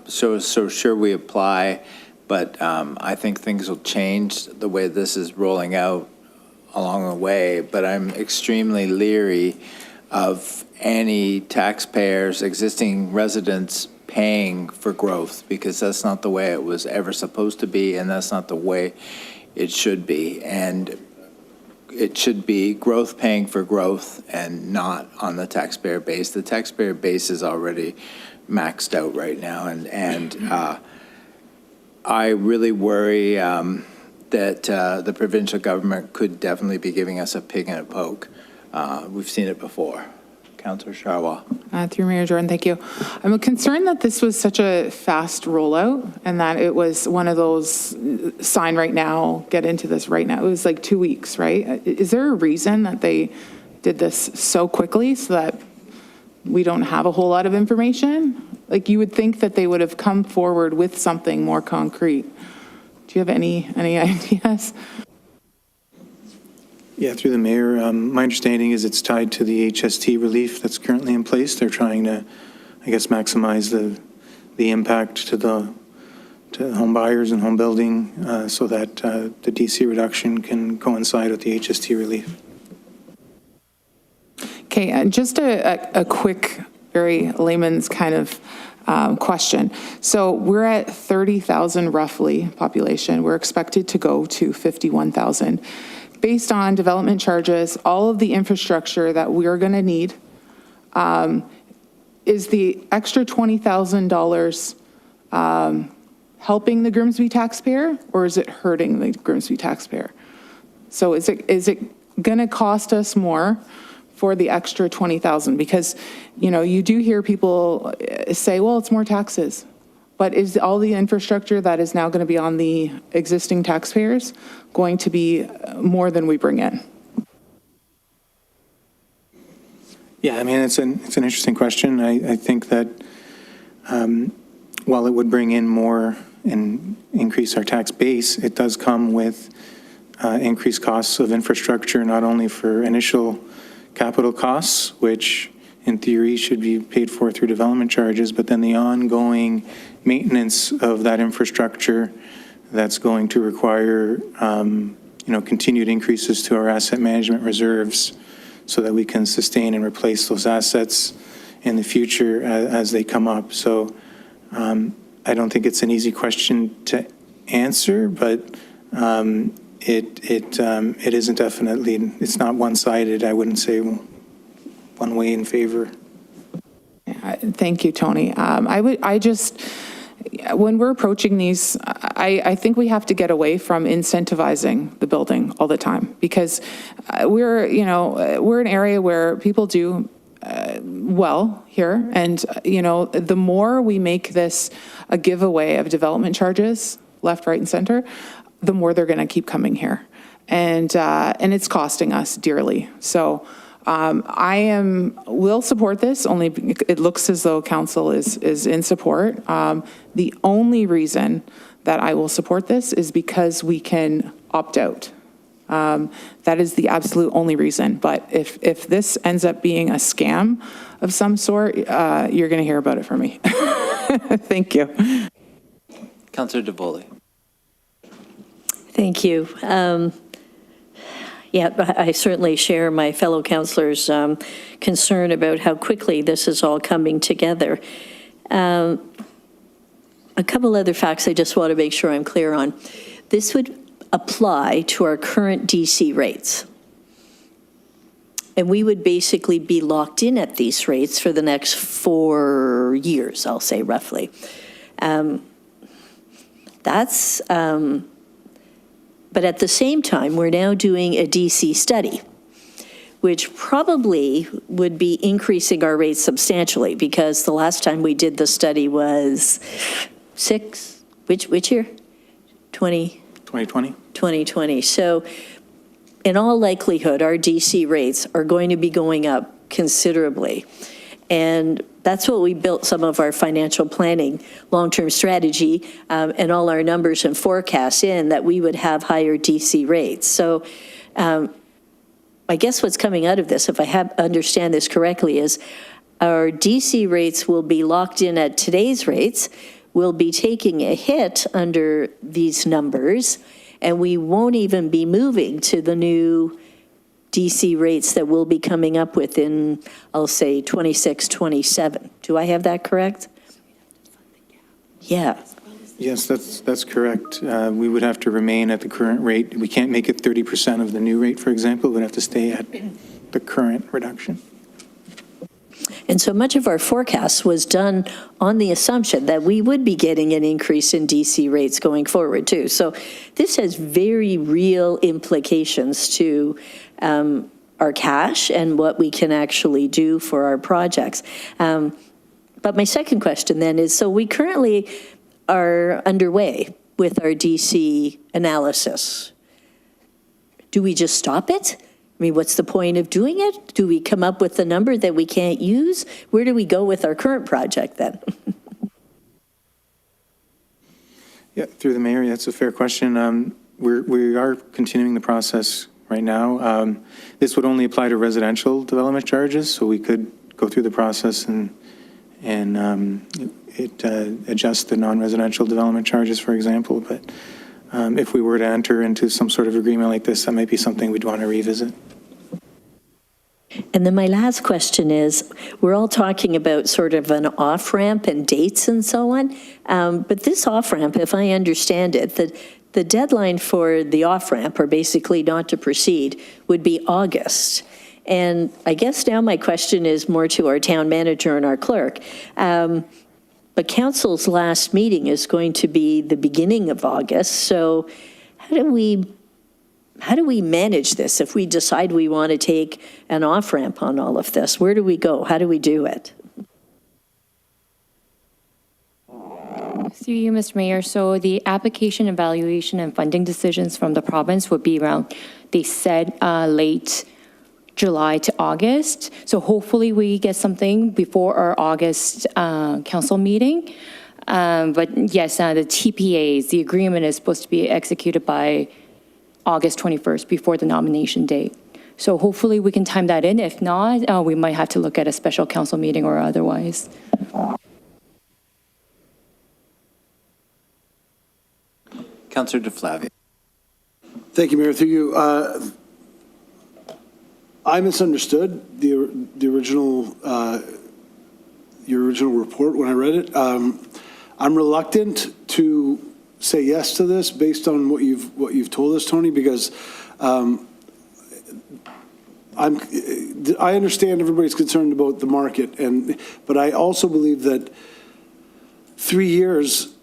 so sure we apply, but I think things will change the way this is rolling out along the way, but I'm extremely leery of any taxpayers, existing residents paying for growth, because that's not the way it was ever supposed to be, and that's not the way it should be. And it should be growth paying for growth and not on the taxpayer base. The taxpayer base is already maxed out right now, and I really worry that the provincial government could definitely be giving us a pig in a poke. We've seen it before. Councillor Charwa. Through Mayor Jordan, thank you. I'm concerned that this was such a fast rollout and that it was one of those sign right now, get into this right now. It was like 2 weeks, right? Is there a reason that they did this so quickly so that we don't have a whole lot of information? Like, you would think that they would have come forward with something more concrete. Do you have any ideas? Yeah, through the mayor, my understanding is it's tied to the HST relief that's currently in place. They're trying to, I guess, maximize the impact to home buyers and home building so that the DC reduction can coincide with the HST relief. Okay, and just a quick, very layman's kind of question. So we're at 30,000 roughly population. We're expected to go to 51,000. Based on development charges, all of the infrastructure that we're going to need, is the extra $20,000 helping the Grimsby taxpayer, or is it hurting the Grimsby taxpayer? So is it going to cost us more for the extra 20,000? Because, you know, you do hear people say, well, it's more taxes. But is all the infrastructure that is now going to be on the existing taxpayers going to be more than we bring in? Yeah, I mean, it's an interesting question. I think that while it would bring in more and increase our tax base, it does come with increased costs of infrastructure, not only for initial capital costs, which in theory should be paid for through development charges, but then the ongoing maintenance of that infrastructure that's going to require continued increases to our asset management reserves so that we can sustain and replace those assets in the future as they come up. So I don't think it's an easy question to answer, but it isn't definitely, it's not one-sided. I wouldn't say one way in favor. Thank you, Tony. When we're approaching these, I think we have to get away from incentivizing the building all the time, because we're an area where people do well here. And, the more we make this a giveaway of development charges, left, right, and center, the more they're going to keep coming here. And it's costing us dearly. So will support this, only it looks as though council is in support. The only reason that I will support this is because we can opt out. That is the absolute only reason. But if this ends up being a scam of some sort, you're going to hear about it from me. Thank you. Councillor DeVoley. Thank you. Yeah, I certainly share my fellow councillors' concern about how quickly this is all coming together. A couple other facts I just want to make sure I'm clear on. This would apply to our current DC rates. And we would basically be locked in at these rates for the next 4 years, I'll say roughly. But at the same time, we're now doing a DC study, which probably would be increasing our rates substantially, because the last time we did the study was which year? 2020? 2020. So in all likelihood, our DC rates are going to be going up considerably. And that's what we built some of our financial planning, long-term strategy, and all our numbers and forecasts in, that we would have higher DC rates. So I guess what's coming out of this, if I understand this correctly, is our DC rates will be locked in at today's rates. We'll be taking a hit under these numbers, and we won't even be moving to the new DC rates that we'll be coming up with in, I'll say, 26, 27. Do I have that correct? Yeah. Yes, that's correct. We would have to remain at the current rate. We can't make it 30% of the new rate, for example. We'd have to stay at the current reduction. And so much of our forecast was done on the assumption that we would be getting an increase in DC rates going forward, too. So this has very real implications to our cash and what we can actually do for our projects. But my second question then is, so we currently are underway with our DC analysis. Do we just stop it? I mean, what's the point of doing it? Do we come up with a number that we can't use? Where do we go with our current project then? Yeah, through the mayor, that's a fair question. We are continuing the process right now. This would only apply to residential development charges, so we could go through the process and adjust the non-residential development charges, for example. But if we were to enter into some sort of agreement like this, that might be something we'd want to revisit. And then my last question is, we're all talking about sort of an off-ramp and dates and so on, but this off-ramp, if I understand it, the deadline for the off-ramp, or basically not to proceed, would be August. And I guess now my question is more to our town manager and our clerk. But council's last meeting is going to be the beginning of August, so how do we manage this if we decide we want to take an off-ramp on all of this? Where do we go? How do we do it? Through you, Mr. Mayor. So the application, evaluation, and funding decisions from the province would be around, they said, late July to August. So hopefully we get something before our August council meeting. But yes, the TPAs, the agreement is supposed to be executed by August 21st, before the nomination date. So hopefully we can time that in. If not, we might have to look at a special council meeting or otherwise. Councillor DeFlavia. Thank you, Mayor. Through you. I misunderstood the original, your original report when I read it. I'm reluctant to say yes to this based on what you've told us, Tony, because I understand everybody's concerned about the market, but I also believe that 3 years,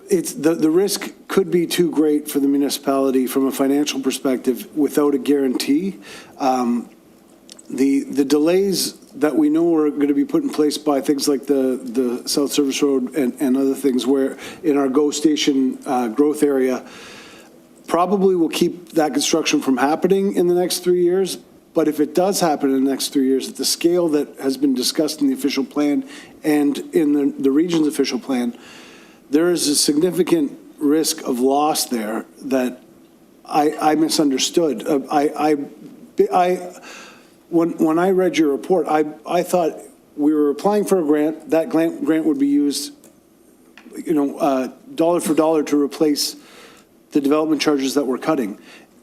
the risk could be too great for the municipality from a financial perspective without a guarantee. The delays that we know are going to be put in place by things like the South Service Road and other things, where in our GO Station growth area, probably will keep that construction from happening in the next 3 years. But if it does happen in the next 3 years, at the scale that has been discussed in the official plan and in the region's official plan, there is a significant risk of loss there that I misunderstood. When I read your report, I thought we were applying for a grant. That grant would be used dollar for dollar to replace the development charges that we're cutting.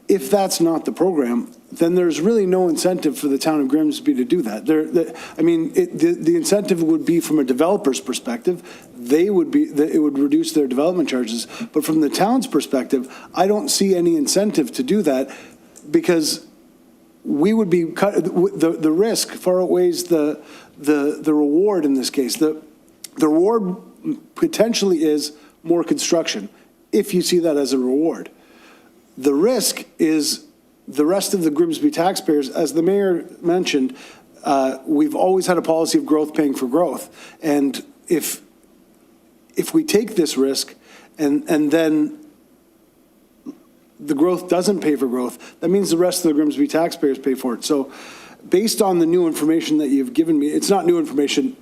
If that's not the program, then there's really no incentive for the town of Grimsby to do that. The incentive would be from a developer's perspective. It would reduce their development charges. But from the town's perspective, I don't see any incentive to do that because we would be the risk far outweighs the reward in this case. The reward potentially is more construction, if you see that as a reward. The risk is the rest of the Grimsby taxpayers. As the mayor mentioned, we've always had a policy of growth paying for growth. And if we take this risk and then the growth doesn't pay for growth, that means the rest of the Grimsby taxpayers pay for it. So based on the new information that you've given me, it's not new information,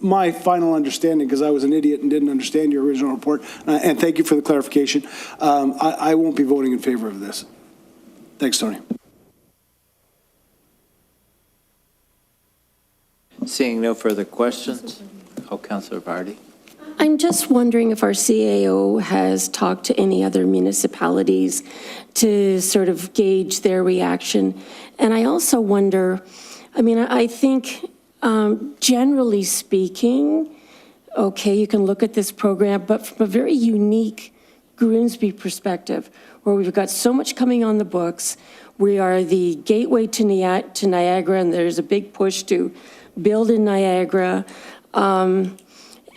my final understanding, because I was an idiot and didn't understand your original report, and thank you for the clarification, I won't be voting in favor of this. Thanks, Tony. Seeing no further questions. Oh, Councillor Vardy. I'm just wondering if our CAO has talked to any other municipalities to sort of gauge their reaction. And I also wonder, I think generally speaking, okay, you can look at this program, but from a very unique Grimsby perspective, where we've got so much coming on the books, we are the gateway to Niagara, and there's a big push to build in Niagara.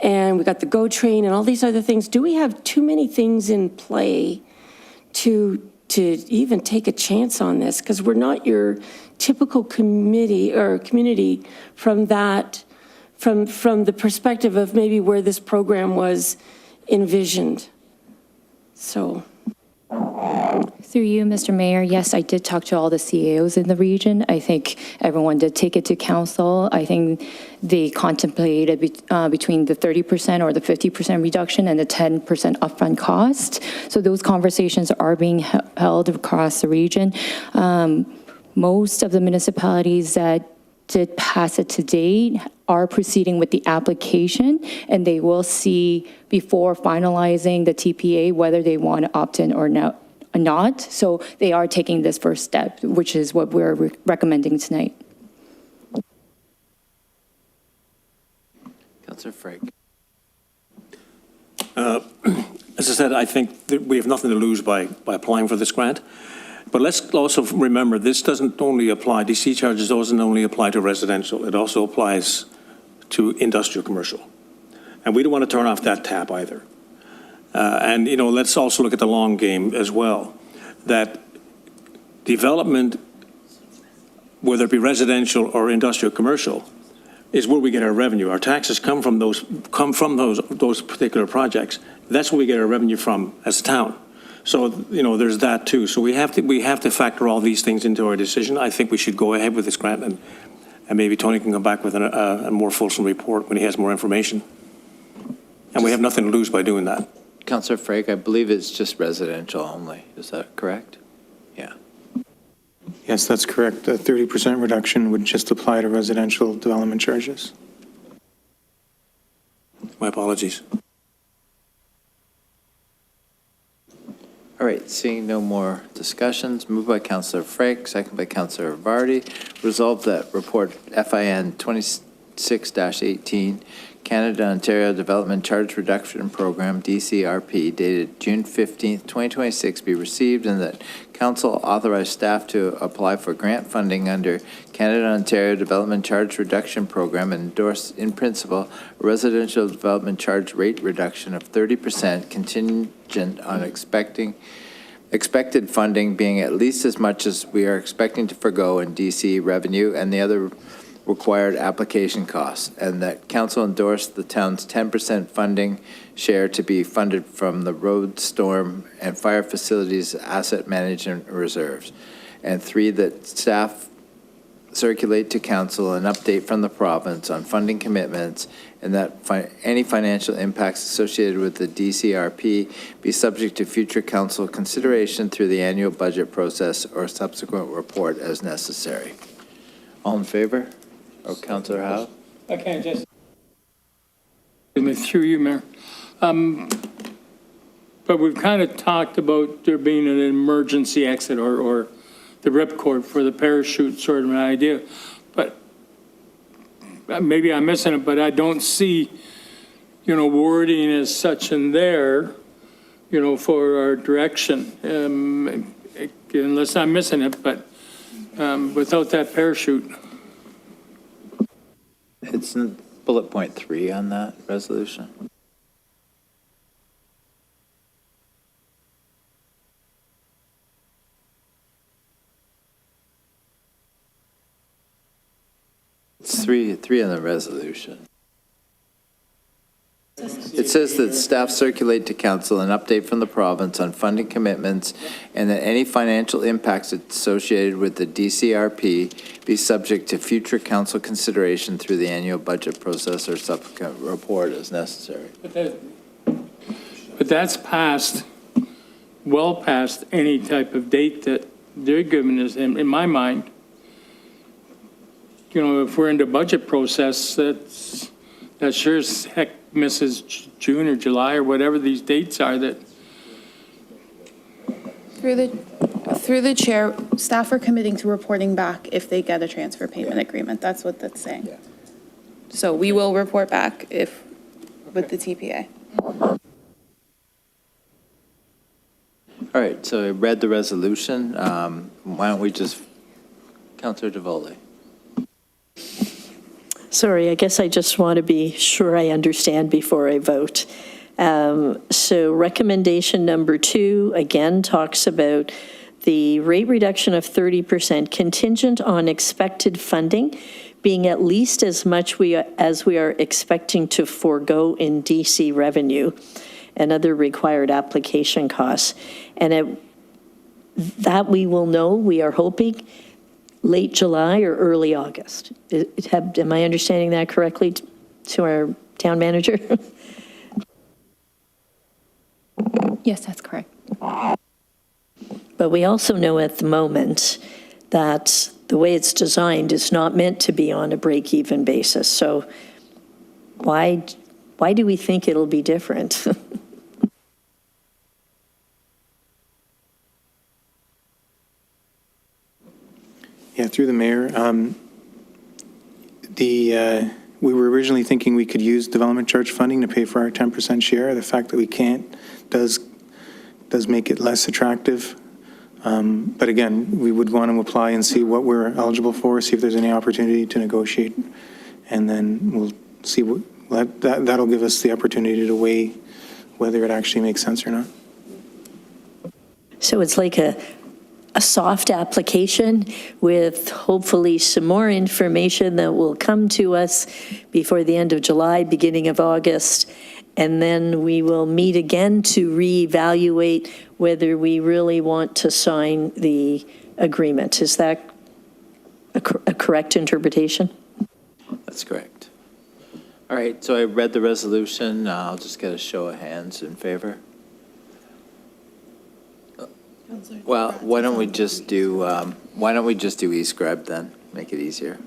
And we got the GO train and all these other things. Do we have too many things in play to even take a chance on this? Because we're not your typical committee or community from the perspective of maybe where this program was envisioned. So. Through you, Mr. Mayor, yes, I did talk to all the CAOs in the region. I think everyone did take it to council. I think they contemplated between the 30% or the 50% reduction and the 10% upfront cost. So those conversations are being held across the region. Most of the municipalities that did pass it to date are proceeding with the application, and they will see before finalizing the TPA whether they want to opt in or not. So they are taking this first step, which is what we're recommending tonight. Councillor Frake. As I said, I think that we have nothing to lose by applying for this grant. But let's also remember, this doesn't only apply, DC charges doesn't only apply to residential, it also applies to industrial commercial. And we don't want to turn off that tap either. And, let's also look at the long game as well, that development, whether it be residential or industrial commercial, is where we get our revenue. Our taxes come from those particular projects. That's where we get our revenue from as a town. So, there's that too. So we have to factor all these things into our decision. I think we should go ahead with this grant, and maybe Tony can come back with a more fulsome report when he has more information. And we have nothing to lose by doing that. Councillor Frake, I believe it's just residential only. Is that correct? Yeah. Yes, that's correct. The 30% reduction would just apply to residential development charges. My apologies. All right, seeing no more discussions, moved by Councillor Frake, second by Councillor Vardy. Resolved that report FIN 26-18, Canada-Ontario Development Charge Reduction Program, DCRP, dated June 15th, 2026, be received, and that Council authorize staff to apply for grant funding under Canada-Ontario Development Charge Reduction Program and endorse in principle a residential development charge rate reduction of 30% contingent on expected funding being at least as much as we are expecting to forgo in DC revenue and the other required application costs, and that council endorsed the town's 10% funding share to be funded from the road, storm, and fire facilities asset management reserves. And 3, that staff circulate to council an update from the province on funding commitments, and that any financial impacts associated with the DCRP be subject to future council consideration through the annual budget process or subsequent report as necessary. All in favor? Oh, Councillor Howe? I can't just, through you, Mayor. But we've kind of talked about there being an emergency exit or the ripcord for the parachute, sort of an idea. But maybe I'm missing it, but I don't see, wording as such in there, for our direction, unless I'm missing it, but without that parachute. It's in bullet point 3 on that resolution. It's three on the resolution. It says that staff circulate to council an update from the province on funding commitments and that any financial impacts associated with the DCRP be subject to future council consideration through the annual budget process or subsequent report as necessary. But that's well past any type of date that they're giving us, in my mind. If we're in the budget process, that sure as heck misses June or July or whatever these dates are that. Through the chair, staff are committing to reporting back if they get a transfer payment agreement. That's what that's saying. Yeah. So we will report back with the TPA. All right, so I read the resolution. Why don't we just, Councillor DeVoley. Sorry, I guess I just want to be sure I understand before I vote. So recommendation number 2, again, talks about the rate reduction of 30% contingent on expected funding being at least as much as we are expecting to forego in DC revenue and other required application costs. And that we will know, we are hoping, late July or early August. Am I understanding that correctly to our town manager? Yes, that's correct. But we also know at the moment that the way it's designed is not meant to be on a break-even basis. So why do we think it'll be different? Yeah, through the mayor. We were originally thinking we could use development charge funding to pay for our 10% share. The fact that we can't does make it less attractive. But again, we would want to apply and see what we're eligible for, see if there's any opportunity to negotiate, and then we'll see that'll give us the opportunity to weigh whether it actually makes sense or not. So it's like a soft application with hopefully some more information that will come to us before the end of July, beginning of August, and then we will meet again to reevaluate whether we really want to sign the agreement. Is that a correct interpretation? That's correct. All right, so I read the resolution. I'll just get a show of hands in favor. Well, why don't we just do East Greb then? Make it easier.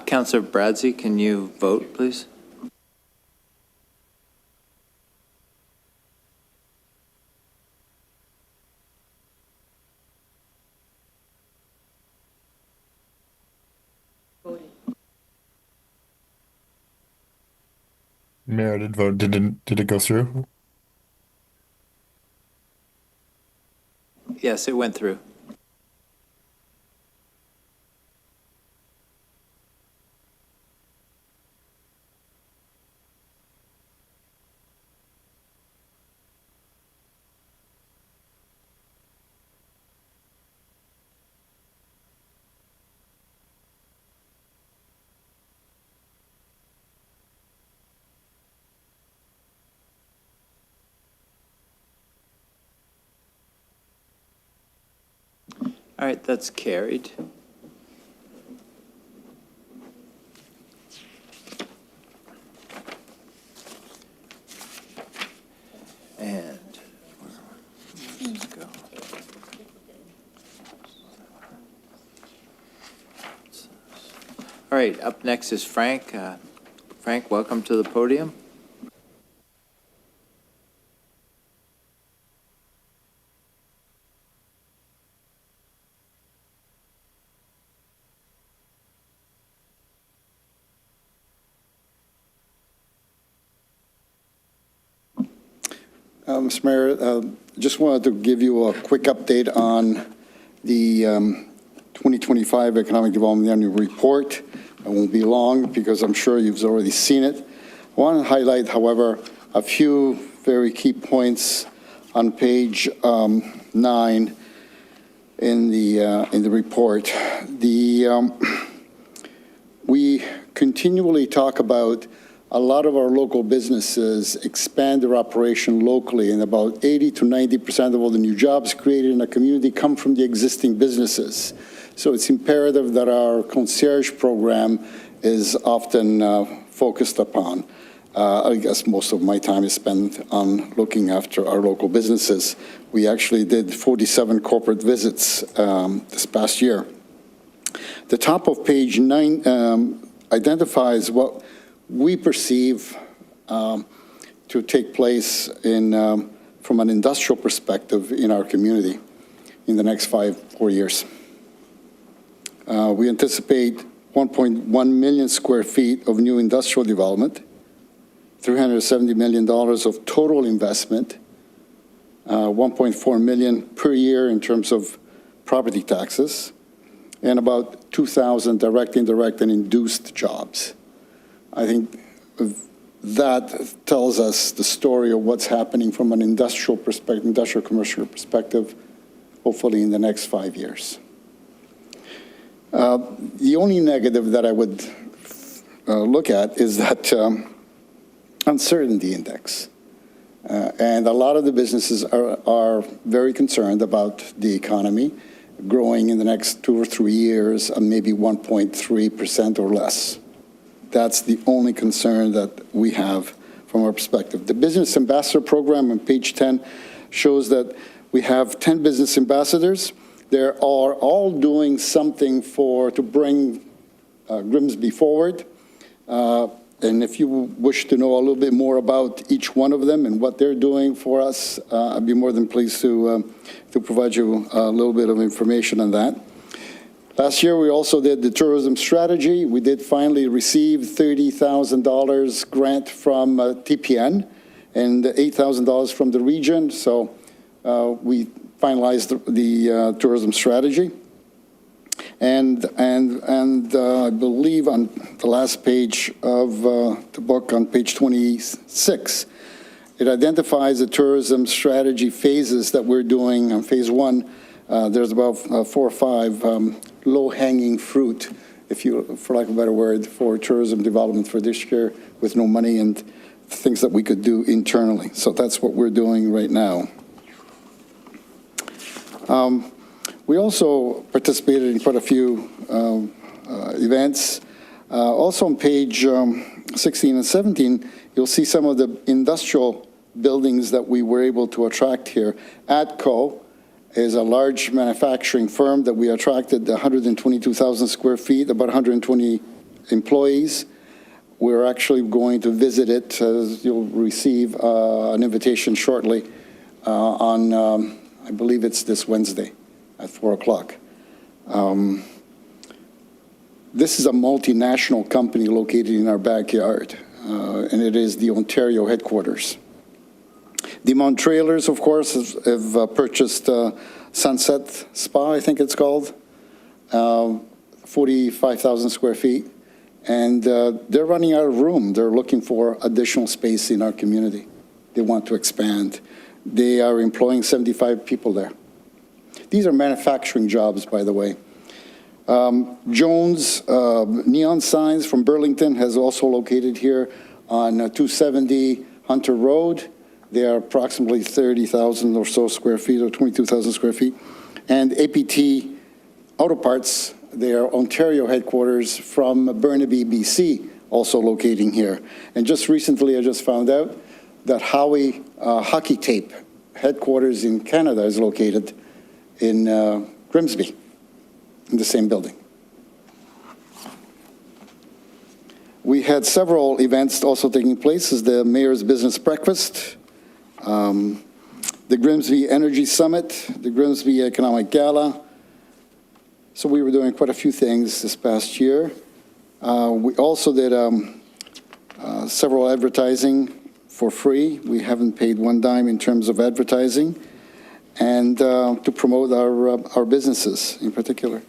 Councillor Bradzi, can you vote, please? Mayor did vote. Did it go through? Yeah, Yes, it went through. All right, that's carried. And let's go. All right, up next is Frank. Frank, welcome to the podium. Mr. Mayor, just wanted to give you a quick update on the 2025 Economic Development Annual Report. It won't be long because I'm sure you've already seen it. I want to highlight, however, a few very key points on page 9 in the report. We continually talk about a lot of our local businesses expand their operation locally, and about 80 to 90% of all the new jobs created in a community come from the existing businesses. So it's imperative that our concierge program is often focused upon. I guess most of my time is spent on looking after our local businesses. We actually did 47 corporate visits this past year. The top of page 9 identifies what we perceive to take place from an industrial perspective in our community in the next 4 years. We anticipate 1.1 million square feet of new industrial development, $370 million of total investment, 1.4 million per year in terms of property taxes, and about 2,000 direct, indirect, and induced jobs. I think that tells us the story of what's happening from an industrial perspective, industrial commercial perspective, hopefully in the next 5 years. The only negative that I would look at is that uncertainty index. And a lot of the businesses are very concerned about the economy growing in the next 2 or 3 years, maybe 1.3% or less. That's the only concern that we have from our perspective. The Business Ambassador Program on page 10 shows that we have 10 business ambassadors. They are all doing something to bring Grimsby forward. And if you wish to know a little bit more about each one of them and what they're doing for us, I'd be more than pleased to provide you a little bit of information on that. Last year, we also did the tourism strategy. We did finally receive $30,000 grant from TPN and $8,000 from the region. So we finalized the tourism strategy. And I believe on the last page of the book, on page 26, it identifies the tourism strategy phases that we're doing. On phase 1, there's about 4 or 5 low-hanging fruit, for lack of a better word, for tourism development for this year with no money and things that we could do internally. So that's what we're doing right now. We also participated in quite a few events. Also on page 16 and 17, you'll see some of the industrial buildings that we were able to attract here. ATCO is a large manufacturing firm that we attracted 122,000 square feet, about 120 employees. We're actually going to visit it. You'll receive an invitation shortly on, I believe it's this Wednesday at 4 o'clock. This is a multinational company located in our backyard, and it is the Ontario headquarters. The Montrealers, of course, have purchased Sunset Spa, I think it's called, 45,000 square feet. And they're running out of room. They're looking for additional space in our community. They want to expand. They are employing 75 people there. These are manufacturing jobs, by the way. Jones Neon Signs from Burlington has also located here on 270 Hunter Road. They are approximately 30,000 or so square feet, or 22,000 square feet. And APT Auto Parts, their Ontario headquarters from Burnaby, BC, also locating here. And just recently, I just found out that Howie Hockey Tape headquarters in Canada is located in Grimsby, in the same building. We had several events also taking place, as the Mayor's Business Breakfast, the Grimsby Energy Summit, the Grimsby Economic Gala. So we were doing quite a few things this past year. We also did several advertising for free. We haven't paid one dime in terms of advertising, and to promote our businesses in particular.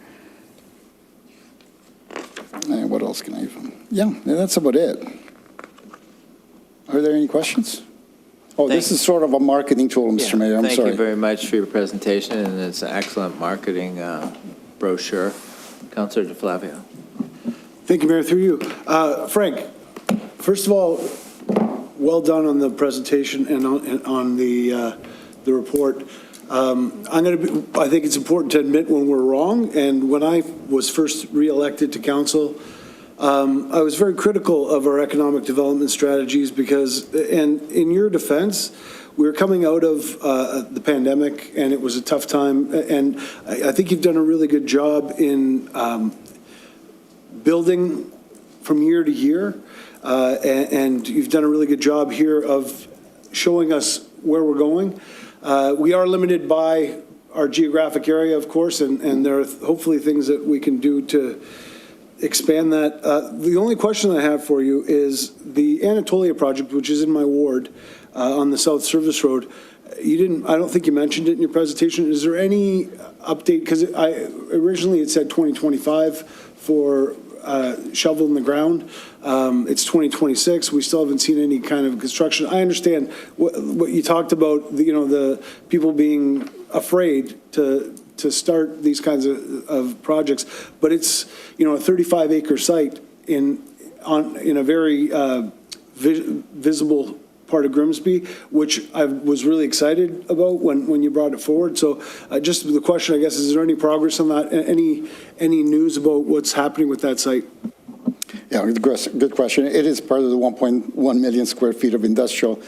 And what else can I even? Yeah, that's about it. Are there any questions? Oh, this is sort of a marketing tool, Mr. Mayor, I'm sorry. Thank you very much for your presentation, and it's an excellent marketing brochure. Councilor DeFlavio. Thank you, Mayor, through you. Frank, first of all, well done on the presentation and on the report. I think it's important to admit when we're wrong, and when I was first re-elected to council, I was very critical of our economic development strategies because, and in your defense, we were coming out of the pandemic, and it was a tough time, and I think you've done a really good job in building from year to year, and you've done a really good job here of showing us where we're going. We are limited by our geographic area, of course, and there are hopefully things that we can do to expand that. The only question I have for you is the Anatolia project, which is in my ward on the South Service Road. I don't think you mentioned it in your presentation. Is there any update? Because originally it said 2025 for shovel in the ground. It's 2026. We still haven't seen any kind of construction. I understand what you talked about, the people being afraid to start these kinds of projects, but it's, a 35-acre site in a very visible part of Grimsby, which I was really excited about when you brought it forward. So just the question, I guess, is there any progress on that? Any news about what's happening with that site? Yeah, good question. It is part of the 1.1 million square feet of industrial.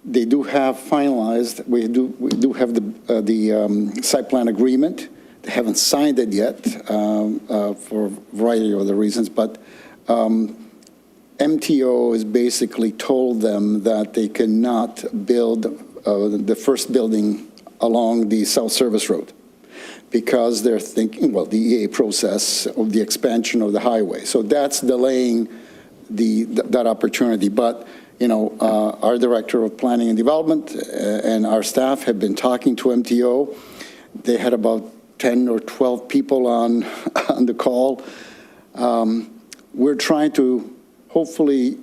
They do have finalized, we do have the site plan agreement. They haven't signed it yet for a variety of other reasons, but MTO has basically told them that they cannot build the first building along the South Service Road because they're thinking, well, the EA process of the expansion of the highway. So that's delaying that opportunity. But, our Director of Planning and Development and our staff have been talking to MTO. They had about 10 or 12 people on the call. We're trying to hopefully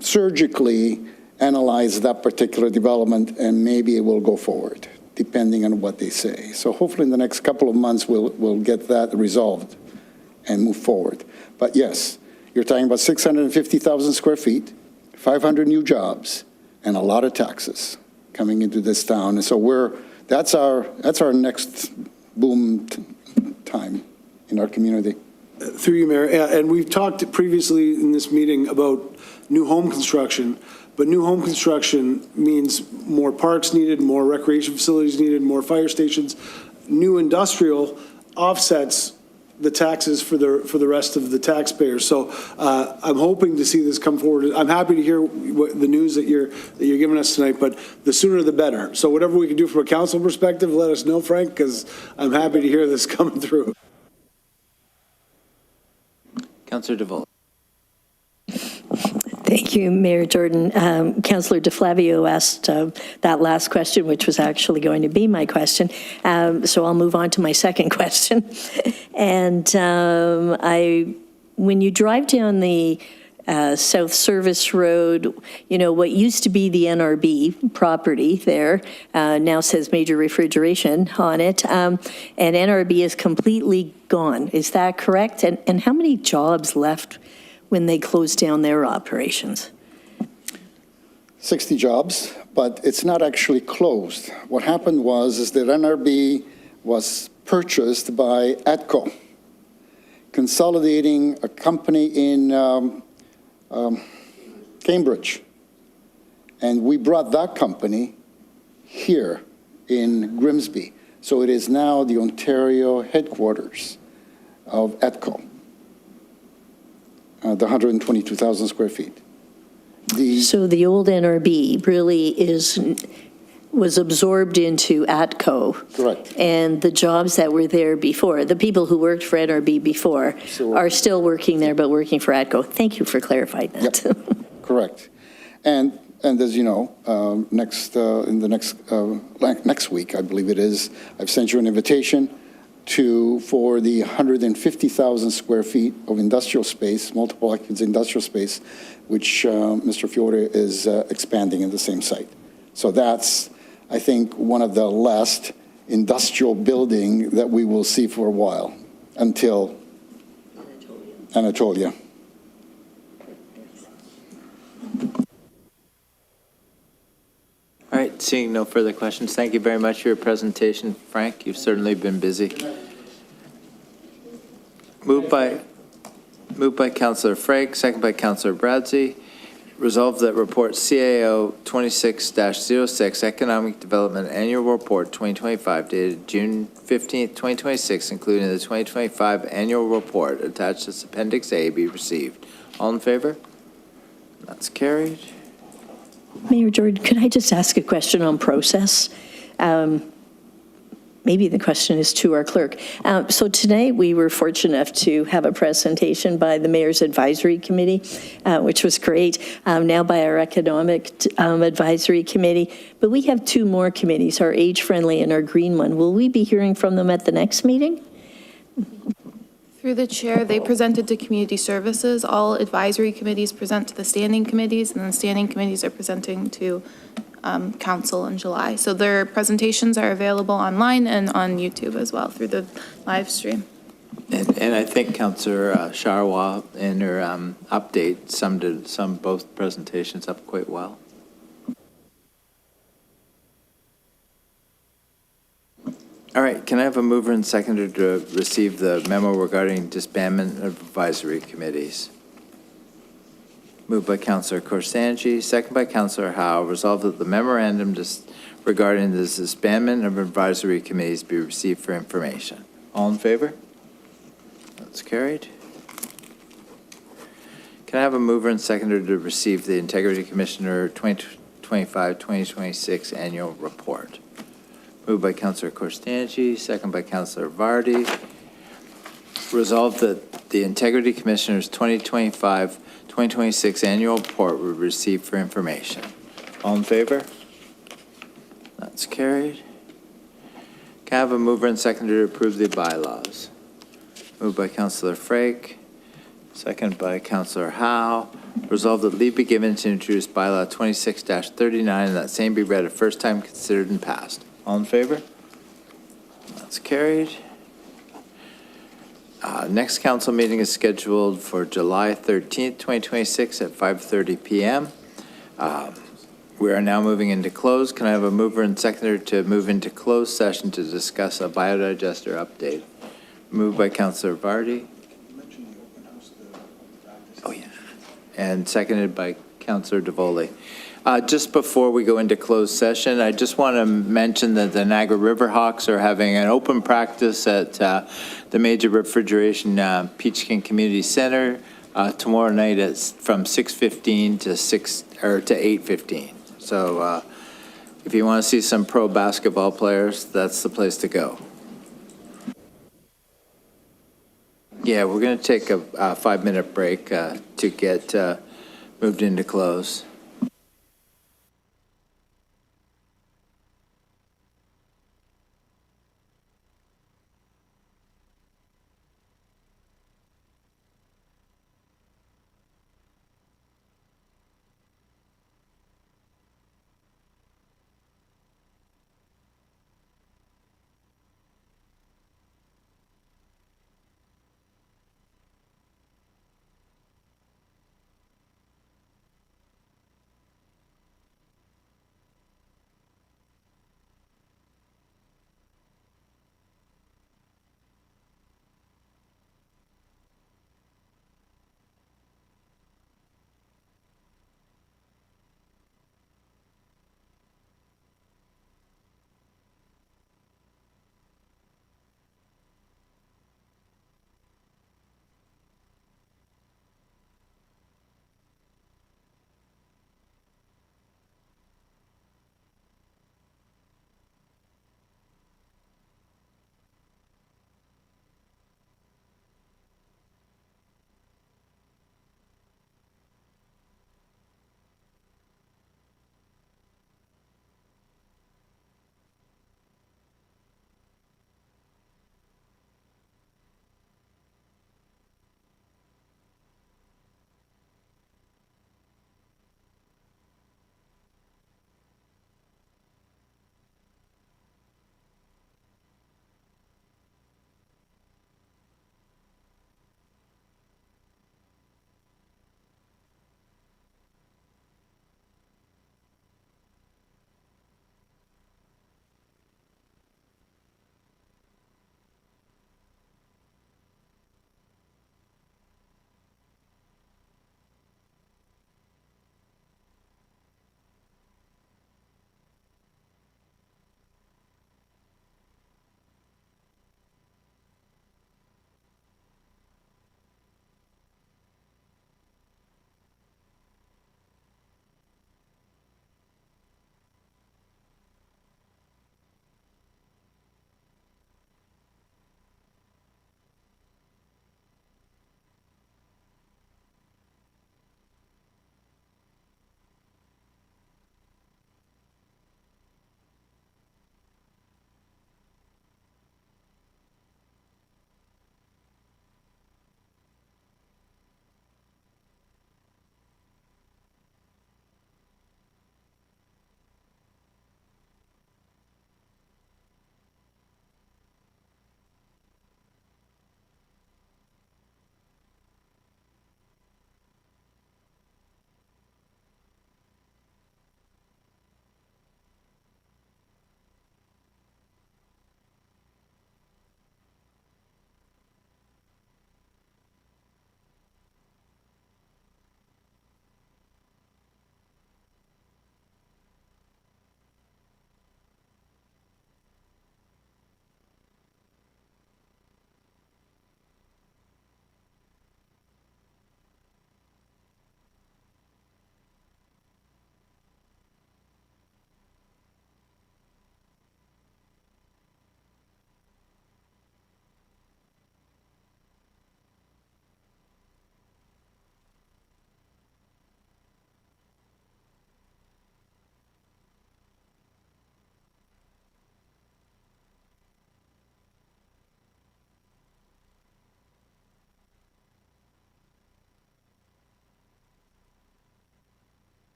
surgically analyze that particular development, and maybe it will go forward, depending on what they say. So hopefully in the next couple of months, we'll get that resolved and move forward. But yes, you're talking about 650,000 square feet, 500 new jobs, and a lot of taxes coming into this town. And so that's our next boom time in our community. Through you, Mayor, and we've talked previously in this meeting about new home construction, but new home construction means more parks needed, more recreation facilities needed, more fire stations. New industrial offsets the taxes for the rest of the taxpayers. So I'm hoping to see this come forward. I'm happy to hear the news that you're giving us tonight, but the sooner the better. So whatever we can do from a council perspective, let us know, Frank, because I'm happy to hear this coming through. Councilor DeVoe. Thank you, Mayor Jordan. Councillor DeFlavio asked that last question, which was actually going to be my question. So I'll move on to my second question. And when you drive down the South Service Road, you know, what used to be the NRB property there now says Major Refrigeration on it, and NRB is completely gone. Is that correct? And how many jobs left when they closed down their operations? 60 jobs, but it's not actually closed. What happened is that NRB was purchased by ATCO, consolidating a company in Cambridge. And we brought that company here in Grimsby. So it is now the Ontario headquarters of ATCO, the 122,000 square feet. So the old NRB really was absorbed into ATCO. Correct. And the jobs that were there before, the people who worked for NRB before, are still working there, but working for ATCO. Thank you for clarifying that. Yep. Correct. And as you know, next week, I believe it is, I've sent you an invitation for the 150,000 square feet of industrial space, multiple occupancy industrial space, which Mr. Fiore is expanding in the same site. So that's, I think, one of the last industrial building that we will see for a while, until Anatolia. All right, seeing no further questions, thank you very much for your presentation, Frank. You've certainly been busy. Moved by Councillor Frake, second by Councillor Bradsey. Resolved that report CAO 26-06, Economic Development Annual Report 2025, dated June 15th, 2026, including the 2025 Annual Report attached as Appendix A, be received. All in favor? That's carried. Mayor Jordan, could I just ask a question on process? Maybe the question is to our clerk. So today we were fortunate enough to have a presentation by the Mayor's Advisory Committee, which was great, now by our Economic Advisory Committee. But we have two more committees, our age-friendly and our green one. Will we be hearing from them at the next meeting? Through the chair, they presented to community services. All advisory committees present to the standing committees, and then standing committees are presenting to council in July. So their presentations are available online and on YouTube as well through the live stream. And I think Councillor Sharwa in her update summed both presentations up quite well. All right, can I have a mover and seconder to receive the memo regarding disbandment of advisory committees? Moved by Councillor Korsanji, second by Councillor Howe. Resolved that the memorandum regarding the disbandment of advisory committees be received for information. All in favor? That's carried. Can I have a mover and seconder to receive the Integrity Commissioner 2025-2026 Annual Report? Moved by Councillor Korsanji, second by Councillor Vardy. Resolved that the Integrity Commissioner's 2025-2026 Annual Report will be received for information. All in favor? That's carried. Can I have a mover and seconder to approve the bylaws? Moved by Councillor Frake, second by Councillor Howe. Resolved that leave be given to introduce bylaw 26-39 and that same be read a first time, considered, and passed. All in favor? That's carried. Next council meeting is scheduled for July 13th, 2026 at 5:30 p.m. We are now moving into closed. Can I have a mover and seconder to move into closed session to discuss a biodigester update? Moved by Councillor Vardy. Oh, yeah. And seconded by Councillor DeVoley. Just before we go into closed session, I just want to mention that the Niagara Riverhawks are having an open practice at the Major Refrigeration Peachkin Community Center tomorrow night from 6:15 to 8:15. So if you want to see some pro basketball players, that's the place to go. Yeah, we're going to take a 5-minute break to get Moved into close.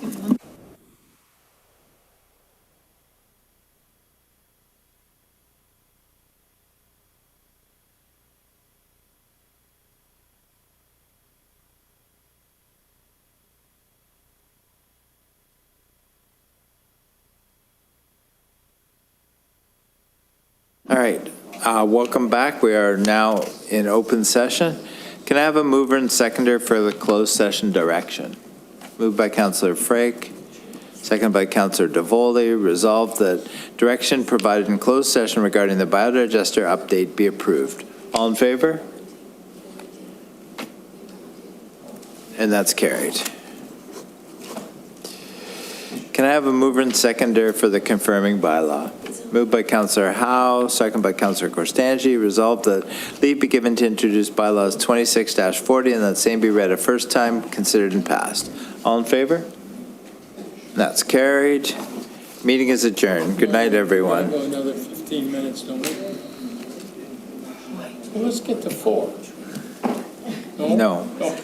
All right, welcome back. We are now in open session. Can I have a mover and seconder for the closed session direction? Moved by Councillor Frake, seconded by Councillor DeVoley. Resolved that direction provided in closed session regarding the biodigester update be approved. All in favor? And that's carried. Can I have a mover and seconder for the confirming bylaw? Moved by Councillor Howe, second by Councillor Corstangi. Resolved that leave be given to introduce bylaws 26-40 and that same be read a first time, considered and passed. All in favor? That's carried. Meeting is adjourned. Good night, everyone. We'll go another 15 minutes, don't we? Well, let's get to 4. No. No.